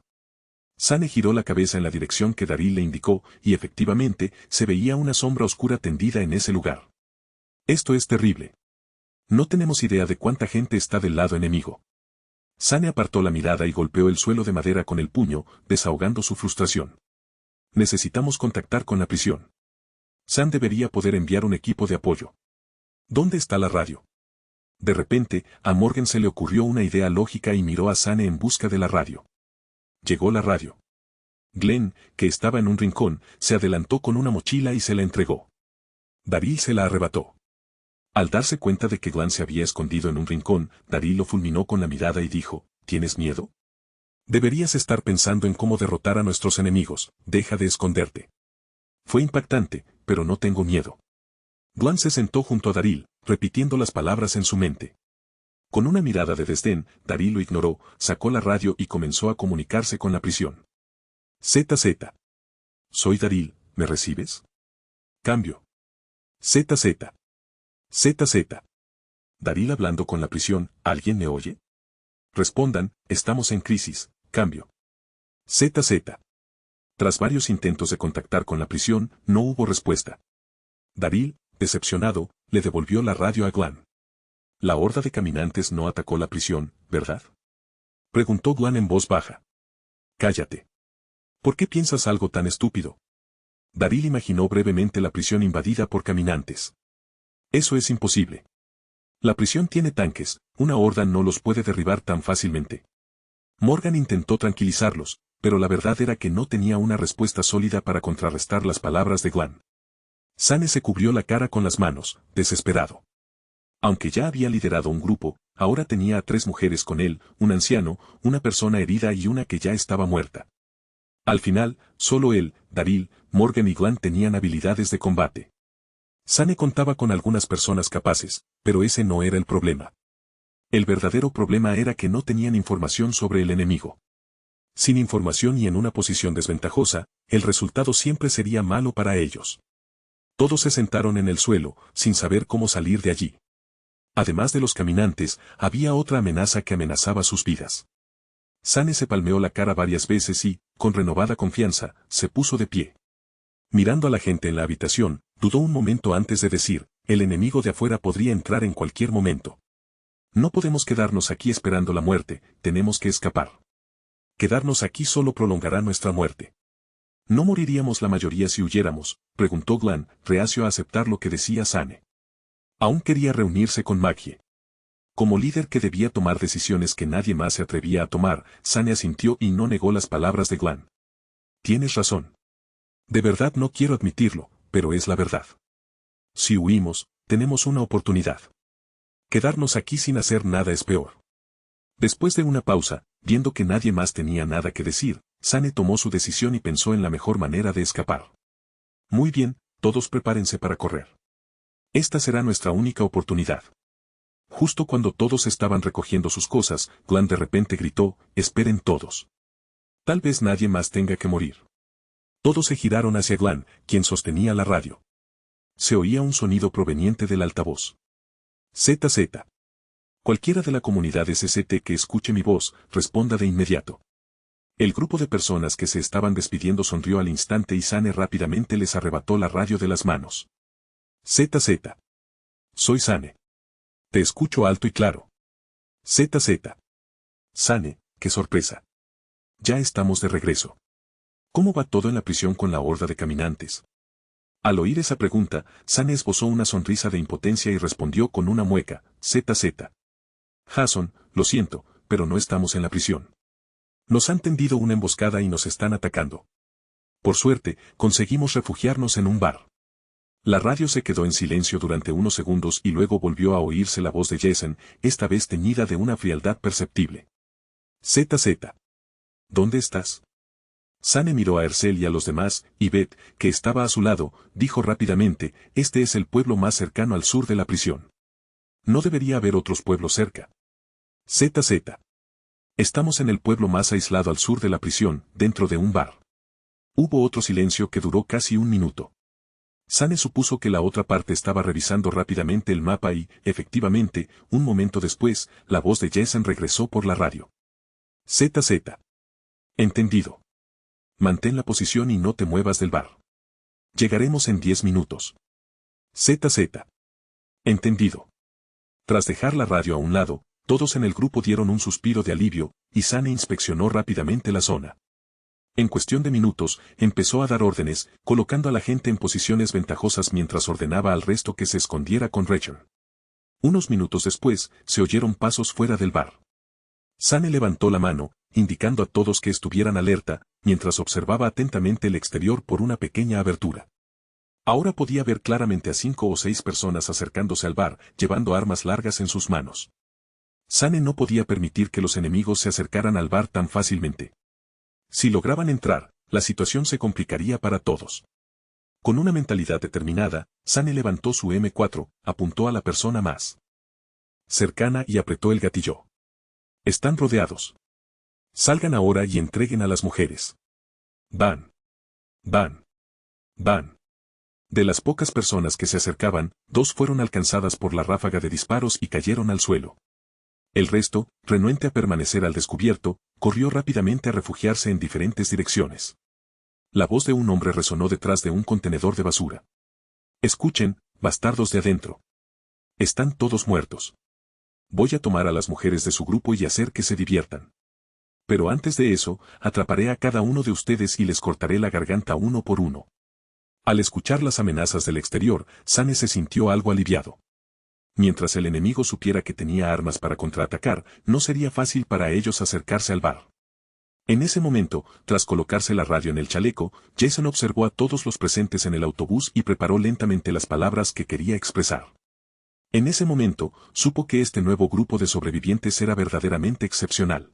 [SPEAKER 1] Sane giró la cabeza en la dirección que Daryl le indicó, y efectivamente, se veía una sombra oscura tendida en ese lugar. Esto es terrible. No tenemos idea de cuánta gente está del lado enemigo. Sane apartó la mirada y golpeó el suelo de madera con el puño, desahogando su frustración. Necesitamos contactar con la prisión. Sam debería poder enviar un equipo de apoyo. ¿Dónde está la radio? De repente, a Morgan se le ocurrió una idea lógica y miró a Sane en busca de la radio. Llegó la radio. Glenn, que estaba en un rincón, se adelantó con una mochila y se la entregó. Daryl se la arrebató. Al darse cuenta de que Glenn se había escondido en un rincón, Daryl lo fulminó con la mirada y dijo, ¿tienes miedo? Deberías estar pensando en cómo derrotar a nuestros enemigos, deja de esconderte. Fue impactante, pero no tengo miedo. Glenn se sentó junto a Daryl, repitiendo las palabras en su mente. Con una mirada de desdén, Daryl lo ignoró, sacó la radio y comenzó a comunicarse con la prisión. ZZ. Soy Daryl, ¿me recibes? Cambio. ZZ. ZZ. Daryl hablando con la prisión, ¿alguien me oye? Respondan, estamos en crisis, cambio. ZZ. Tras varios intentos de contactar con la prisión, no hubo respuesta. Daryl, decepcionado, le devolvió la radio a Glenn. La horda de caminantes no atacó la prisión, ¿verdad? Preguntó Glenn en voz baja. Cállate. ¿Por qué piensas algo tan estúpido? Daryl imaginó brevemente la prisión invadida por caminantes. Eso es imposible. La prisión tiene tanques, una horda no los puede derribar tan fácilmente. Morgan intentó tranquilizarlos, pero la verdad era que no tenía una respuesta sólida para contrarrestar las palabras de Glenn. Sane se cubrió la cara con las manos, desesperado. Aunque ya había liderado un grupo, ahora tenía a 3 mujeres con él, un anciano, una persona herida y una que ya estaba muerta. Al final, solo él, Daryl, Morgan y Glenn tenían habilidades de combate. Sane contaba con algunas personas capaces, pero ese no era el problema. El verdadero problema era que no tenían información sobre el enemigo. Sin información y en una posición desventajosa, el resultado siempre sería malo para ellos. Todos se sentaron en el suelo, sin saber cómo salir de allí. Además de los caminantes, había otra amenaza que amenazaba sus vidas. Sane se palmeó la cara varias veces y, con renovada confianza, se puso de pie. Mirando a la gente en la habitación, dudó un momento antes de decir, el enemigo de afuera podría entrar en cualquier momento. No podemos quedarnos aquí esperando la muerte, tenemos que escapar. Quedarnos aquí solo prolongará nuestra muerte. ¿No moriríamos la mayoría si huyéramos?, preguntó Glenn, reacio a aceptar lo que decía Sane. Aún quería reunirse con Maggie. Como líder que debía tomar decisiones que nadie más se atrevía a tomar, Sane asintió y no negó las palabras de Glenn. Tienes razón. De verdad no quiero admitirlo, pero es la verdad. Si huimos, tenemos una oportunidad. Quedarnos aquí sin hacer nada es peor. Después de una pausa, viendo que nadie más tenía nada que decir, Sane tomó su decisión y pensó en la mejor manera de escapar. Muy bien, todos prepárense para correr. Esta será nuestra única oportunidad. Justo cuando todos estaban recogiendo sus cosas, Glenn de repente gritó, «¡Esperen todos! Tal vez nadie más tenga que morir». Todos se giraron hacia Glenn, quien sostenía la radio. Se oía un sonido proveniente del altavoz. ZZ. Cualquiera de la comunidad SCT que escuche mi voz, responda de inmediato. El grupo de personas que se estaban despidiendo sonrió al instante y Sane rápidamente les arrebató la radio de las manos. ZZ. Soy Sane. Te escucho alto y claro. ZZ. Sane, qué sorpresa. Ya estamos de regreso. ¿Cómo va todo en la prisión con la horda de caminantes? Al oír esa pregunta, Sane esbozó una sonrisa de impotencia y respondió con una mueca, ZZ. Jason, lo siento, pero no estamos en la prisión. Nos han tendido una emboscada y nos están atacando. Por suerte, conseguimos refugiarnos en un bar. La radio se quedó en silencio durante unos segundos y luego volvió a oírse la voz de Jason, esta vez teñida de una frialdad perceptible. ZZ. ¿Dónde estás? Sane miró a Hercel y a los demás, y Beth, que estaba a su lado, dijo rápidamente, este es el pueblo más cercano al sur de la prisión. No debería haber otros pueblos cerca. ZZ. Estamos en el pueblo más aislado al sur de la prisión, dentro de un bar. Hubo otro silencio que duró casi un minuto. Sane supuso que la otra parte estaba revisando rápidamente el mapa y, efectivamente, un momento después, la voz de Jason regresó por la radio. ZZ. Entendido. Mantén la posición y no te muevas del bar. Llegaremos en 10 minutos. ZZ. Entendido. Tras dejar la radio a un lado, todos en el grupo dieron un suspiro de alivio, y Sane inspeccionó rápidamente la zona. En cuestión de minutos, empezó a dar órdenes, colocando a la gente en posiciones ventajosas mientras ordenaba al resto que se escondiera con Rachel. Unos minutos después, se oyeron pasos fuera del bar. Sane levantó la mano, indicando a todos que estuvieran alerta, mientras observaba atentamente el exterior por una pequeña abertura. Ahora podía ver claramente a 5 o 6 personas acercándose al bar, llevando armas largas en sus manos. Sane no podía permitir que los enemigos se acercaran al bar tan fácilmente. Si lograban entrar, la situación se complicaría para todos. Con una mentalidad determinada, Sane levantó su M4, apuntó a la persona más cercana y apretó el gatillo. Están rodeados. Salgan ahora y entreguen a las mujeres. Van. Van. Van. De las pocas personas que se acercaban, 2 fueron alcanzadas por la ráfaga de disparos y cayeron al suelo. El resto, renuente a permanecer al descubierto, corrió rápidamente a refugiarse en diferentes direcciones. La voz de un hombre resonó detrás de un contenedor de basura. Escuchen, bastardos de adentro. Están todos muertos. Voy a tomar a las mujeres de su grupo y hacer que se diviertan. Pero antes de eso, atraparé a cada uno de ustedes y les cortaré la garganta uno por uno. Al escuchar las amenazas del exterior, Sane se sintió algo aliviado. Mientras el enemigo supiera que tenía armas para contraatacar, no sería fácil para ellos acercarse al bar. En ese momento, tras colocarse la radio en el chaleco, Jason observó a todos los presentes en el autobús y preparó lentamente las palabras que quería expresar. En ese momento, supo que este nuevo grupo de sobrevivientes era verdaderamente excepcional.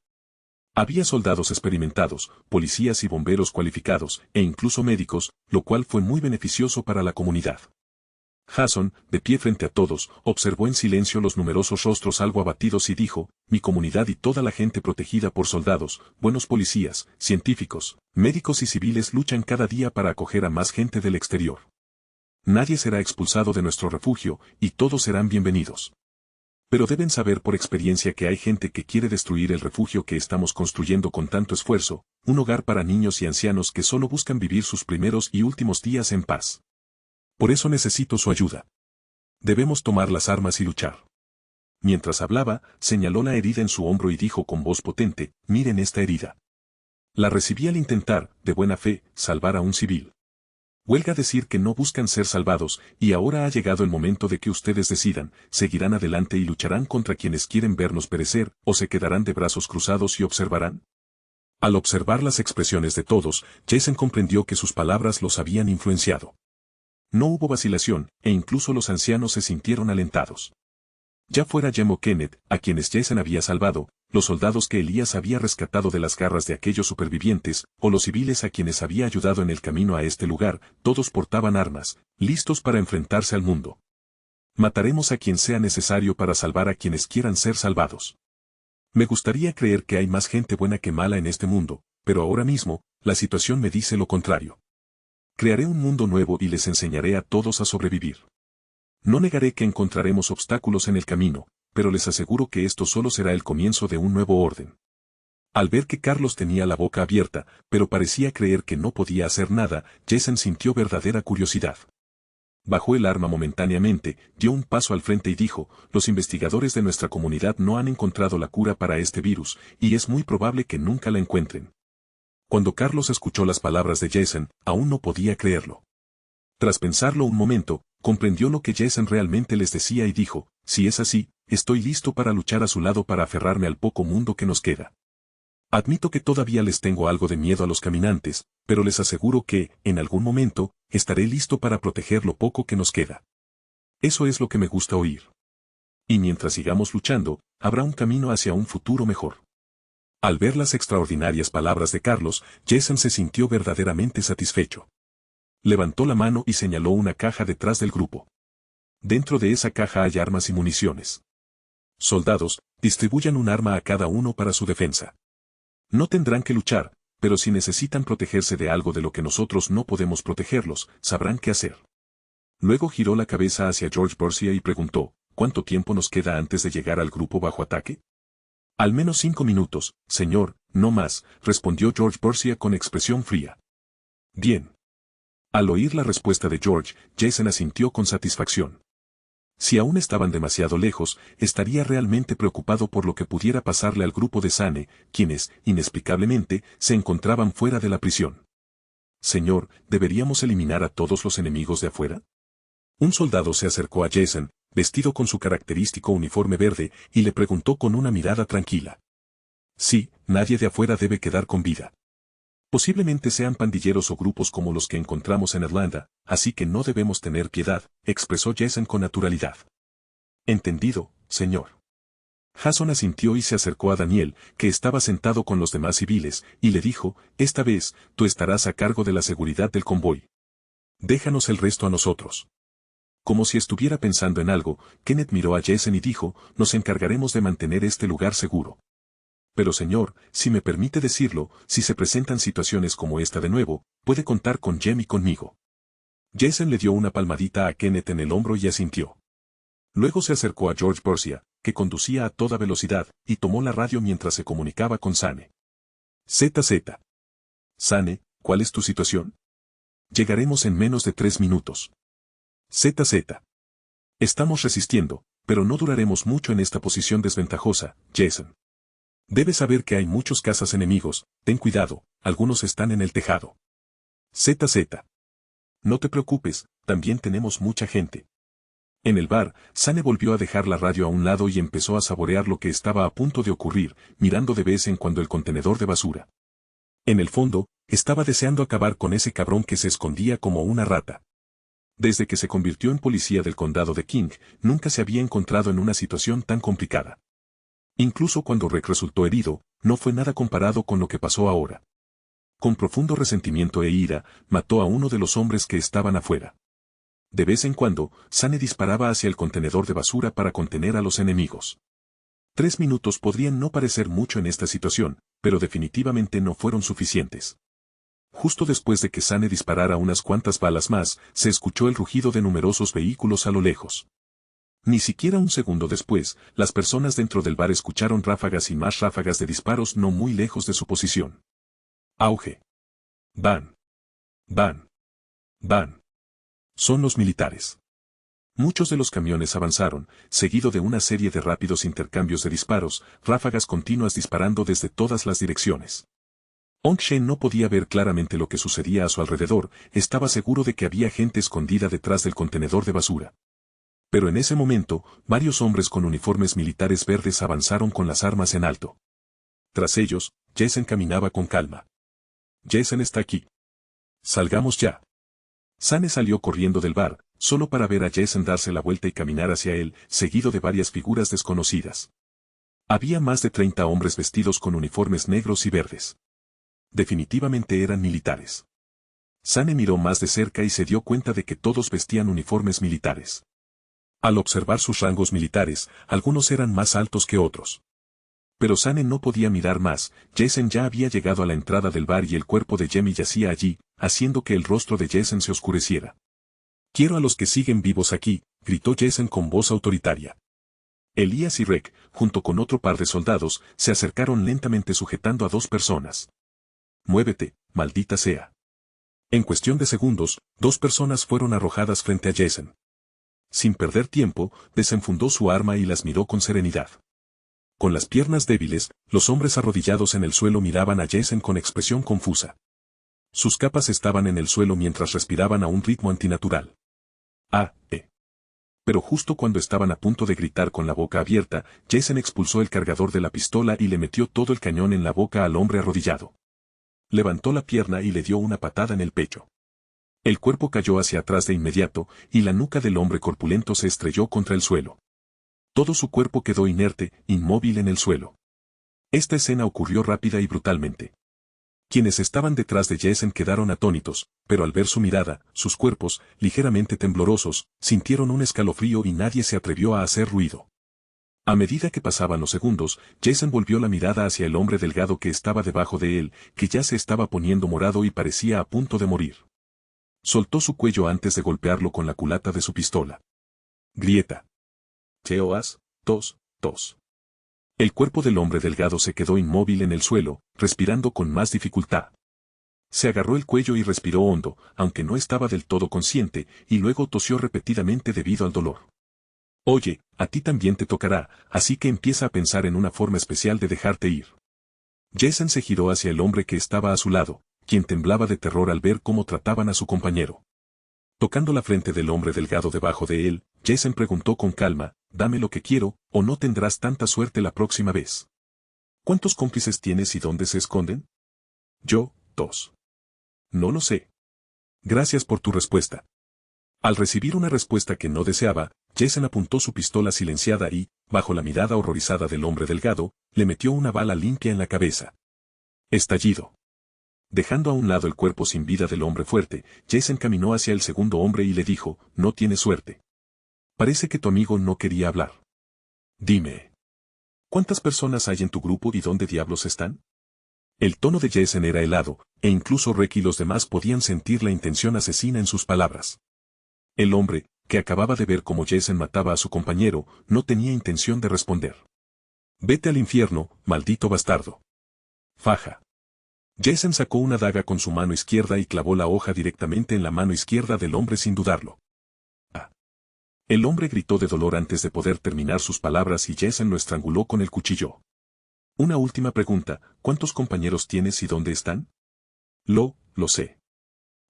[SPEAKER 1] Había soldados experimentados, policías y bomberos cualificados, e incluso médicos, lo cual fue muy beneficioso para la comunidad. Jason, de pie frente a todos, observó en silencio los numerosos rostros algo abatidos y dijo, mi comunidad y toda la gente protegida por soldados, buenos policías, científicos, médicos y civiles luchan cada día para acoger a más gente del exterior. Nadie será expulsado de nuestro refugio, y todos serán bienvenidos. Pero deben saber por experiencia que hay gente que quiere destruir el refugio que estamos construyendo con tanto esfuerzo, un hogar para niños y ancianos que solo buscan vivir sus primeros y últimos días en paz. Por eso necesito su ayuda. Debemos tomar las armas y luchar. Mientras hablaba, señaló la herida en su hombro y dijo con voz potente, miren esta herida. La recibí al intentar, de buena fe, salvar a un civil. Huelga decir que no buscan ser salvados, y ahora ha llegado el momento de que ustedes decidan, seguirán adelante y lucharán contra quienes quieren vernos perecer, o se quedarán de brazos cruzados y observarán. Al observar las expresiones de todos, Jason comprendió que sus palabras los habían influenciado. No hubo vacilación, e incluso los ancianos se sintieron alentados. Ya fuera Jem o Kenneth, a quienes Jason había salvado, los soldados que Elías había rescatado de las garras de aquellos supervivientes, o los civiles a quienes había ayudado en el camino a este lugar, todos portaban armas, listos para enfrentarse al mundo. Mataremos a quien sea necesario para salvar a quienes quieran ser salvados. Me gustaría creer que hay más gente buena que mala en este mundo, pero ahora mismo, la situación me dice lo contrario. Crearé un mundo nuevo y les enseñaré a todos a sobrevivir. No negaré que encontraremos obstáculos en el camino, pero les aseguro que esto solo será el comienzo de un nuevo orden. Al ver que Carlos tenía la boca abierta, pero parecía creer que no podía hacer nada, Jason sintió verdadera curiosidad. Bajó el arma momentáneamente, dio un paso al frente y dijo, los investigadores de nuestra comunidad no han encontrado la cura para este virus, y es muy probable que nunca la encuentren. Cuando Carlos escuchó las palabras de Jason, aún no podía creerlo. Tras pensarlo un momento, comprendió lo que Jason realmente les decía y dijo, si es así, estoy listo para luchar a su lado para aferrarme al poco mundo que nos queda. Admito que todavía les tengo algo de miedo a los caminantes, pero les aseguro que, en algún momento, estaré listo para proteger lo poco que nos queda. Eso es lo que me gusta oír. Y mientras sigamos luchando, habrá un camino hacia un futuro mejor. Al ver las extraordinarias palabras de Carlos, Jason se sintió verdaderamente satisfecho. Levantó la mano y señaló una caja detrás del grupo. Dentro de esa caja hay armas y municiones. Soldados, distribuyan un arma a cada uno para su defensa. No tendrán que luchar, pero si necesitan protegerse de algo de lo que nosotros no podemos protegerlos, sabrán qué hacer. Luego giró la cabeza hacia George Borsia y preguntó, ¿cuánto tiempo nos queda antes de llegar al grupo bajo ataque? Al menos 5 minutos, señor, no más, respondió George Borsia con expresión fría. Bien. Al oír la respuesta de George, Jason asintió con satisfacción. Si aún estaban demasiado lejos, estaría realmente preocupado por lo que pudiera pasarle al grupo de Sane, quienes, inexplicablemente, se encontraban fuera de la prisión. Señor, ¿deberíamos eliminar a todos los enemigos de afuera? Un soldado se acercó a Jason, vestido con su característico uniforme verde, y le preguntó con una mirada tranquila. Sí, nadie de afuera debe quedar con vida. Posiblemente sean pandilleros o grupos como los que encontramos en Atlanta, así que no debemos tener piedad, expresó Jason con naturalidad. Entendido, señor. Jason asintió y se acercó a Daniel, que estaba sentado con los demás civiles, y le dijo, esta vez, tú estarás a cargo de la seguridad del convoy. Déjanos el resto a nosotros. Como si estuviera pensando en algo, Kenneth miró a Jason y dijo, nos encargaremos de mantener este lugar seguro. Pero señor, si me permite decirlo, si se presentan situaciones como esta de nuevo, puede contar con Jem y conmigo. Jason le dio una palmadita a Kenneth en el hombro y asintió. Luego se acercó a George Borsia, que conducía a toda velocidad, y tomó la radio mientras se comunicaba con Sane. ZZ. Sane, ¿cuál es tu situación? Llegaremos en menos de 3 minutos. ZZ. Estamos resistiendo, pero no duraremos mucho en esta posición desventajosa, Jason. Debes saber que hay muchos cazas enemigos, ten cuidado, algunos están en el tejado. ZZ. No te preocupes, también tenemos mucha gente. En el bar, Sane volvió a dejar la radio a un lado y empezó a saborear lo que estaba a punto de ocurrir, mirando de vez en cuando el contenedor de basura. En el fondo, estaba deseando acabar con ese cabrón que se escondía como una rata. Desde que se convirtió en policía del condado de King, nunca se había encontrado en una situación tan complicada. Incluso cuando Rick resultó herido, no fue nada comparado con lo que pasó ahora. Con profundo resentimiento e ira, mató a uno de los hombres que estaban afuera. De vez en cuando, Sane disparaba hacia el contenedor de basura para contener a los enemigos. 3 minutos podrían no parecer mucho en esta situación, pero definitivamente no fueron suficientes. Justo después de que Sane disparara unas cuantas balas más, se escuchó el rugido de numerosos vehículos a lo lejos. Ni siquiera un segundo después, las personas dentro del bar escucharon ráfagas y más ráfagas de disparos no muy lejos de su posición. Auge. Van. Van. Van. Son los militares. Muchos de los camiones avanzaron, seguido de una serie de rápidos intercambios de disparos, ráfagas continuas disparando desde todas las direcciones. Ong Shen no podía ver claramente lo que sucedía a su alrededor, estaba seguro de que había gente escondida detrás del contenedor de basura. Pero en ese momento, varios hombres con uniformes militares verdes avanzaron con las armas en alto. Tras ellos, Jason caminaba con calma. Jason está aquí. Salgamos ya. Sane salió corriendo del bar, solo para ver a Jason darse la vuelta y caminar hacia él, seguido de varias figuras desconocidas. Había más de 30 hombres vestidos con uniformes negros y verdes. Definitivamente eran militares. Sane miró más de cerca y se dio cuenta de que todos vestían uniformes militares. Al observar sus rangos militares, algunos eran más altos que otros. Pero Sane no podía mirar más. Jason ya había llegado a la entrada del bar y el cuerpo de Jamie yacía allí, haciendo que el rostro de Jason se oscureciera. «Quiero a los que siguen vivos aquí», gritó Jason con voz autoritaria. Elías y Rek, junto con otro par de soldados, se acercaron lentamente sujetando a 2 personas. «Muévete, maldita sea». En cuestión de segundos, 2 personas fueron arrojadas frente a Jason. Sin perder tiempo, desenfundó su arma y las miró con serenidad. Con las piernas débiles, los hombres arrodillados en el suelo miraban a Jason con expresión confusa. Sus capas estaban en el suelo mientras respiraban a un ritmo antinatural. Pero justo cuando estaban a punto de gritar con la boca abierta, Jason expulsó el cargador de la pistola y le metió todo el cañón en la boca al hombre arrodillado. Levantó la pierna y le dio una patada en el pecho. El cuerpo cayó hacia atrás de inmediato, y la nuca del hombre corpulento se estrelló contra el suelo. Todo su cuerpo quedó inerte, inmóvil en el suelo. Esta escena ocurrió rápida y brutalmente. Quienes estaban detrás de Jason quedaron atónitos, pero al ver su mirada, sus cuerpos, ligeramente temblorosos, sintieron un escalofrío y nadie se atrevió a hacer ruido. A medida que pasaban los segundos, Jason volvió la mirada hacia el hombre delgado que estaba debajo de él, que ya se estaba poniendo morado y parecía a punto de morir. Soltó su cuello antes de golpearlo con la culata de su pistola. Grieta. TOAS, tos, tos. El cuerpo del hombre delgado se quedó inmóvil en el suelo, respirando con más dificultad. Se agarró el cuello y respiró hondo, aunque no estaba del todo consciente, y luego tosió repetidamente debido al dolor. Oye, a ti también te tocará, así que empieza a pensar en una forma especial de dejarte ir. Jason se giró hacia el hombre que estaba a su lado, quien temblaba de terror al ver cómo trataban a su compañero. Tocando la frente del hombre delgado debajo de él, Jason preguntó con calma, «Dame lo que quiero, o no tendrás tanta suerte la próxima vez». «¿Cuántos cómplices tienes y dónde se esconden?» «Yo, 2. No lo sé». «Gracias por tu respuesta». Al recibir una respuesta que no deseaba, Jason apuntó su pistola silenciada y, bajo la mirada horrorizada del hombre delgado, le metió una bala limpia en la cabeza. Estallido. Dejando a un lado el cuerpo sin vida del hombre fuerte, Jason caminó hacia el segundo hombre y le dijo, «No tienes suerte. Parece que tu amigo no quería hablar. Dime. ¿Cuántas personas hay en tu grupo y dónde diablos están?» El tono de Jason era helado, e incluso Rek y los demás podían sentir la intención asesina en sus palabras. El hombre, que acababa de ver cómo Jason mataba a su compañero, no tenía intención de responder. «Vete al infierno, maldito bastardo». Faja. Jason sacó una daga con su mano izquierda y clavó la hoja directamente en la mano izquierda del hombre sin dudarlo. El hombre gritó de dolor antes de poder terminar sus palabras y Jason lo estranguló con el cuchillo. Una última pregunta, ¿cuántos compañeros tienes y dónde están? Lo sé.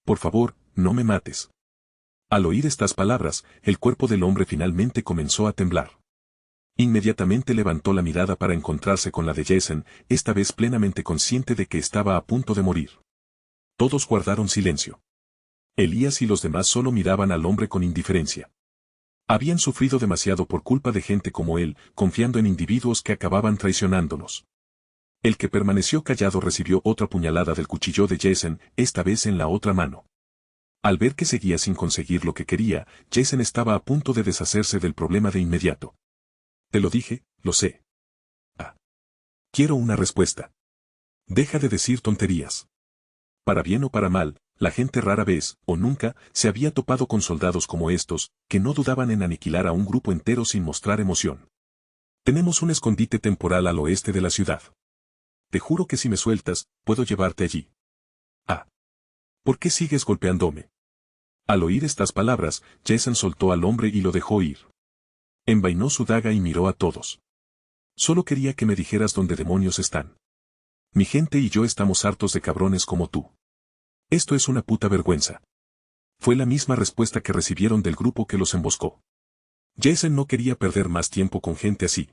[SPEAKER 1] Por favor, no me mates. Al oír estas palabras, el cuerpo del hombre finalmente comenzó a temblar. Inmediatamente levantó la mirada para encontrarse con la de Jason, esta vez plenamente consciente de que estaba a punto de morir. Todos guardaron silencio. Elías y los demás solo miraban al hombre con indiferencia. Habían sufrido demasiado por culpa de gente como él, confiando en individuos que acababan traicionándolos. El que permaneció callado recibió otra puñalada del cuchillo de Jason, esta vez en la otra mano. Al ver que seguía sin conseguir lo que quería, Jason estaba a punto de deshacerse del problema de inmediato. Te lo dije, lo sé. Quiero una respuesta. Deja de decir tonterías. Para bien o para mal, la gente rara vez, o nunca, se había topado con soldados como estos, que no dudaban en aniquilar a un grupo entero sin mostrar emoción. Tenemos un escondite temporal al oeste de la ciudad. Te juro que si me sueltas, puedo llevarte allí. ¿Por qué sigues golpeándome? Al oír estas palabras, Jason soltó al hombre y lo dejó ir. Envainó su daga y miró a todos. Solo quería que me dijeras dónde demonios están. Mi gente y yo estamos hartos de cabrones como tú. Esto es una puta vergüenza. Fue la misma respuesta que recibieron del grupo que los emboscó. Jason no quería perder más tiempo con gente así.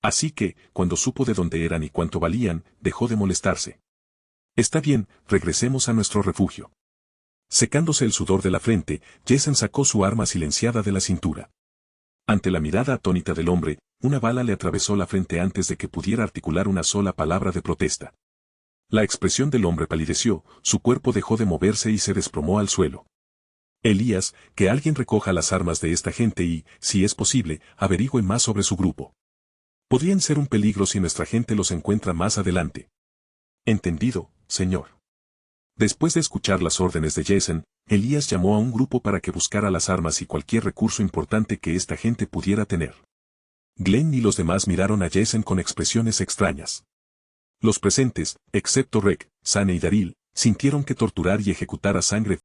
[SPEAKER 1] Así que, cuando supo de dónde eran y cuánto valían, dejó de molestarse. Está bien, regresemos a nuestro refugio. Secándose el sudor de la frente, Jason sacó su arma silenciada de la cintura. Ante la mirada atónita del hombre, una bala le atravesó la frente antes de que pudiera articular una sola palabra de protesta. La expresión del hombre palideció, su cuerpo dejó de moverse y se desplomó al suelo. Elías, que alguien recoja las armas de esta gente y, si es posible, averigüe más sobre su grupo. Podrían ser un peligro si nuestra gente los encuentra más adelante. Entendido, señor. Después de escuchar las órdenes de Jason, Elías llamó a un grupo para que buscara las armas y cualquier recurso importante que esta gente pudiera tener. Glenn y los demás miraron a Jason con expresiones extrañas. Los presentes, excepto Rek, Sane y Daryl, sintieron que torturar y ejecutar a sangre